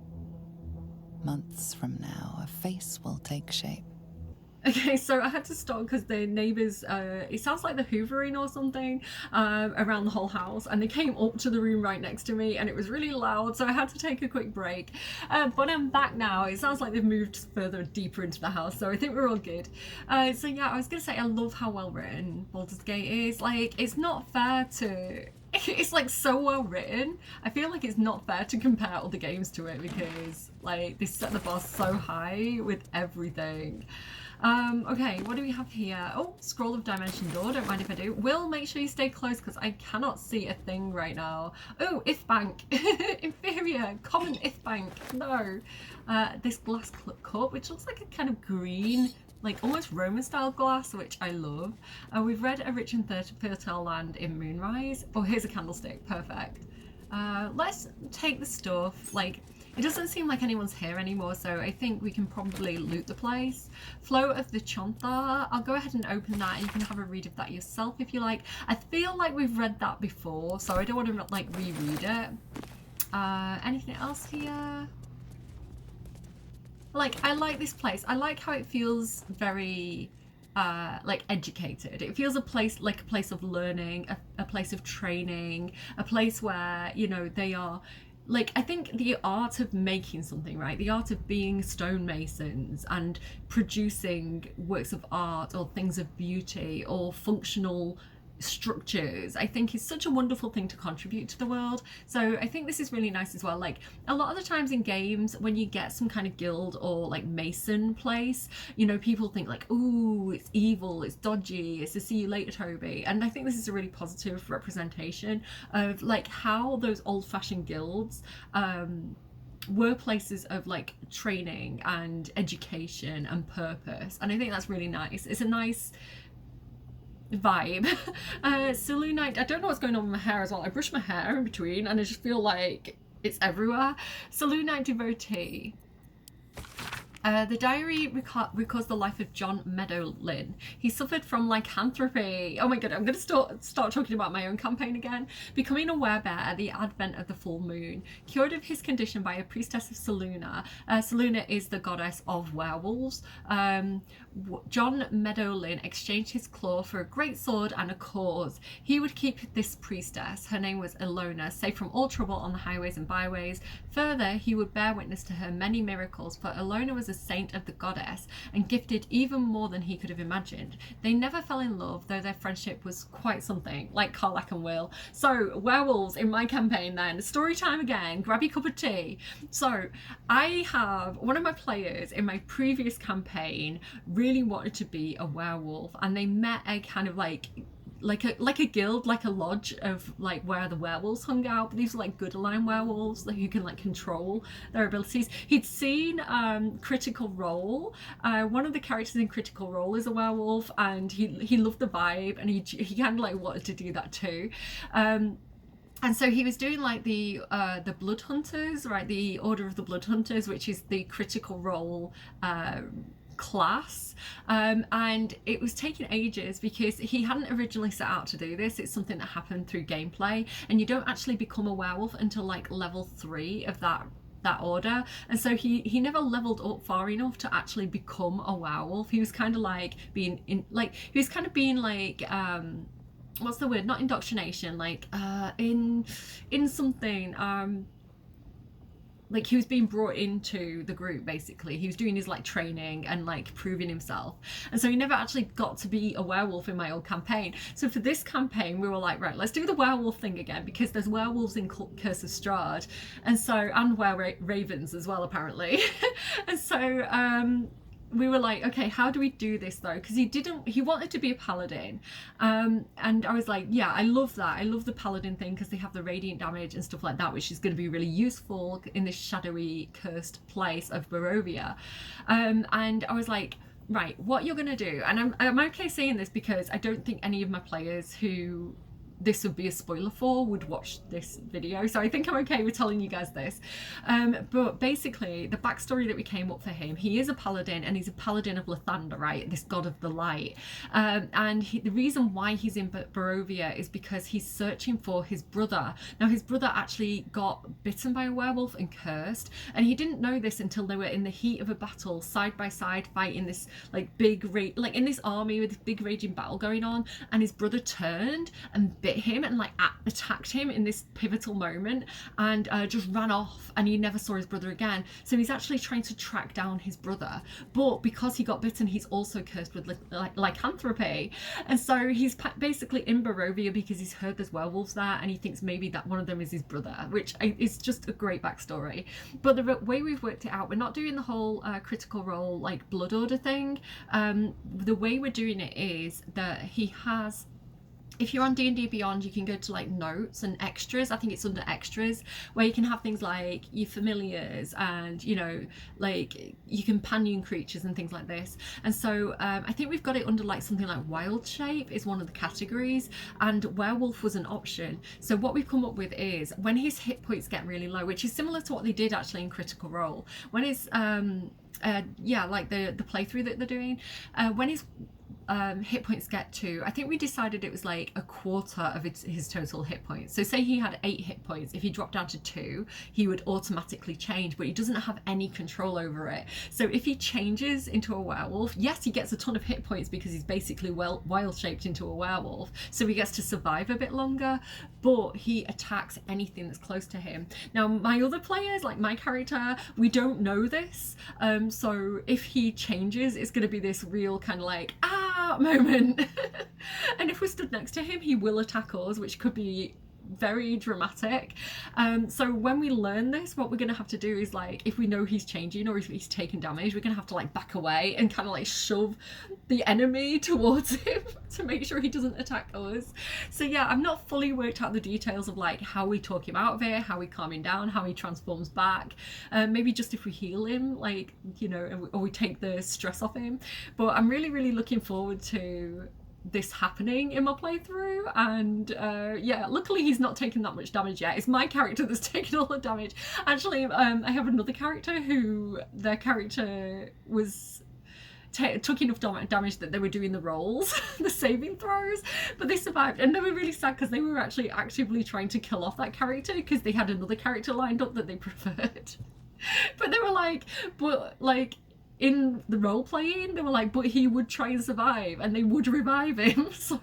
Months from now, a face will take shape. Okay, so I had to stop because the neighbours, it sounds like the hoovering or something around the whole house, and they came up to the room right next to me and it was really loud, so I had to take a quick break. But I'm back now. It sounds like they've moved further deeper into the house, so I think we're all good. So yeah, I was going to say I love how well written Baldur's Gate is. Like, it's not fair to it's like so well written. I feel like it's not fair to compare other games to it because like they set the bar so high with everything. Okay, what do we have here? Oh, Scroll of Dimension Door, don't mind if I do. Will, make sure you stay close because I cannot see a thing right now. Oh, if bank. Inferior, common if bank. No. This glass cup, which looks like a kind of green, like almost Roman style glass, which I love. We've read A Rich and Fertile Land in Moonrise. Oh, here's a candlestick, perfect. Let's take the stuff. Like, it doesn't seem like anyone's here anymore, so I think we can probably loot the place. Flow of the Chonthar. I'll go ahead and open that and you can have a read of that yourself if you like. I feel like we've read that before, so I don't want to like reread it. Anything else here? Like, I like this place. I like how it feels very like educated. It feels a place like a place of learning, a place of training, a place where, you know, they are like, I think the art of making something, right? The art of being stonemasons and producing works of art or things of beauty or functional structures, I think is such a wonderful thing to contribute to the world. So I think this is really nice as well. Like, a lot of the times in games when you get some kind of guild or like mason place, you know, people think like, ooh, it's evil, it's dodgy, it's a see you later Toby. And I think this is a really positive representation of like how those old-fashioned guilds were places of like training and education and purpose, and I think that's really nice. It's a nice vibe. Selûnite, I don't know what's going on with my hair as well. I brush my hair in between and I just feel like it's everywhere. Selûnite Devotee. The diary records the life of John Meadowlin. He suffered from lycanthropy. Oh my god, I'm going to start talking about my own campaign again. Becoming a werebear at the advent of the full moon. Cured of his condition by a priestess of Selûne. Selûne is the goddess of werewolves. John Meadowlin exchanged his claw for a great sword and a cause. He would keep this priestess, her name was Ilona, safe from all trouble on the highways and byways. Further, he would bear witness to her many miracles, for Ilona was a saint of the goddess and gifted even more than he could have imagined. They never fell in love, though their friendship was quite something, like Karlach and Will. So, werewolves in my campaign then. Story time again, grab your cup of tea. So, I have one of my players in my previous campaign really wanted to be a werewolf, and they met a kind of like a guild, like a lodge of like where the werewolves hung out, but these were like Eralyne werewolves like, who can like control their abilities. He'd seen Critical Role. One of the characters in Critical Role is a werewolf, and he loved the vibe, and he kind of like wanted to do that too. And so he was doing like the Blood Hunters, right? The Order of the Blood Hunters, which is the Critical Role class, and it was taking ages because he hadn't originally set out to do this. It's something that happened through gameplay, and you don't actually become a werewolf until like level 3 of that order, and so he never leveled up far enough to actually become a werewolf. He was kind of like being what's the word, not indoctrination, like in something like he was being brought into the group, basically. He was doing his like training and like proving himself, and so he never actually got to be a werewolf in my old campaign. So for this campaign we were like, right, let's do the werewolf thing again, because there's werewolves in Curse of Strahd, and so, and ravens as well apparently. And so we were like, okay, how do we do this though? Because he wanted to be a paladin, and I was like, yeah, I love that. I love the paladin thing because they have the radiant damage and stuff like that, which is going to be really useful in this shadowy, cursed place of Barovia. And I was like, right, what you're going to do, and I'm okay saying this because I don't think any of my players who this would be a spoiler for would watch this video, so I think I'm okay with telling you guys this. But basically the backstory that we came up for him, he is a paladin, and he's a paladin of Lathander, right, this god of the light, and the reason why he's in Barovia is because he's searching for his brother. Now his brother actually got bitten by a werewolf and cursed, and he didn't know this until they were in the heat of a battle side by side fighting this like big in this army with this big raging battle going on, and his brother turned and bit bit him and like attacked him in this pivotal moment, and just ran off, and he never saw his brother again. So he's actually trying to track down his brother, but because he got bitten, he's also cursed with lycanthropy, and so he's basically in Barovia because he's heard there's werewolves there, and he thinks maybe that one of them is his brother, which is just a great backstory. But the way we've worked it out, we're not doing the whole critical role like blood order thing. The way we're doing it is that he has, if you're on D&D Beyond, you can go to like notes and extras. I think it's under extras, where you can have things like your familiars and, you know, like your companion creatures and things like this. And so I think we've got it under like something like wild shape is one of the categories, and werewolf was an option. So what we've come up with is when his hit points get really low, which is similar to what they did actually in Critical Role, when his yeah, like the playthrough that they're doing, when his hit points get to, I think we decided it was like a quarter of his total hit points. So say he had 8 hit points, if he dropped down to 2, he would automatically change, but he doesn't have any control over it. So if he changes into a werewolf, yes, he gets a ton of hit points because he's basically wild shaped into a werewolf, so he gets to survive a bit longer, but he attacks anything that's close to him. Now my other players, like my character, we don't know this, so if he changes, it's going to be this real kind of like moment and if we're stood next to him, he will attack us, which could be very dramatic. So when we learn this, what we're going to have to do is, like, if we know he's changing or if he's taking damage, we're going to have to like back away and kind of like shove the enemy towards him to make sure he doesn't attack us. So yeah, I've not fully worked out the details of like how we talk him out of it, how we calm him down, how he transforms back, maybe just if we heal him, like, you know, or we take the stress off him. But I'm really looking forward to this happening in my playthrough, and yeah, luckily he's not taken that much damage yet. It's my character that's taken all the damage. Actually, I have another character who their character was took enough damage that they were doing the rolls, the saving throws, but they survived, and they were really sad because they were actually actively trying to kill off that character because they had another character lined up that they preferred. But they were like, but like in the role playing, they were like, but he would try and survive and they would revive him. So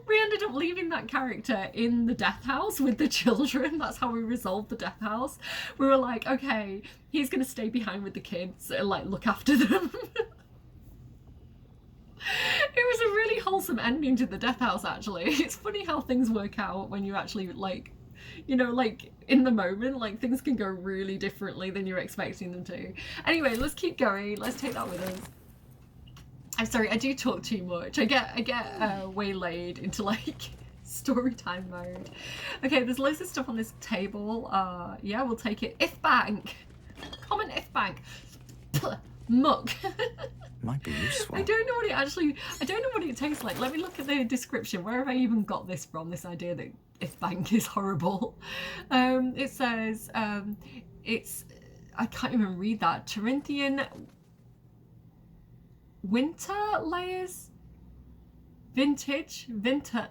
we ended up leaving that character in the death house with the children. That's how we resolved the death house. We were like, okay, he's gonna stay behind with the kids and like look after them. It was a really wholesome ending to the death house, actually. It's funny how things work out when you actually, like, you know, like in the moment, like things can go really differently than you're expecting them to. Anyway, let's keep going. Let's take that with us. I'm sorry, I do talk too much. I get waylaid into like story time mode. Okay, there's loads of stuff on this table. Yeah, we'll take it. If bank, common if bank, muck. Might be useful. I don't know what it actually, I don't know what it tastes like. Let me look at the description. Where have I even got this from, this idea that if bank is horrible? It says, it's, I can't even read that. Terinthian winter layers, vintner.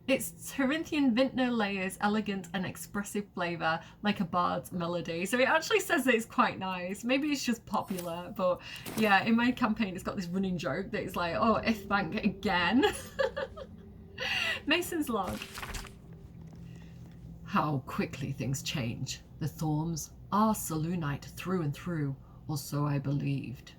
It's Terinthian vintner layers, elegant and expressive flavour, like a bard's melody. So it actually says that it's quite nice. Maybe it's just popular, but yeah, in my campaign it's got this running joke that it's like, oh, if bank again. Mason's log. How quickly things change. The Thorms are Selûnite through and through, or so I believed.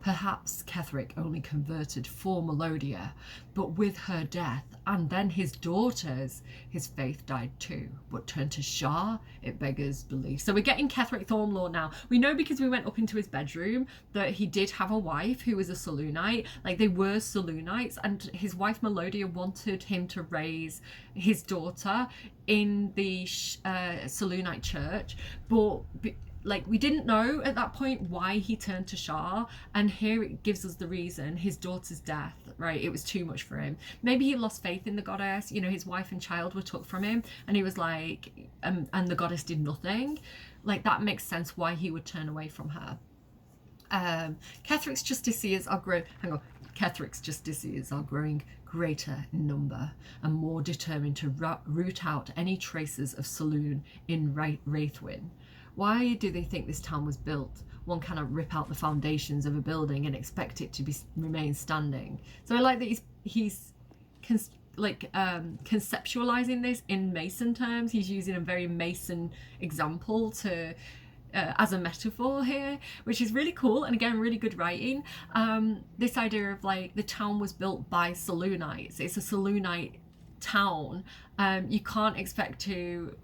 Perhaps Ketheric only converted for Melodia, but with her death, and then his daughters, his faith died too. But turned to Shah, it beggars belief. So we're getting Ketheric Thormlord now. We know because we went up into his bedroom that he did have a wife who was a Selûnite. Like, they were Selûnites, and his wife Melodia wanted him to raise his daughter in the Selûnite church, but like, we didn't know at that point why he turned to Shah, and here it gives us the reason: his daughter's death, right? It was too much for him. Maybe he lost faith in the goddess, you know, his wife and child were took from him, and he was like, and the goddess did nothing. Like, that makes sense why he would turn away from her. Ketheric's justiciars are Ketheric's justiciars are growing greater in number and more determined to root out any traces of Selûne in Wraithwyn. Why do they think this town was built? One cannot rip out the foundations of a building and expect it to remain standing. So I like that he's he's conceptualizing this in Mason terms. He's using a very Mason example to as a metaphor here, which is really cool, and again, really good writing. This idea of like the town was built by Saloonites. It's a Saloonite town. You can't expect to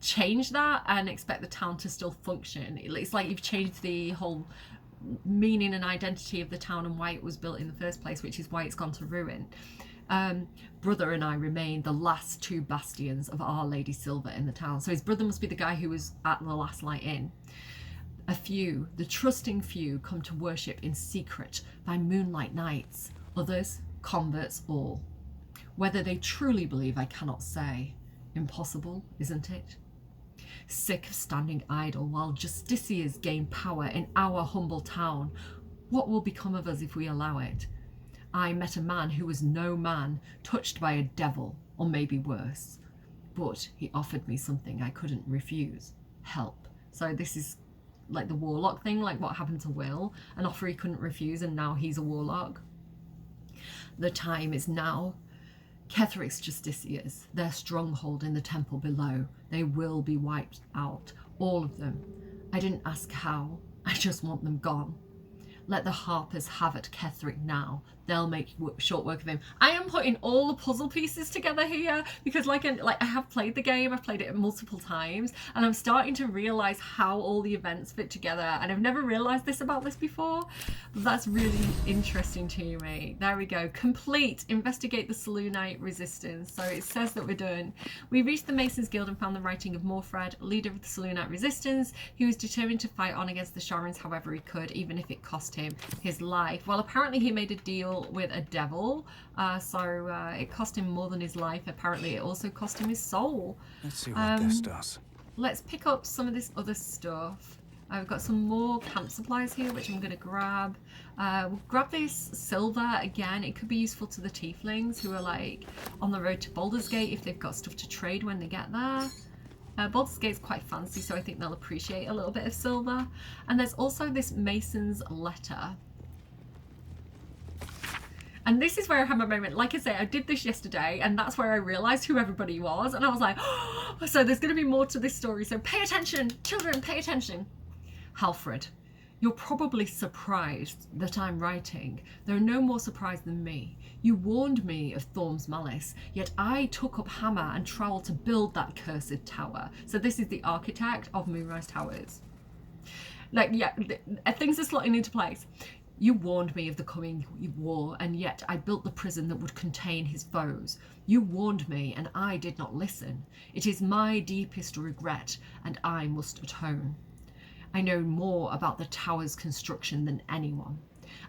change that and expect the town to still function. It's like you've changed the whole meaning and identity of the town and why it was built in the first place, which is why it's gone to ruin. Brother and I remain the last two bastions of Our Lady Silver in the town. So his brother must be the guy who was at the last light in. A few, the trusting few, come to worship in secret by moonlight nights. Others, converts all. Whether they truly believe, I cannot say. Impossible, isn't it? Sick of standing idle while justiciars gain power in our humble town. What will become of us if we allow it? I met a man who was no man, touched by a devil, or maybe worse. But he offered me something I couldn't refuse. Help. So this is like the warlock thing, like what happened to Will. An offer he couldn't refuse, and now he's a warlock. The time is now. Ketheric's justiciars, their stronghold in the temple below, they will be wiped out. All of them. I didn't ask how. I just want them gone. Let the harpers have at Ketheric now. They'll make short work of him. I am putting all the puzzle pieces together here because like I have played the game, I've played it multiple times, and I'm starting to realise how all the events fit together, and I've never realised this about this before. That's really interesting to me. There we go. Complete. Investigate the Saloonite resistance. So it says that we're done. We reached the Masons Guild and found the writing of Morfred, leader of the Saloonite resistance. He was determined to fight on against the Sharans however he could, even if it cost him his life. Well, apparently he made a deal with a devil, so it cost him more than his life. Apparently it also cost him his soul. Let's see what this does. Let's pick up some of this other stuff. I've got some more camp supplies here, which I'm going to grab. We'll grab this silver again. It could be useful to the tieflings who are like on the road to Baldur's Gate if they've got stuff to trade when they get there. Baldur's Gate's quite fancy, so I think they'll appreciate a little bit of silver. And there's also this Mason's letter. And this is where I had my moment. Like I say, I did this yesterday, and that's where I realised who everybody was. And I was like, oh, so there's going to be more to this story. So pay attention, children, pay attention. Halfred, you're probably surprised that I'm writing. There are no more surprised than me. You warned me of Thorm's malice, yet I took up hammer and trowel to build that cursed tower. So this is the architect of Moonrise Towers. Like, yeah, things are slotting into place. You warned me of the coming war, and yet I built the prison that would contain his foes. You warned me, and I did not listen. It is my deepest regret, and I must atone. I know more about the tower's construction than anyone,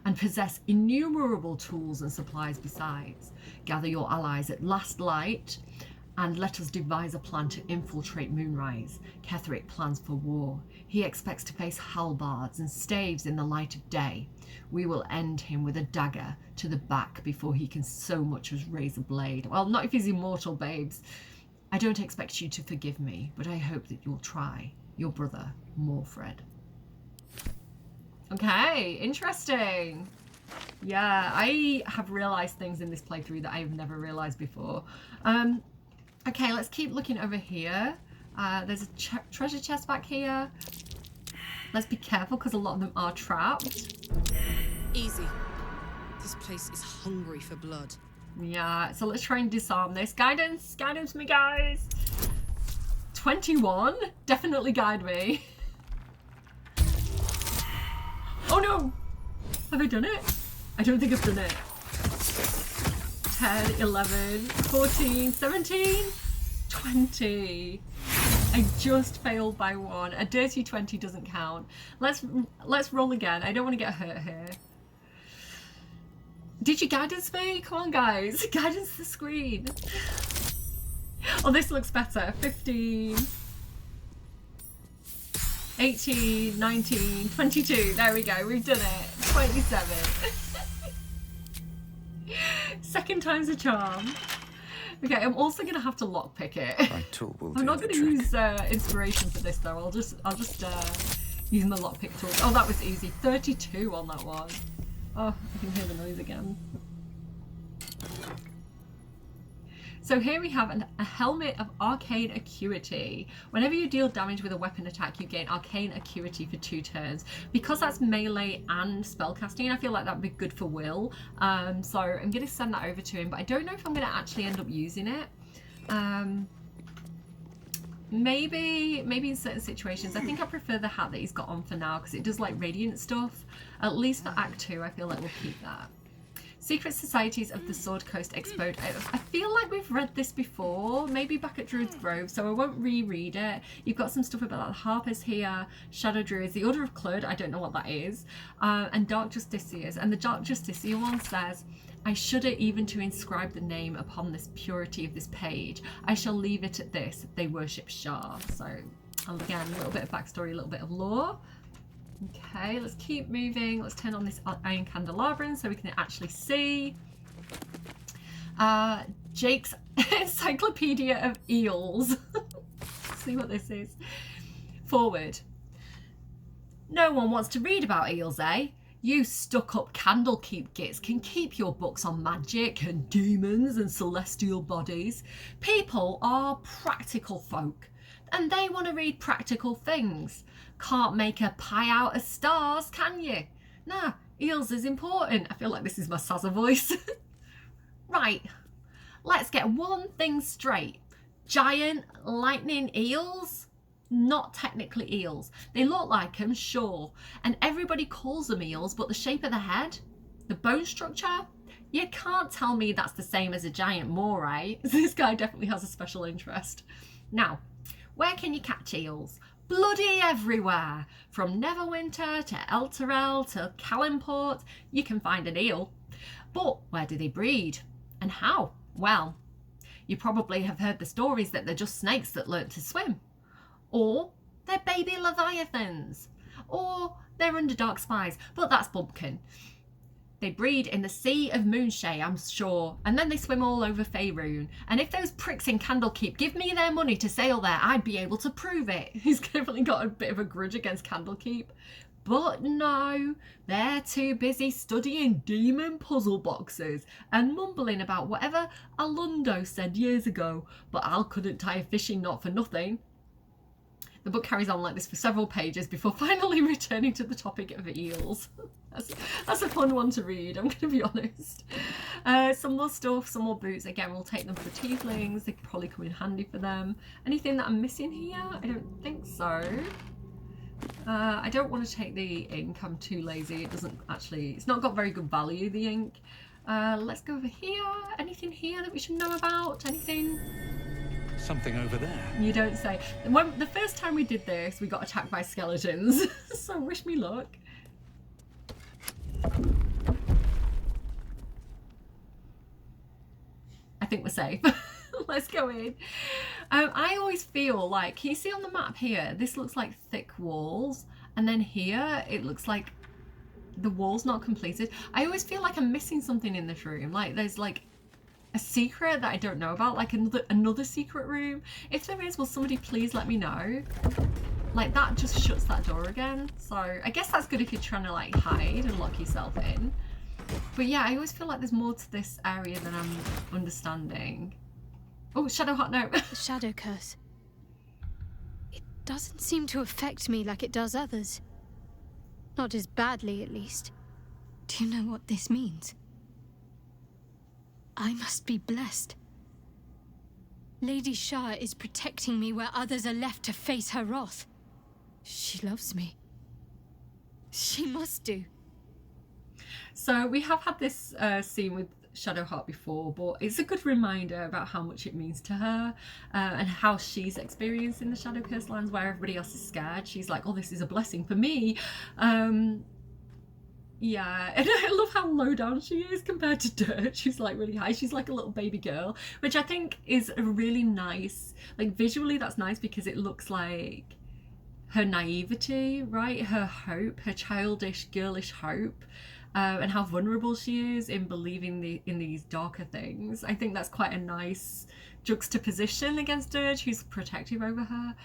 and possess innumerable tools and supplies besides. Gather your allies at last light, and let us devise a plan to infiltrate Moonrise. Ketheric plans for war. He expects to face halbards and staves in the light of day. We will end him with a dagger to the back before he can so much as raise a blade. Well, not if he's immortal, babes. I don't expect you to forgive me, but I hope that you'll try. Your brother, Morfred. Okay, interesting. Yeah, I have realised things in this playthrough that I've never realised before. Okay, let's keep looking over here. There's a treasure chest back here. Let's be careful because a lot of them are trapped. Easy. This place is hungry for blood. Yeah, so let's try and disarm this. Guidance, guidance me, guys. 21, definitely guide me. Oh no! Have I done it? I don't think I've done it. 10, 11, 14, 17, 20. I just failed by one. A dirty 20 doesn't count. Let's roll again. I don't want to get hurt here. Did you guidance me? Come on, guys. Guidance the screen. Oh, this looks better. 15, 18, 19, 22. There we go. We've done it. 27. Second time's a charm. Okay, I'm also gonna have to lockpick it. My tool will I'm not gonna use inspiration for this though. I'll just use my lockpick tool. Oh, that was easy. 32 on that one. Oh, I can hear the noise again. So here we have a helmet of arcane acuity. Whenever you deal damage with a weapon attack, you gain arcane acuity for 2 turns. Because that's melee and spellcasting, I feel like that'd be good for Will. So I'm going to send that over to him, but I don't know if I'm going to actually end up using it. Maybe in certain situations. I think I prefer the hat that he's got on for now because it does like radiant stuff. At least for Act 2, I feel like we'll keep that. Secret Societies of the Sword Coast Explode. I feel like we've read this before, maybe back at Druid's Grove, so I won't reread it. You've got some stuff about the Harpers here, Shadow Druids, the Order of Clud, I don't know what that is, and Dark Justiciars. And the Dark Justiciar one says, I shudder even to inscribe the name upon this purity of this page. I shall leave it at this, they worship Shah. So, and again, a little bit of backstory, a little bit of lore. Okay, let's keep moving. Let's turn on this iron candelabrum so we can actually see. Jake's Encyclopedia of Eels. See what this is. Forward. No one wants to read about eels, eh? You stuck-up Candlekeep gits can keep your books on magic and demons and celestial bodies. People are practical folk, and they want to read practical things. Can't make a pie out of stars, can you? Nah, eels is important. I feel like this is my Sazza voice. Right, let's get one thing straight. Giant lightning eels? Not technically eels. They look like them, sure. And everybody calls them eels, but the shape of the head, the bone structure, you can't tell me that's the same as a giant moray. This guy definitely has a special interest. Now, where can you catch eels? Bloody everywhere. From Neverwinter to Elturel to Calimport, you can find an eel. But where do they breed? And how? Well, you probably have heard the stories that they're just snakes that learnt to swim. Or they're baby leviathans. Or they're underdark spies. But that's bumpkin. They breed in the Sea of Moonshay, I'm sure, and then they swim all over Faerun. And if those pricks in Candlekeep give me their money to sail there, I'd be able to prove it. He's definitely got a bit of a grudge against Candlekeep. But no, they're too busy studying demon puzzle boxes and mumbling about whatever Alundo said years ago, but Al couldn't tie a fishing knot for nothing. The book carries on like this for several pages before finally returning to the topic of eels. That's a fun one to read, I'm going to be honest. Some more stuff, some more boots. Again, we'll take them for tieflings. They could probably come in handy for them. Anything that I'm missing here? I don't think so. I don't want to take the ink. I'm too lazy. It doesn't actually... It's not got very good value, the ink. Let's go over here. Anything here that we should know about? Anything... Something over there. You don't say. The first time we did this, we got attacked by skeletons. So wish me luck. I think we're safe. Let's go in. I always feel like, can you see on the map here, this looks like thick walls, and then here it looks like the wall's not completed. I always feel like I'm missing something in this room. Like there's like a secret that I don't know about, like another secret room. If there is, will somebody please let me know? Like that just shuts that door again. So I guess that's good if you're trying to like hide and lock yourself in. But yeah, I always feel like there's more to this area than I'm understanding. Oh, Shadow Hot Note. The Shadow Curse. It doesn't seem to affect me like it does others. Not as badly, at least. Do you know what this means? I must be blessed. Lady Shah is protecting me where others are left to face her wrath. She loves me. She must do. So we have had this scene with Shadowheart before, but it's a good reminder about how much it means to her and how she's experiencing the Shadow Curse lands where everybody else is scared. She's like, oh, this is a blessing for me. Yeah, and I love how low down she is compared to Dirt. She's like really high. She's like a little baby girl, which I think is a really nice, like visually that's nice because it looks like her naivety, right? Her hope, her childish, girlish hope. And how vulnerable she is in believing in these darker things. I think that's quite a nice juxtaposition against Dirge, who's protective over her.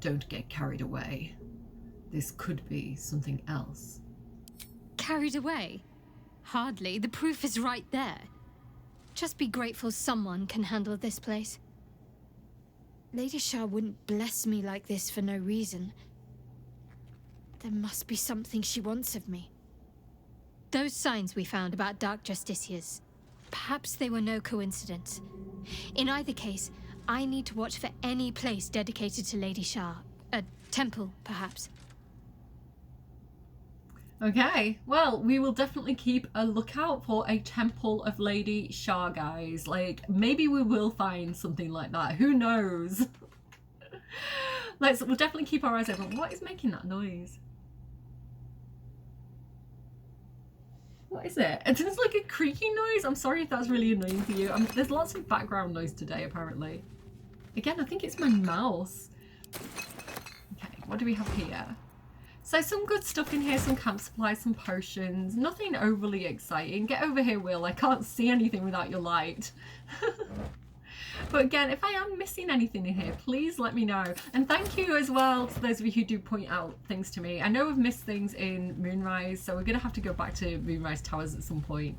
Don't get carried away. This could be something else. Carried away? Hardly. The proof is right there. Just be grateful someone can handle this place. Lady Shah wouldn't bless me like this for no reason. There must be something she wants of me. Those signs we found about Dark Justiciars, perhaps they were no coincidence. In either case, I need to watch for any place dedicated to Lady Shah. A temple, perhaps. Okay, well, we will definitely keep a lookout for a Temple of Lady Shah, guys. Like, maybe we will find something like that. Who knows? We'll definitely keep our eyes open. What is making that noise? What is it? It's like a creaking noise. I'm sorry if that's really annoying for you. There's lots of background noise today, apparently. Again, I think it's my mouse. Okay, what do we have here? So some good stuff in here, some camp supplies, some potions. Nothing overly exciting. Get over here, Will. I can't see anything without your light. But again, if I am missing anything in here, please let me know. And thank you as well to those of you who do point out things to me. I know we've missed things in Moonrise, so we're going to have to go back to Moonrise Towers at some point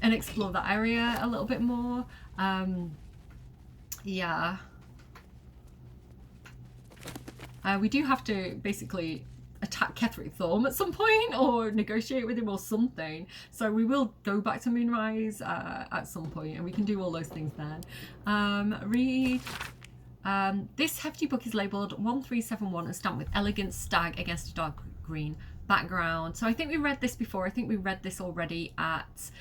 and explore that area a little bit more. Yeah. We do have to basically attack Ketheric Thorm at some point or negotiate with him or something, so we will go back to Moonrise at some point and we can do all those things then. This hefty book is labelled 1371 and stamped with elegant stag against a dark green background. So I think we read this before. I think we read this already at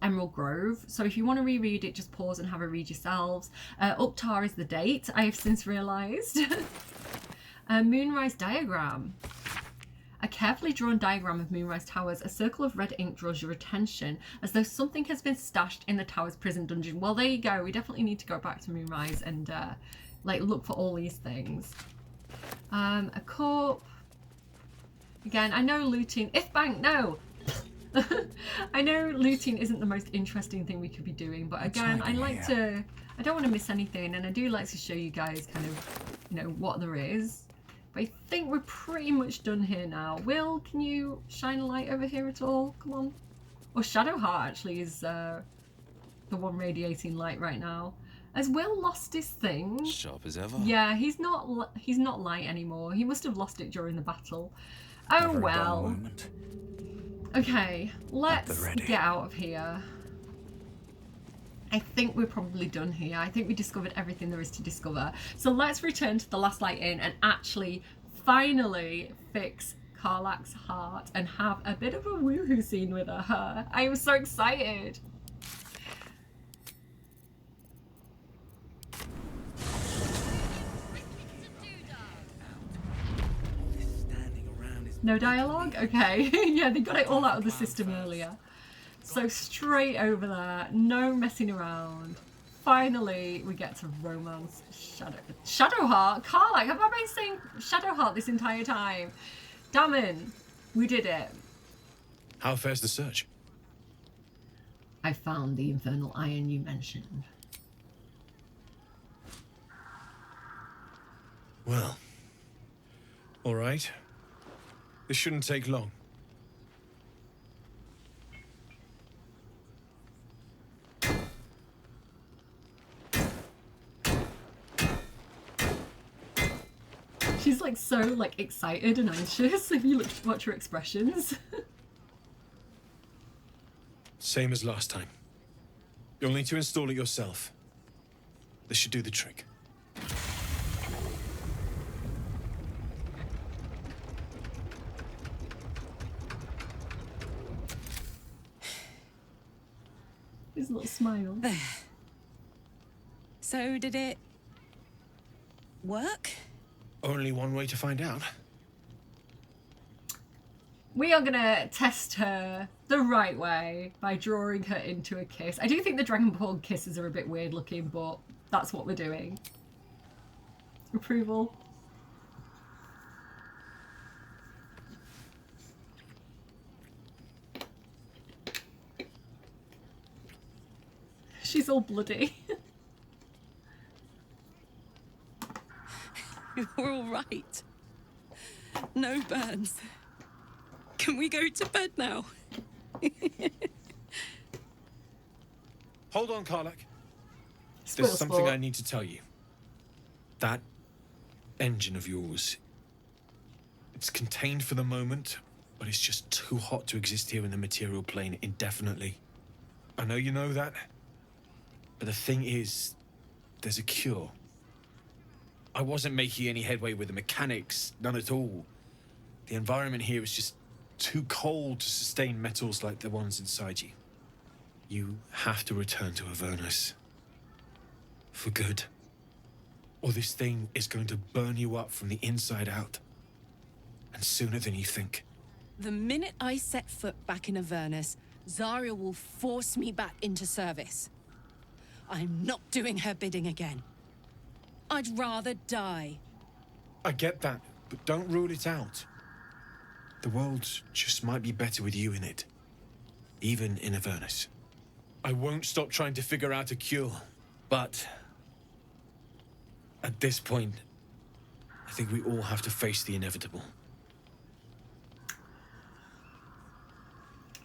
Emerald Grove, so if you want to reread it, just pause and have a read yourselves. Uktar is the date, I have since realised. A Moonrise diagram. A carefully drawn diagram of Moonrise Towers. A circle of red ink draws your attention as though something has been stashed in the tower's prison dungeon. Well, there you go. We definitely need to go back to Moonrise and like look for all these things. A corp. Again, I know looting. If bank, no. I know looting isn't the most interesting thing we could be doing, but again, I like to. I don't want to miss anything, and I do like to show you guys kind of, you know, what there is. But I think we're pretty much done here now. Will, can you shine a light over here at all? Come on. Or Shadowheart actually is the one radiating light right now. Has Will lost his thing? Sharp as ever. Yeah, he's not light anymore. He must have lost it during the battle. Oh well. Okay, let's get out of here. I think we're probably done here. I think we discovered everything there is to discover. So let's return to the Last Light Inn and actually finally fix Karlach's heart and have a bit of a woohoo scene with her. I am so excited. No dialogue? Okay. Yeah, they got it all out of the system earlier. So straight over there, no messing around. Finally, we get to romance Shadowheart. Karlach, have I been saying Shadowheart this entire time? Damn it, we did it. How fares the search? I found the infernal iron you mentioned. Well, all right. This shouldn't take long. She's like so like excited and anxious if you watch her expressions. Same as last time. You'll need to install it yourself. This should do the trick. His little smile. There. So did it work? Only one way to find out. We are gonna test her the right way by drawing her into a kiss. I do think the Dragonborn kisses are a bit weird looking, but that's what we're doing. Approval. She's all bloody. You're all right. No burns. Can we go to bed now? Hold on, Karlach. Spoil There's something sport. I need to tell you. That engine of yours, it's contained for the moment, but it's just too hot to exist here in the material plane indefinitely. I know you know that, but the thing is, there's a cure. I wasn't making any headway with the mechanics, none at all. The environment here is just too cold to sustain metals like the ones inside you. You have to return to Avernus. For good. Or this thing is going to burn you up from the inside out. And sooner than you think. The minute I set foot back in Avernus, Zarya will force me back into service. I'm not doing her bidding again. I'd rather die. I get that, but don't rule it out. The world just might be better with you in it. Even in Avernus. I won't stop trying to figure out a cure, but at this point, I think we all have to face the inevitable.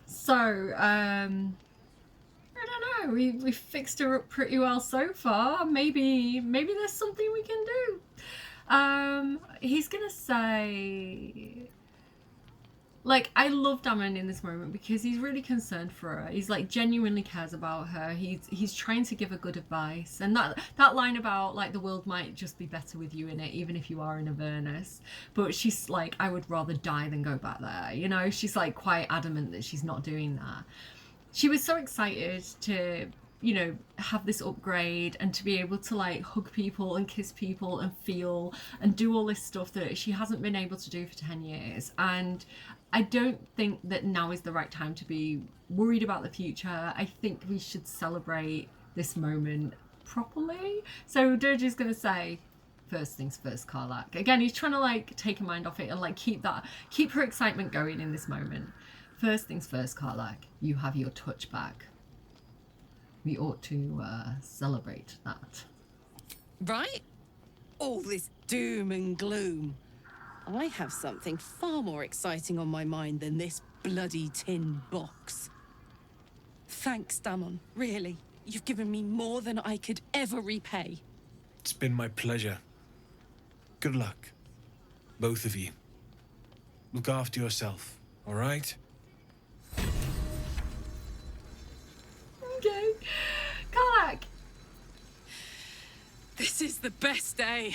So, I don't know. We fixed her up pretty well so far. Maybe there's something we can do. He's gonna say, like, I love Damon in this moment because he's really concerned for her. He's like genuinely cares about her. He's trying to give her good advice. And that line about like the world might just be better with you in it, even if you are in Avernus. But she's like, I would rather die than go back there. You know, she's like quite adamant that she's not doing that. She was so excited to, you know, have this upgrade and to be able to like hug people and kiss people and feel and do all this stuff that she hasn't been able to do for 10 years. And I don't think that now is the right time to be worried about the future. I think we should celebrate this moment properly. So Dirge is going to say, first things first, Karlach. Again, he's trying to like take her mind off it and like keep her excitement going in this moment. First things first, Karlach, you have your touch back. We ought to celebrate that. Right? All this doom and gloom. I have something far more exciting on my mind than this bloody tin box. Thanks, Damon. Really. You've given me more than I could ever repay. It's been my pleasure. Good luck. Both of you. Look after yourself, all right? Okay. Karlach! This is the best day.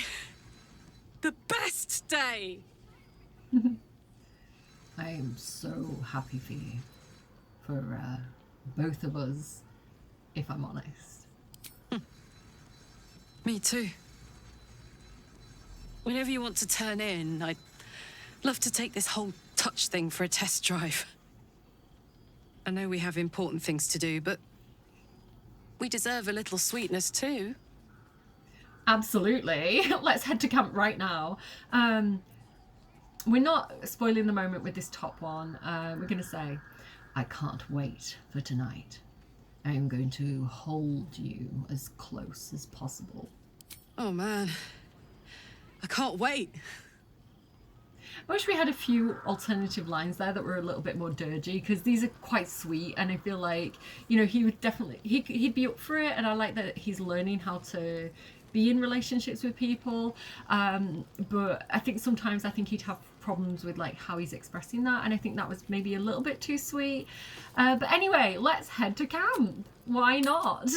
The best day! I am so happy for you. For both of us, if I'm honest. Me too. Whenever you want to turn in, I'd love to take this whole touch thing for a test drive. I know we have important things to do, but we deserve a little sweetness too. Absolutely. Let's head to camp right now. We're not spoiling the moment with this top one. We're going to say, I can't wait for tonight. I am going to hold you as close as possible. Oh man, I can't wait. I wish we had a few alternative lines there that were a little bit more dirgy, because these are quite sweet, and I feel like, you know, he would definitely, he'd be up for it, and I like that he's learning how to be in relationships with people, but I think sometimes he'd have problems with like how he's expressing that, and I think that was maybe a little bit too sweet. But anyway, let's head to camp. Why not?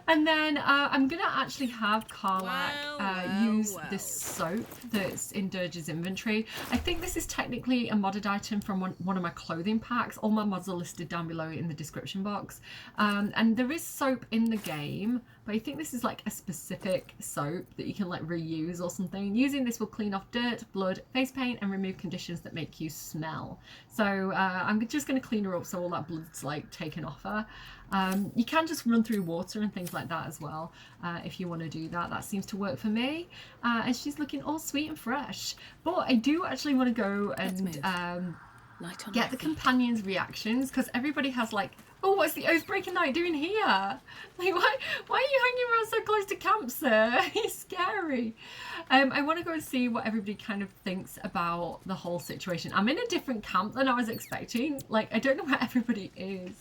And then I'm gonna actually have Karlach use this soap that's in Dirge's inventory. I think this is technically a modded item from one of my clothing packs. All my mods are listed down below in the description box. And there is soap in the game, but I think this is like a specific soap that you can like reuse or something. Using this will clean off dirt, blood, face paint, and remove conditions that make you smell. So I'm just gonna clean her up so all that blood's like taken off her. You can just run through water and things like that as well, if you want to do that. That seems to work for me. And she's looking all sweet and fresh. But I do actually want to go and get the companions' reactions, because everybody has like, oh, what's the Oathbreaking Knight doing here? Like, why are you hanging around so close to camp, sir? He's scary. I want to go and see what everybody kind of thinks about the whole situation. I'm in a different camp than I was expecting. Like, I don't know where everybody is.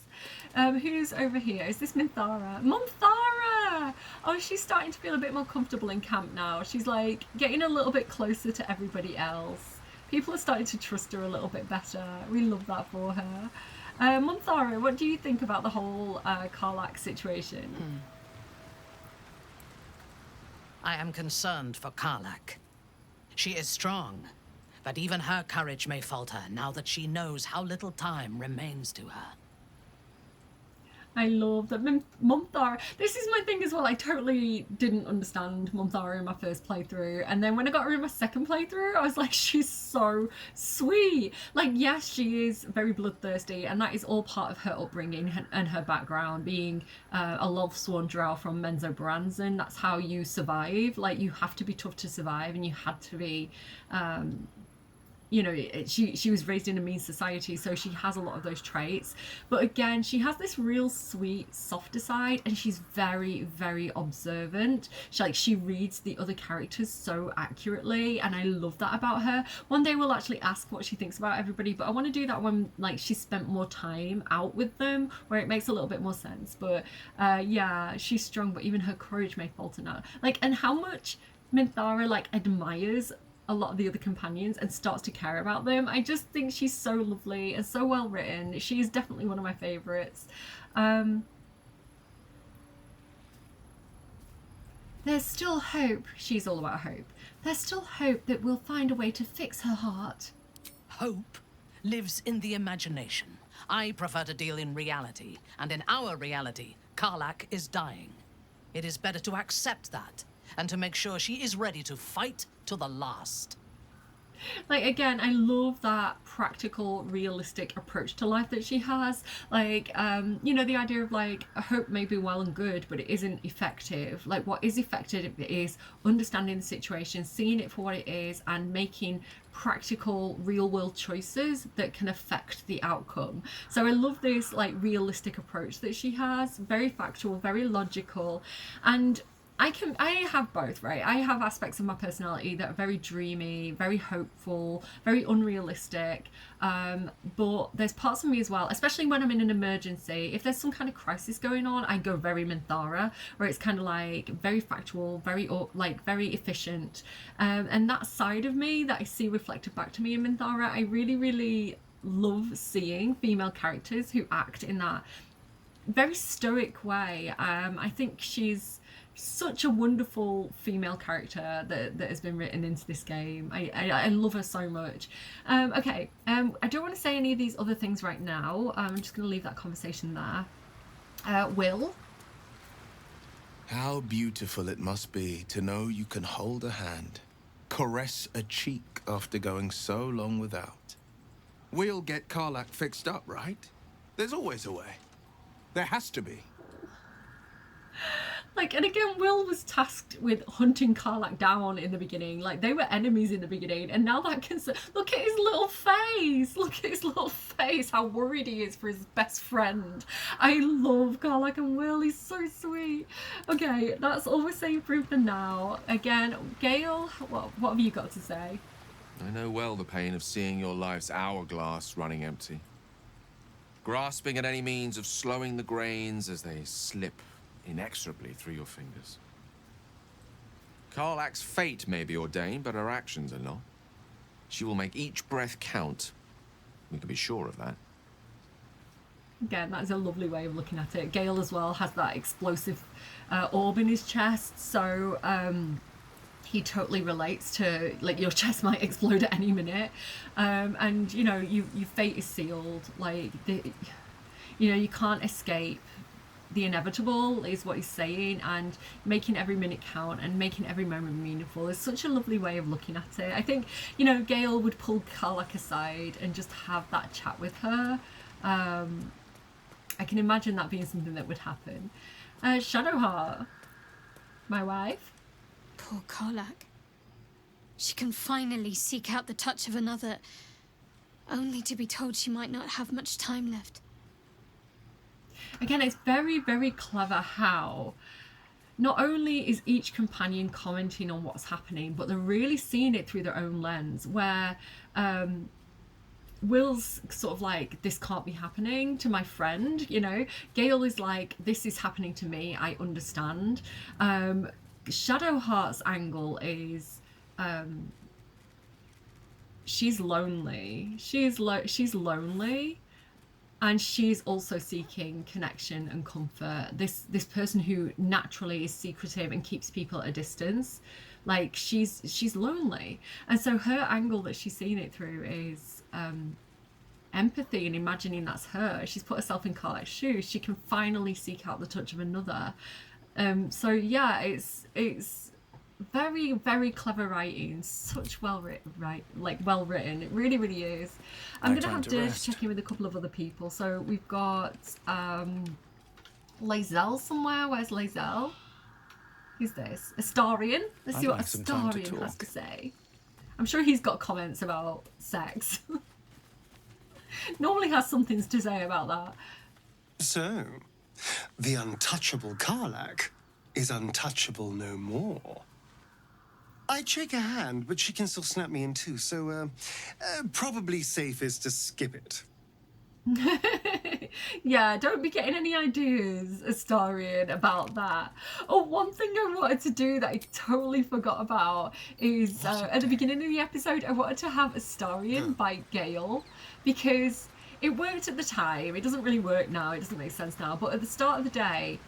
Who's over here? Is this Minthara? Minthara! Oh, she's starting to feel a bit more comfortable in camp now. She's like getting a little bit closer to everybody else. People are starting to trust her a little bit better. We love that for her. Minthara, what do you think about the whole Karlach situation? I am concerned for Karlach. She is strong, but even her courage may falter now that she knows how little time remains to her. I love that Minthara. This is my thing as well. I totally didn't understand Minthara in my first playthrough, and then when I got her in my second playthrough, I was like, she's so sweet. Like, yes, she is very bloodthirsty, and that is all part of her upbringing and her background, being a Lothsworn drow from Menzoberranzan. That's how you survive. Like, you have to be tough to survive, and you had to be you know, she was raised in a mean society, so she has a lot of those traits. But again, she has this real sweet, softer side, and she's very, very observant. She reads the other characters so accurately, and I love that about her. One day we'll actually ask what she thinks about everybody, but I want to do that when like she's spent more time out with them, where it makes a little bit more sense. But yeah, she's strong, but even her courage may falter now. Like, and how much Minthara like admires a lot of the other companions and starts to care about them. I just think she's so lovely and so well written. She is definitely one of my favourites. There's still hope. She's all about hope. There's still hope that we'll find a way to fix her heart. Hope lives in the imagination. I prefer to deal in reality, and in our reality, Karlach is dying. It is better to accept that and to make sure she is ready to fight to the last. Like, again, I love that practical, realistic approach to life that she has. Like, you know, the idea of like, hope may be well and good, but it isn't effective. Like, what is effective is understanding the situation, seeing it for what it is, and making practical, real world choices that can affect the outcome. So I love this like realistic approach that she has. Very factual, very logical, and I have both, right? I have aspects of my personality that are very dreamy, very hopeful, very unrealistic. But there's parts of me as well, especially when I'm in an emergency. If there's some kind of crisis going on, I go very Minthara, where it's kind of like very factual, very efficient. And that side of me that I see reflected back to me in Minthara, I really, really love seeing female characters who act in that very stoic way. I think she's such a wonderful female character that has been written into this game. I love her so much. Okay, I don't want to say any of these other things right now. I'm just going to leave that conversation there. Will? How beautiful it must be to know you can hold a hand, caress a cheek after going so long without. We'll get Karlach fixed up, right? There's always a way. There has to be. Like, and again, Will was tasked with hunting Karlach down in the beginning. Like, they were enemies in the beginning, and now that can... Look at his little face! Look at his little face, how worried he is for his best friend. I love Karlach and Will, he's so sweet. Okay, that's all we're saying for now. Again, Gale, what have you got to say? I know well the pain of seeing your life's hourglass running empty. Grasping at any means of slowing the grains as they slip inexorably through your fingers. Karlach's fate may be ordained, but her actions are not. She will make each breath count. We can be sure of that. Again, that is a lovely way of looking at it. Gale as well has that explosive orb in his chest, so he totally relates to, like, your chest might explode at any minute. And, you know, your fate is sealed. Like, you know, you can't escape the inevitable is what he's saying, and making every minute count and making every moment meaningful is such a lovely way of looking at it. I think, you know, Gale would pull Karlach aside and just have that chat with her. I can imagine that being something that would happen. Shadowheart, my wife. Poor Karlach. She can finally seek out the touch of another. only to be told she might not have much time left. Again, it's very, very clever how not only is each companion commenting on what's happening, but they're really seeing it through their own lens, where Will's sort of like, this can't be happening to my friend, you know. Gale is like, this is happening to me, I understand. Shadowheart's angle is she's lonely. She's lonely, and she's also seeking connection and comfort. This person who naturally is secretive and keeps people at a distance, like she's lonely. And so her angle that she's seeing it through is empathy and imagining that's her. She's put herself in Karlach's shoes. She can finally seek out the touch of another. So yeah, it's very, very clever writing. Such well written, well written. It really, really is. I'm gonna have to check in with a couple of other people. So we've got Lae'zel somewhere. Where's Lae'zel? Who's this? Astarion. Let's see what Astarion has to say. I'm sure he's got comments about sex. Normally has something to say about that. So, the untouchable Karlach is untouchable no more. I'd shake her hand, but she can still snap me in two, so probably safest to skip it. Yeah, don't be getting any ideas, Astarion, about that. Oh, one thing I wanted to do that I totally forgot about is at the beginning of the episode, I wanted to have Astarion bite Gale, because it worked at the time. It doesn't really work now, it doesn't make sense now, but at the start of the day,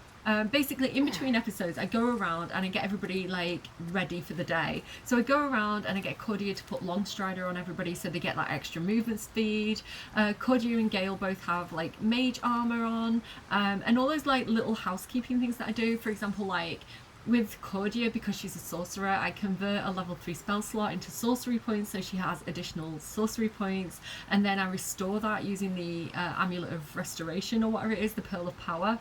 basically in between episodes, I go around and I get everybody like ready for the day. So I go around and I get Cordia to put Longstrider on everybody so they get that extra movement speed. Cordia and Gale both have like mage armor on, and all those like little housekeeping things that I do. For example, like with Cordia, because she's a sorcerer, I convert a level 3 spell slot into sorcery points, so she has additional sorcery points, and then I restore that using the Amulet of Restoration, or whatever it is, the Pearl of Power.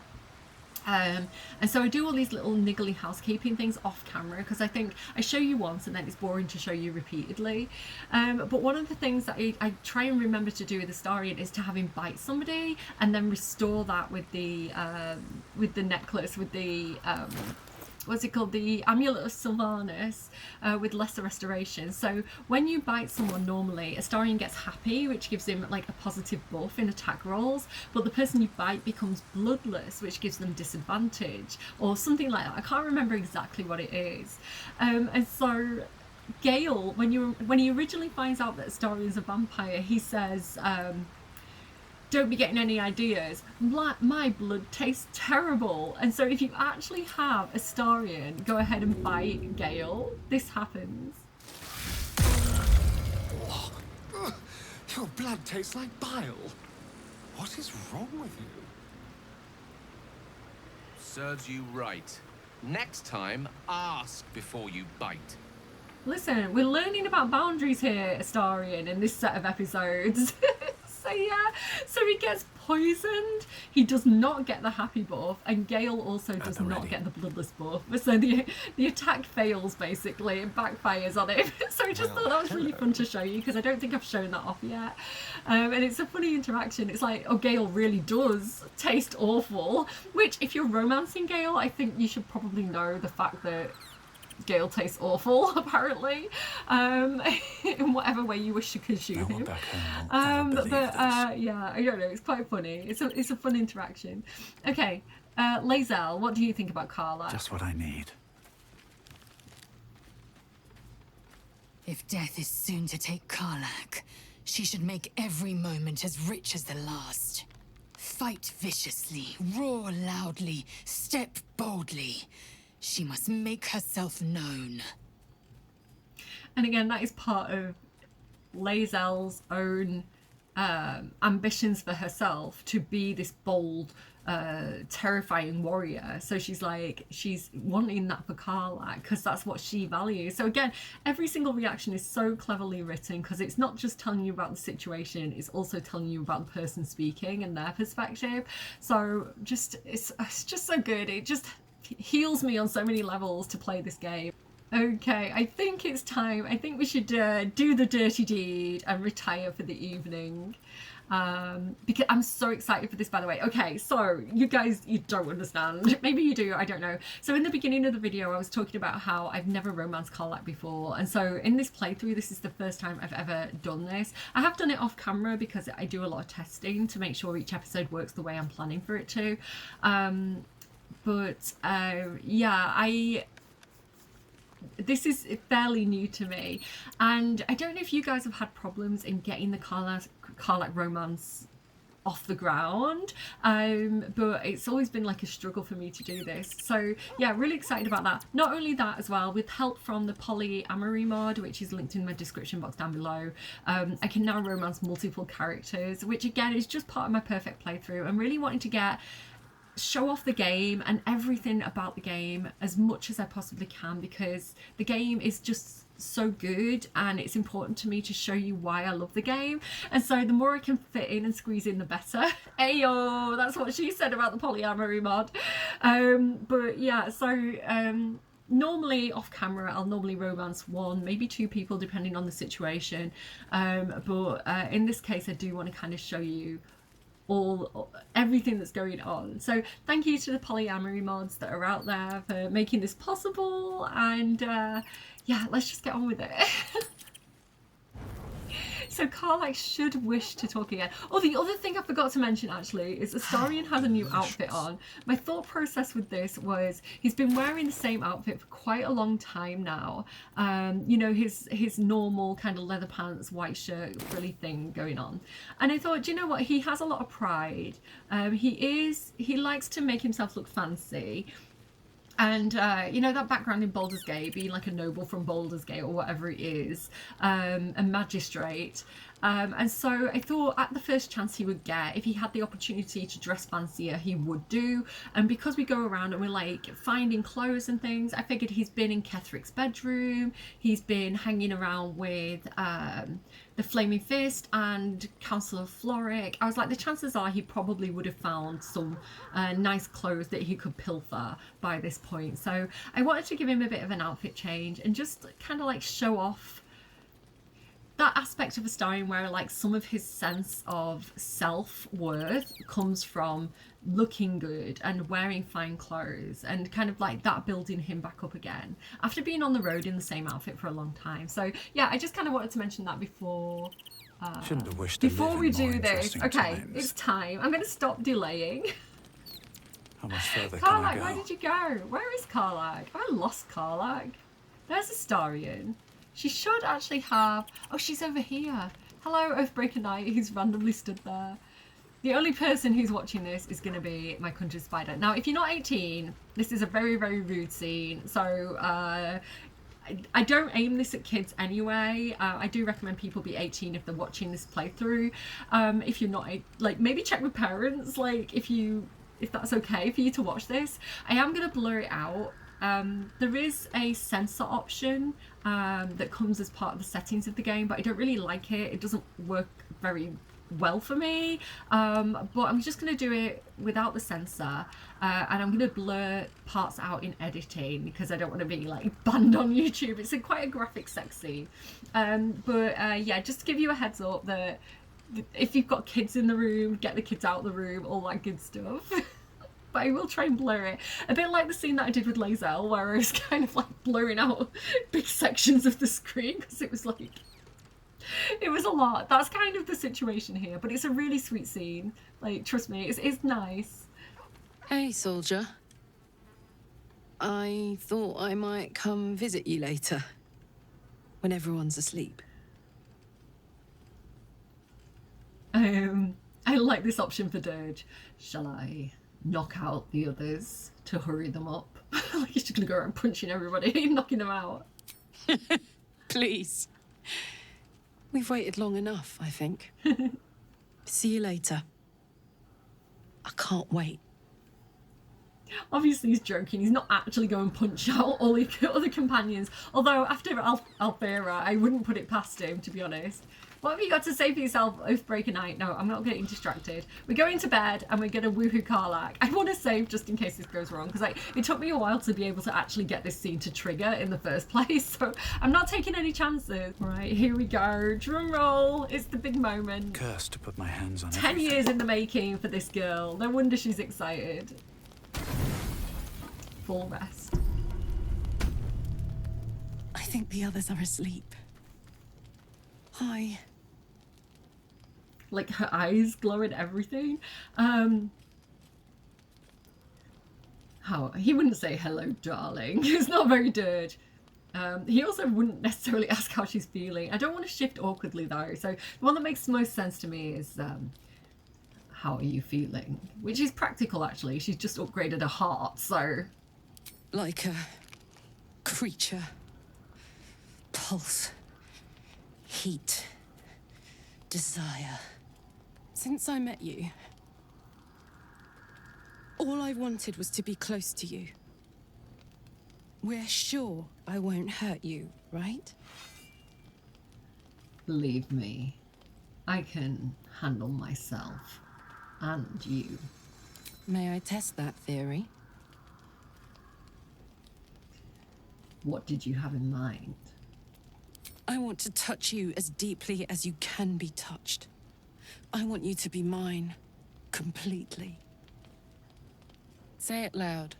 And so I do all these little niggly housekeeping things off camera, because I think I show you once and then it's boring to show you repeatedly. But one of the things that I try and remember to do with Astarion is to have him bite somebody and then restore that with the necklace, with the what's it called, the Amulet of Sylvanas, with lesser restoration. So when you bite someone normally, Astarion gets happy, which gives him like a positive buff in attack rolls, but the person you bite becomes bloodless, which gives them disadvantage, or something like that. I can't remember exactly what it is. And so Gale, when he originally finds out that Astarion's a vampire, he says, don't be getting any ideas. My blood tastes terrible. And so if you actually have Astarion go ahead and bite Gale, this happens. Your blood tastes like bile. What is wrong with you? Serves you right. Next time, ask before you bite. Listen, we're learning about boundaries here, Astarion, in this set of episodes. So yeah, so he gets poisoned, he does not get the happy buff, and Gale also does not get the bloodless buff. So the attack fails, basically, it backfires on him. So I just thought that was really fun to show you, because I don't think I've shown that off yet. And it's a funny interaction. It's like, oh, Gale really does taste awful, which if you're romancing Gale, I think you should probably know the fact that Gale tastes awful, apparently, in whatever way you wish to consume him. Yeah, I don't know, it's quite funny. It's a fun interaction. Okay, Lae'zel, what do you think about Karlach? Just what I need. If death is soon to take Karlach, she should make every moment as rich as the last. Fight viciously, roar loudly, step boldly. She must make herself known. And again, that is part of Lae'zel's own ambitions for herself, to be this bold, terrifying warrior. So she's wanting that for Karlach, because that's what she values. So again, every single reaction is so cleverly written, because it's not just telling you about the situation, it's also telling you about the person speaking and their perspective. So it's just so good. It just heals me on so many levels to play this game. Okay, I think it's time. I think we should do the dirty deed and retire for the evening. Because I'm so excited for this, by the way. Okay, so you guys, you don't understand. Maybe you do, I don't know. So in the beginning of the video, I was talking about how I've never romanced Karlach before. And so in this playthrough, this is the first time I've ever done this. I have done it off camera because I do a lot of testing to make sure each episode works the way I'm planning for it to. Yeah, this is fairly new to me, and I don't know if you guys have had problems in getting the Karlach romance off the ground, but it's always been like a struggle for me to do this. So yeah, really excited about that. Not only that as well, with help from the polyamory mod, which is linked in my description box down below, I can now romance multiple characters, which again is just part of my perfect playthrough. I'm really wanting to show off the game and everything about the game as much as I possibly can, because the game is just so good and it's important to me to show you why I love the game. And so the more I can fit in and squeeze in, the better. Ayo, that's what she said about the polyamory mod. But yeah, so normally off camera I'll normally romance one, maybe two people depending on the situation, but in this case I do want to kind of show you everything that's going on. So thank you to the polyamory mods that are out there for making this possible, and yeah, let's just get on with it. So Karlach should wish to talk again. Oh, the other thing I forgot to mention actually is Astarion has a new outfit on. My thought process with this was he's been wearing the same outfit for quite a long time now. You know, his normal kind of leather pants, white shirt, frilly thing going on. And I thought, do you know what? He has a lot of pride. He likes to make himself look fancy. And you know, that background in Baldur's Gate, being like a noble from Baldur's Gate or whatever it is, a magistrate, and so I thought at the first chance he would get, if he had the opportunity to dress fancier, he would do. And because we go around and we're like finding clothes and things, I figured he's been in Kethric's bedroom, he's been hanging around with the Flaming Fist and Councillor Floric. I was like, the chances are he probably would have found some nice clothes that he could pilfer by this point. So I wanted to give him a bit of an outfit change and just kind of like show off that aspect of Astarion where like some of his sense of self-worth comes from looking good and wearing fine clothes, and kind of like that building him back up again after being on the road in the same outfit for a long time. So yeah, I just kind of wanted to mention that before Shouldn't have wished to before live we in more do this. interesting Okay, times. it's time. I'm going to stop delaying. How much further can I Karlach, go? where did you go? Where is Karlach? I lost Karlach. There's Astarion. She should actually have... Oh, she's over here. Hello, Oathbreaker Knight, who's randomly stood there. The only person who's watching this is going to be my country spider. Now, if you're not 18, this is a very, very rude scene. So, I don't aim this at kids anyway. I do recommend people be 18 if they're watching this playthrough. If you're not, like, maybe check with parents, like, if that's okay for you to watch this. I am going to blur it out. There is a censor option that comes as part of the settings of the game, but I don't really like it. It doesn't work very well for me, but I'm just going to do it without the censor, and I'm going to blur parts out in editing because I don't want to be like banned on YouTube. It's quite a graphic sex scene, but yeah, just to give you a heads up that if you've got kids in the room, get the kids out of the room, all that good stuff. But I will try and blur it. A bit like the scene that I did with Lae'zel, where I was kind of like blurring out big sections of the screen because it was like, it was a lot. That's kind of the situation here, but it's a really sweet scene. Like, trust me, it's nice. Hey, soldier. I thought I might come visit you later, when everyone's asleep. I like this option for Dirge. Shall I knock out the others to hurry them up? Like, he's just gonna go around punching everybody, knocking them out. Please. We've waited long enough, I think. See you later. I can't wait. Obviously he's joking, he's not actually going to punch out all the other companions. Although after Alfera, I wouldn't put it past him, to be honest. What have you got to say for yourself, Oathbreaker Knight? No, I'm not getting distracted. We're going to bed and we're going to woohoo Karlach. I want to save just in case this goes wrong, because like, it took me a while to be able to actually get this scene to trigger in the first place, so I'm not taking any chances. Right, here we go. Drum roll. It's the big moment. Cursed to put my hands on 10 years in the making for this girl. No wonder she's excited. Full rest. I think the others are asleep. Hi. Like her eyes glow and everything. How he wouldn't say hello, darling. He's not very dirge. He also wouldn't necessarily ask how she's feeling. I don't want to shift awkwardly though. So the one that makes most sense to me is how are you feeling? Which is practical actually. She's just upgraded her heart, so like a creature. Pulse. Heat. Desire. Since I met you, all I wanted was to be close to you. We're sure I won't hurt you, right? Believe me, I can handle myself and you. May I test that theory? What did you have in mind? I want to touch you as deeply as you can be touched. I want you to be mine, completely. Say it loud.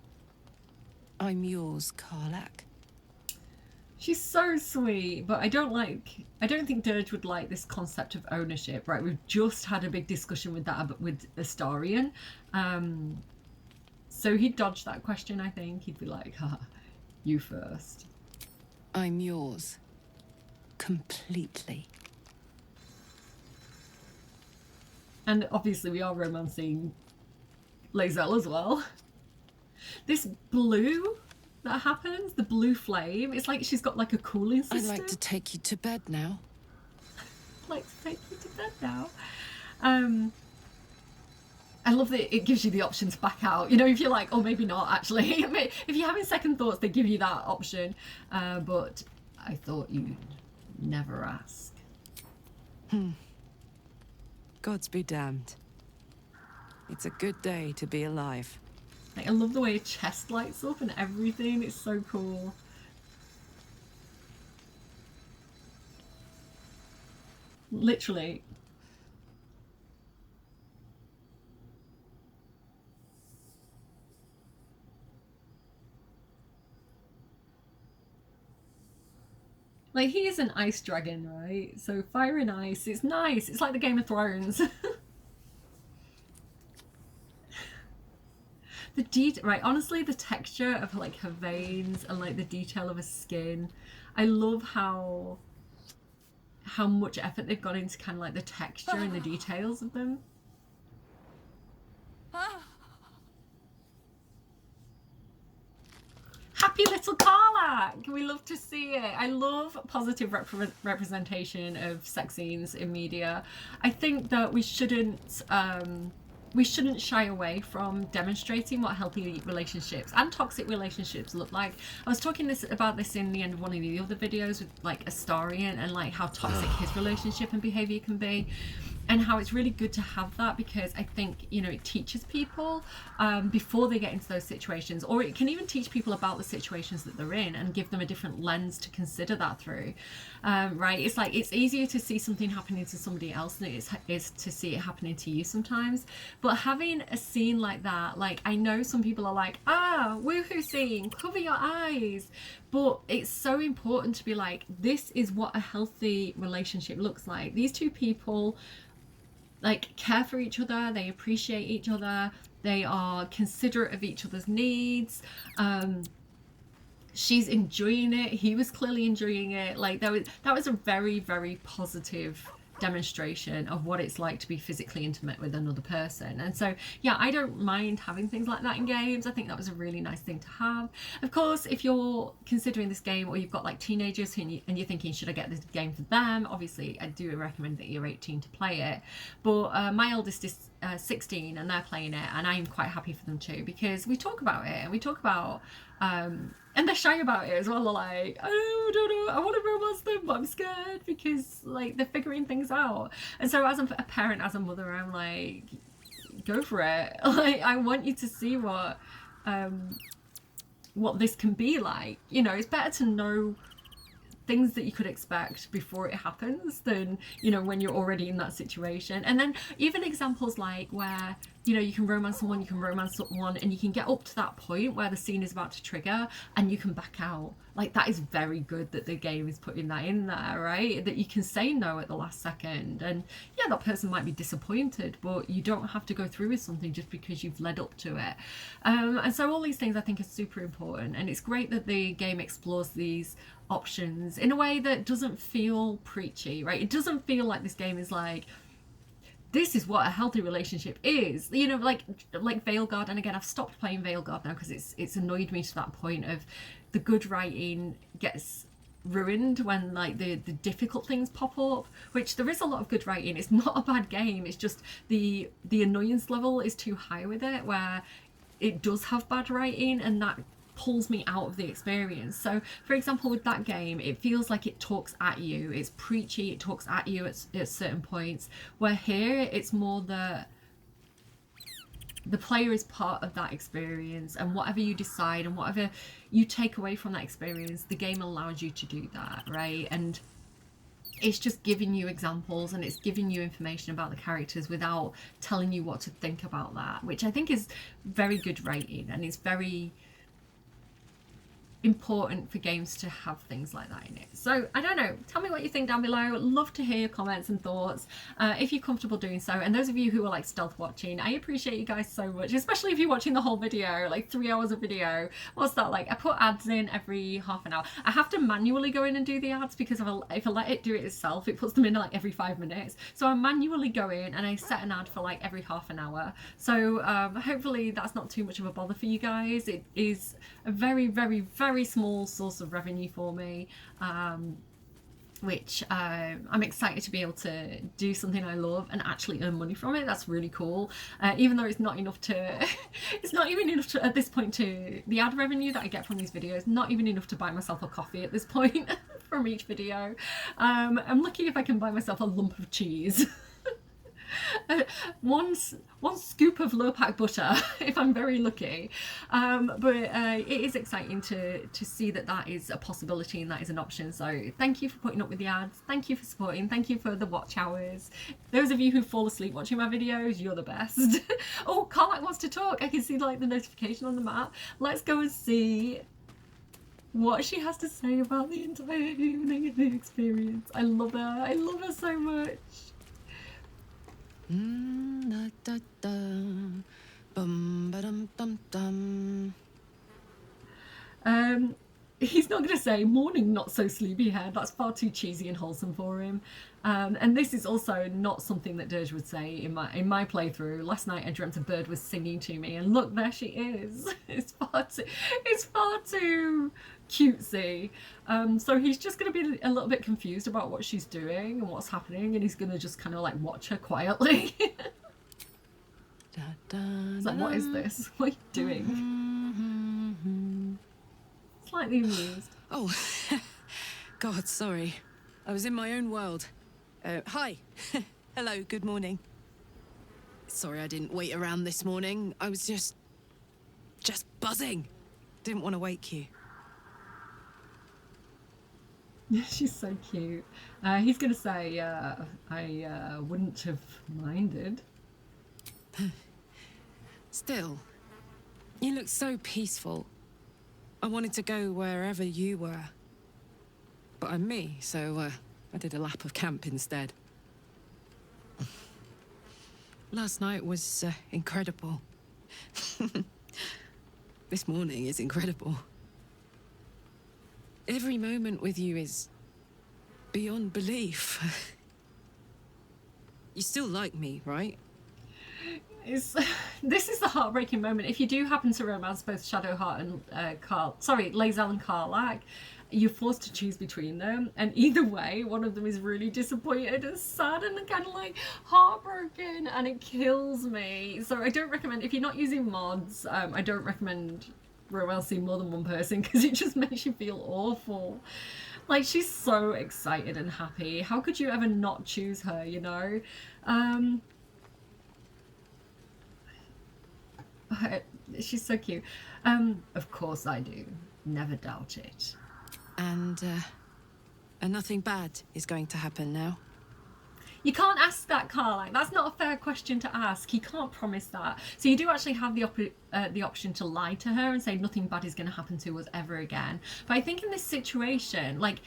I'm yours, Karlach. She's so sweet, but I don't think Dirge would like this concept of ownership, right? We've just had a big discussion with that with Astarion. So he'd dodge that question, I think. He'd be like, haha, you first. I'm yours. Completely. And obviously we are romancing Lae'zel as well. This blue that happens, the blue flame, it's like she's got like a cooling system. I'd like to take you to bed now. I'd like to take you to bed now. I love that it gives you the option to back out. You know, if you're like, oh, maybe not actually. If you're having second thoughts, they give you that option. But I thought you'd never ask. Gods be damned. It's a good day to be alive. Like, I love the way her chest lights up and everything. It's so cool. Literally. Like, he is an ice dragon, right? So fire and ice, it's nice. It's like the Game of Thrones. Right, honestly, the texture of like her veins and like the detail of her skin. I love how much effort they've got into kind of like the texture and the details of them. Happy little Karlach! We love to see it. I love positive representation of sex scenes in media. I think that we shouldn't shy away from demonstrating what healthy relationships and toxic relationships look like. I was talking about this in the end of one of the other videos with like Astarion and like how toxic his relationship and behavior can be, and how it's really good to have that, because I think, you know, it teaches people before they get into those situations, or it can even teach people about the situations that they're in and give them a different lens to consider that through. Right, it's like it's easier to see something happening to somebody else than it is to see it happening to you sometimes. But having a scene like that, like, I know some people are like, woohoo scene, cover your eyes, but it's so important to be like, this is what a healthy relationship looks like. These two people like care for each other, they appreciate each other, they are considerate of each other's needs. She's enjoying it, he was clearly enjoying it. Like that was a very, very positive demonstration of what it's like to be physically intimate with another person. And so yeah, I don't mind having things like that in games. I think that was a really nice thing to have. Of course, if you're considering this game, or you've got like teenagers and you're thinking, should I get this game for them, obviously I do recommend that you're 18 to play it. But my eldest is 16 and they're playing it, and I'm quite happy for them too, because we talk about it and we talk about And they're shy about it as well. They're like, oh, I don't know, I want to romance them, but I'm scared because like they're figuring things out. And so as a parent, as a mother, I'm like, go for it. Like, I want you to see what this can be like. You know, it's better to know things that you could expect before it happens than, you know, when you're already in that situation. And then even examples like where, you know, you can romance someone, and you can get up to that point where the scene is about to trigger and you can back out. Like, that is very good that the game is putting that in there, right? That you can say no at the last second. And yeah, that person might be disappointed, but you don't have to go through with something just because you've led up to it. And so all these things I think are super important. And it's great that the game explores these options in a way that doesn't feel preachy, right? It doesn't feel like this game is like, this is what a healthy relationship is, you know, like Veilguard. And again, I've stopped playing Veilguard now because it's annoyed me to that point of the good writing gets ruined when like the difficult things pop up, which there is a lot of good writing. It's not a bad game, it's just the annoyance level is too high with it, where it does have bad writing and that pulls me out of the experience. So for example, with that game, it feels like it talks at you, it's preachy, it talks at you at certain points, where here it's more the player is part of that experience, and whatever you decide and whatever you take away from that experience, the game allows you to do that, right? And it's just giving you examples and it's giving you information about the characters without telling you what to think about that, which I think is very good writing, and it's very important for games to have things like that in it. So I don't know, tell me what you think down below. Love to hear your comments and thoughts if you're comfortable doing so. And those of you who are like stealth watching, I appreciate you guys so much, especially if you're watching the whole video, like 3 hours of video. What's that like? I put ads in every half an hour. I have to manually go in and do the ads because if I let it do it itself, it puts them in like every 5 minutes. So I manually go in and I set an ad for like every half an hour. So hopefully that's not too much of a bother for you guys. It is a very, very, very small source of revenue for me, which I'm excited to be able to do something I love and actually earn money from it. That's really cool, even though it's not enough to it's not even enough to, at this point, to the ad revenue that I get from these videos, not even enough to buy myself a coffee at this point from each video. I'm lucky if I can buy myself a lump of cheese. One scoop of low-pack butter if I'm very lucky, but it is exciting to see that is a possibility and that is an option. So thank you for putting up with the ads, thank you for supporting, thank you for the watch hours. Those of you who fall asleep watching my videos, you're the best. Oh, Karlak wants to talk. I can see like the notification on the map. Let's go and see what she has to say about the entire evening and the experience. I love her so much. He's not going to say morning not so sleepyhead. That's far too cheesy and wholesome for him. And this is also not something that Dirge would say in my playthrough. Last night I dreamt a bird was singing to me, and look, there she is. It's far too cutesy. So he's just going to be a little bit confused about what she's doing and what's happening, and he's going to just kind of like watch her quietly. It's like, what is this? What are you doing? Slightly amused. Oh, God, sorry. I was in my own world. Hi. Hello, good morning. Sorry I didn't wait around this morning. I was just buzzing. Didn't want to wake you. She's so cute. He's going to say, I wouldn't have minded. Still, you look so peaceful. I wanted to go wherever you were. But I'm me, so I did a lap of camp instead. Last night was incredible. This morning is incredible. Every moment with you is beyond belief. You still like me, right? This is the heartbreaking moment. If you do happen to romance both Shadowheart and Lae'zel and Karlak, you're forced to choose between them, and either way, one of them is really disappointed and sad and kind of like heartbroken, and it kills me. So I don't recommend, if you're not using mods, I don't recommend romancing more than one person because it just makes you feel awful. Like, she's so excited and happy. How could you ever not choose her, you know? She's so cute. Of course I do. Never doubt it. And nothing bad is going to happen now? You can't ask that, Carl. That's not a fair question to ask. He can't promise that. So you do actually have the option to lie to her and say nothing bad is going to happen to us ever again. But I think in this situation, like,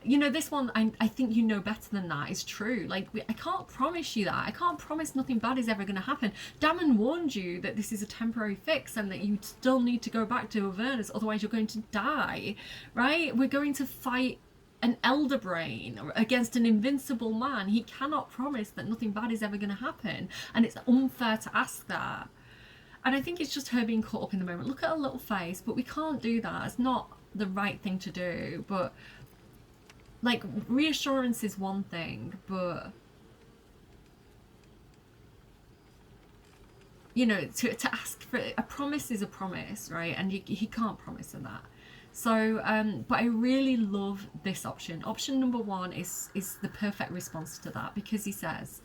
you know, this one, I think you know better than that is true. Like, I can't promise you that. I can't promise nothing bad is ever going to happen. Dammon warned you that this is a temporary fix and that you still need to go back to Avernus, otherwise you're going to die, right? We're going to fight an elder brain against an invincible man. He cannot promise that nothing bad is ever going to happen, and it's unfair to ask that. And I think it's just her being caught up in the moment. Look at her little face, but we can't do that. It's not the right thing to do. But like, reassurance is one thing, but you know, to ask for a promise is a promise, right? And he can't promise her that. So, but I really love this option. Option number one is the perfect response to that, because he says,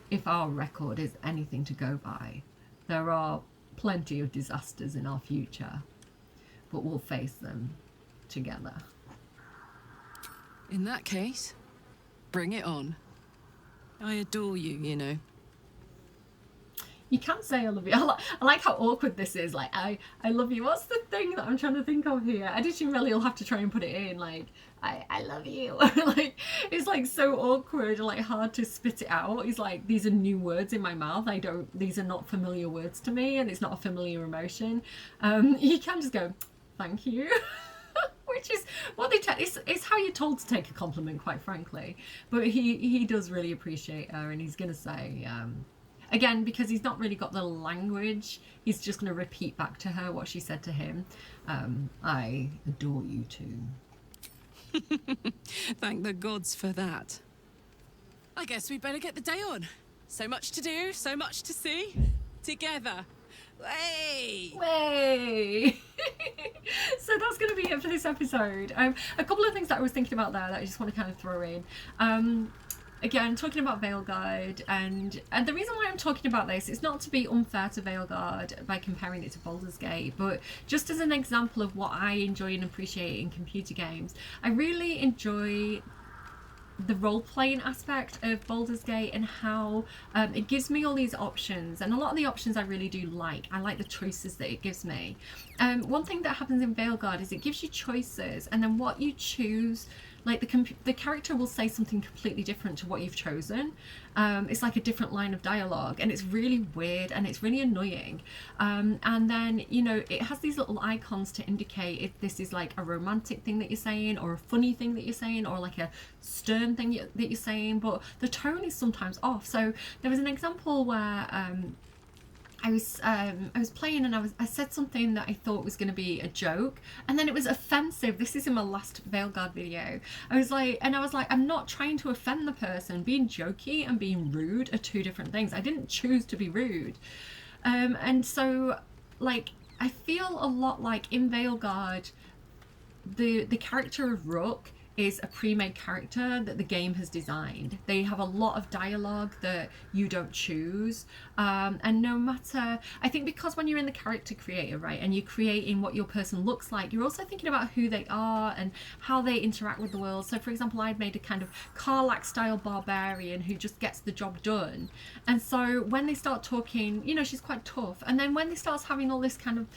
if our record is anything to go by, there are plenty of disasters in our future, but we'll face them together. In that case, bring it on. I adore you, you know. You can't say I love you. I like how awkward this is. Like, I love you. What's the thing that I'm trying to think of here? Editing really will have to try and put it in. Like, I love you. Like, it's like so awkward, like hard to spit it out. It's like, these are new words in my mouth. These are not familiar words to me, and it's not a familiar emotion. You can just go, thank you. Which is what it's how you're told to take a compliment, quite frankly. But he does really appreciate her, and he's gonna say, again, because he's not really got the language, he's just going to repeat back to her what she said to him. I adore you too. Thank the gods for that. I guess we'd better get the day on. So much to do, so much to see. Together. Way! Way! So that's going to be it for this episode. A couple of things that I was thinking about there that I just want to kind of throw in. Again, talking about Veilguard, and the reason why I'm talking about this is not to be unfair to Veilguard by comparing it to Baldur's Gate, but just as an example of what I enjoy and appreciate in computer games. I really enjoy the role-playing aspect of Baldur's Gate and how it gives me all these options, and a lot of the options I really do like. I like the choices that it gives me. One thing that happens in Veilguard is it gives you choices, and then what you choose, like the character will say something completely different to what you've chosen. It's like a different line of dialogue, and it's really weird and it's really annoying. And then, you know, it has these little icons to indicate if this is like a romantic thing that you're saying, or a funny thing that you're saying, or like a stern thing that you're saying, but the tone is sometimes off. So there was an example where I was playing, and I said something that I thought was going to be a joke, and then it was offensive. This is in my last Veilguard video. I was like, I'm not trying to offend the person. Being jokey and being rude are two different things. I didn't choose to be rude. And so, like, I feel a lot like in Veilguard, the character of Rook is a pre-made character that the game has designed. They have a lot of dialogue that you don't choose, and no matter, I think because when you're in the character creator, right, and you're creating what your person looks like, you're also thinking about who they are and how they interact with the world. So for example, I'd made a kind of Karlach style barbarian who just gets the job done, and so when they start talking, you know, she's quite tough, and then when they start having all this kind of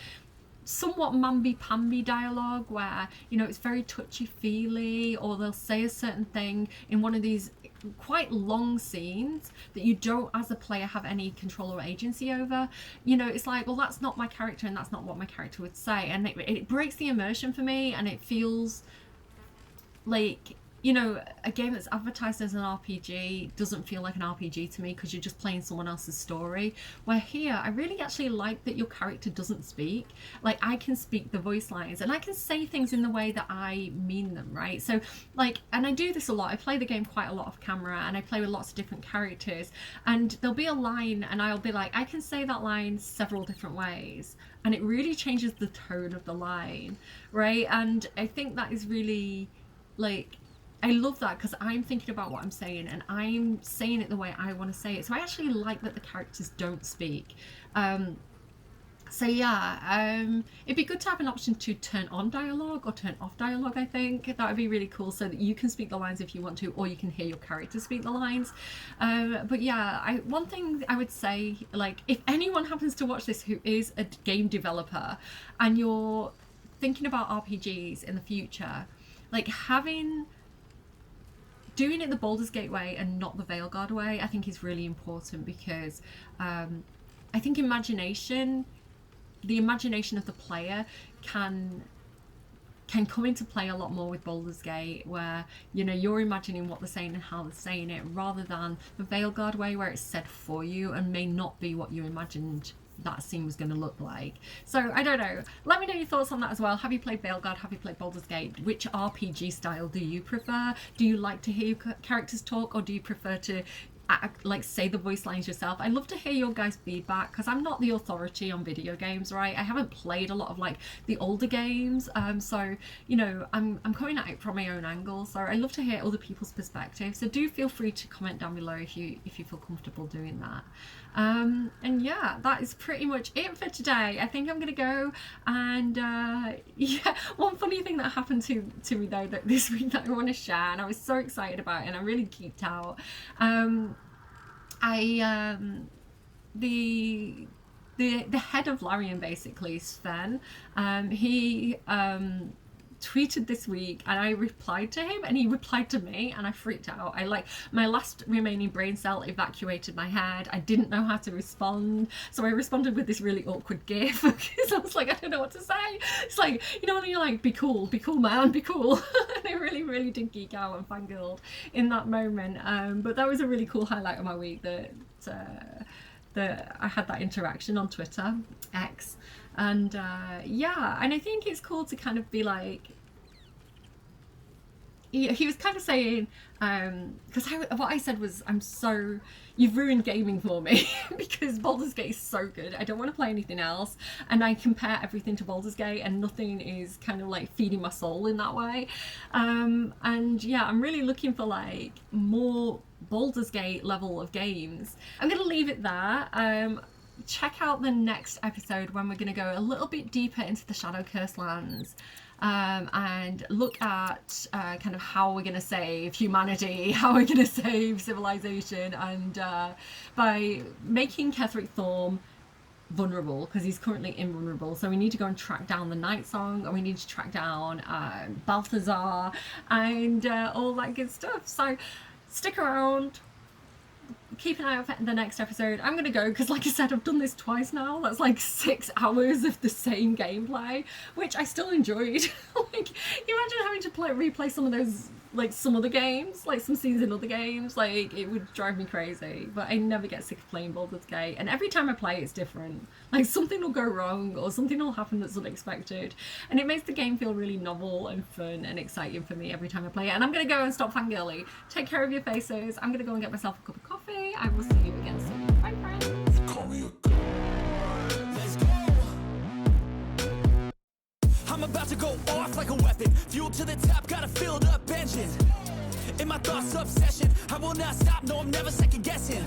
somewhat mamby-pamby dialogue where, you know, it's very touchy-feely, or they'll say a certain thing in one of these quite long scenes that you don't, as a player, have any control or agency over. You know, it's like, well, that's not my character, and that's not what my character would say, and it breaks the immersion for me, and it feels like you know, a game that's advertised as an RPG doesn't feel like an RPG to me because you're just playing someone else's story. Where here, I really actually like that your character doesn't speak. Like, I can speak the voice lines and I can say things in the way that I mean them, right? So, like, and I do this a lot. I play the game quite a lot off camera and I play with lots of different characters, and there'll be a line and I'll be like, I can say that line several different ways, and it really changes the tone of the line, right? And I think that is really, like, I love that because I'm thinking about what I'm saying and I'm saying it the way I want to say it. So I actually like that the characters don't speak. So yeah, it'd be good to have an option to turn on dialogue or turn off dialogue. I think that would be really cool, so that you can speak the lines if you want to, or you can hear your character speak the lines. But yeah, one thing I would say, like, if anyone happens to watch this who is a game developer and you're thinking about RPGs in the future, like, doing it the Baldur's Gate way and not the Veilguard way, I think is really important, because I think the imagination of the player can come into play a lot more with Baldur's Gate, where, you know, you're imagining what they're saying and how they're saying it, rather than the Veilguard way where it's said for you and may not be what you imagined that scene was going to look like. So I don't know, let me know your thoughts on that as well. Have you played Veilguard? Have you played Baldur's Gate? Which RPG style do you prefer? Do you like to hear your characters talk, or do you prefer to like say the voice lines yourself? I'd love to hear your guys' feedback, because I'm not the authority on video games, right? I haven't played a lot of like the older games, so, you know, I'm coming at it from my own angle, so I love to hear other people's perspectives. So do feel free to comment down below if you feel comfortable doing that. And yeah, that is pretty much it for today. I think I'm gonna go and yeah, one funny thing that happened to me though this week that I want to share, and I was so excited about it and I really geeked out. The head of Larian, basically, Sven, he tweeted this week and I replied to him and he replied to me, and I freaked out. My last remaining brain cell evacuated my head. I didn't know how to respond, so I responded with this really awkward gif because I was like, I don't know what to say. It's like, you know, when you're like, be cool man, be cool. And I really did geek out and fangirled in that moment. But that was a really cool highlight of my week, that I had that interaction on Twitter, X. And yeah, and I think it's cool to kind of be like, he was kind of saying, because what I said was, you've ruined gaming for me because Baldur's Gate is so good. I don't want to play anything else, and I compare everything to Baldur's Gate and nothing is kind of like feeding my soul in that way. And yeah, I'm really looking for like more Baldur's Gate level of games. I'm gonna leave it there. Check out the next episode when we're going to go a little bit deeper into the Shadow Curse lands, and look at kind of how we're going to save humanity, how we're going to save civilization, and by making Ketheric Thorm vulnerable, because he's currently invulnerable. So we need to go and track down the Night Song, and we need to track down Balthazar and all that good stuff. So stick around. Keep an eye out for the next episode. I'm gonna go because, like I said, I've done this twice now. That's like 6 hours of the same gameplay, which I still enjoyed. Like, you imagine having to replay some of those, like some other games, like some scenes in other games. Like, it would drive me crazy. But I never get sick of playing Baldur's Gate, and every time I play it's different. Like, something will go wrong or something will happen that's unexpected, and it makes the game feel really novel and fun and exciting for me every time I play it. And I'm gonna go and stop fangirly. Take care of your faces. I'm gonna go and get myself a cup of coffee. I will see you again soon. Bye, friends. Call me Let's go. I'm about to go off like a weapon. Fuel to the top, got a filled up engine. In my thoughts, obsession. I will not stop, no, I'm never second guessing.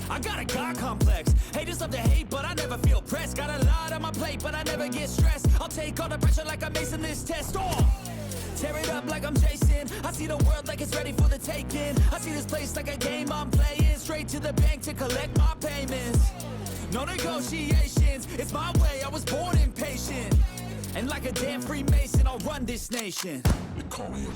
I got a God complex. Haters love to hate, but I never feel pressed. Got a lot on my plate, but I never get stressed. I'll take all the pressure like I'm acing this test. Tear it up like I'm Jason. I see the world like it's ready for the taking. I see this place like a game I'm playing. Straight to the bank to collect my payments. No negotiations, it's my way, I was born impatient. And like a damn Freemason, I'll run this nation. They call me a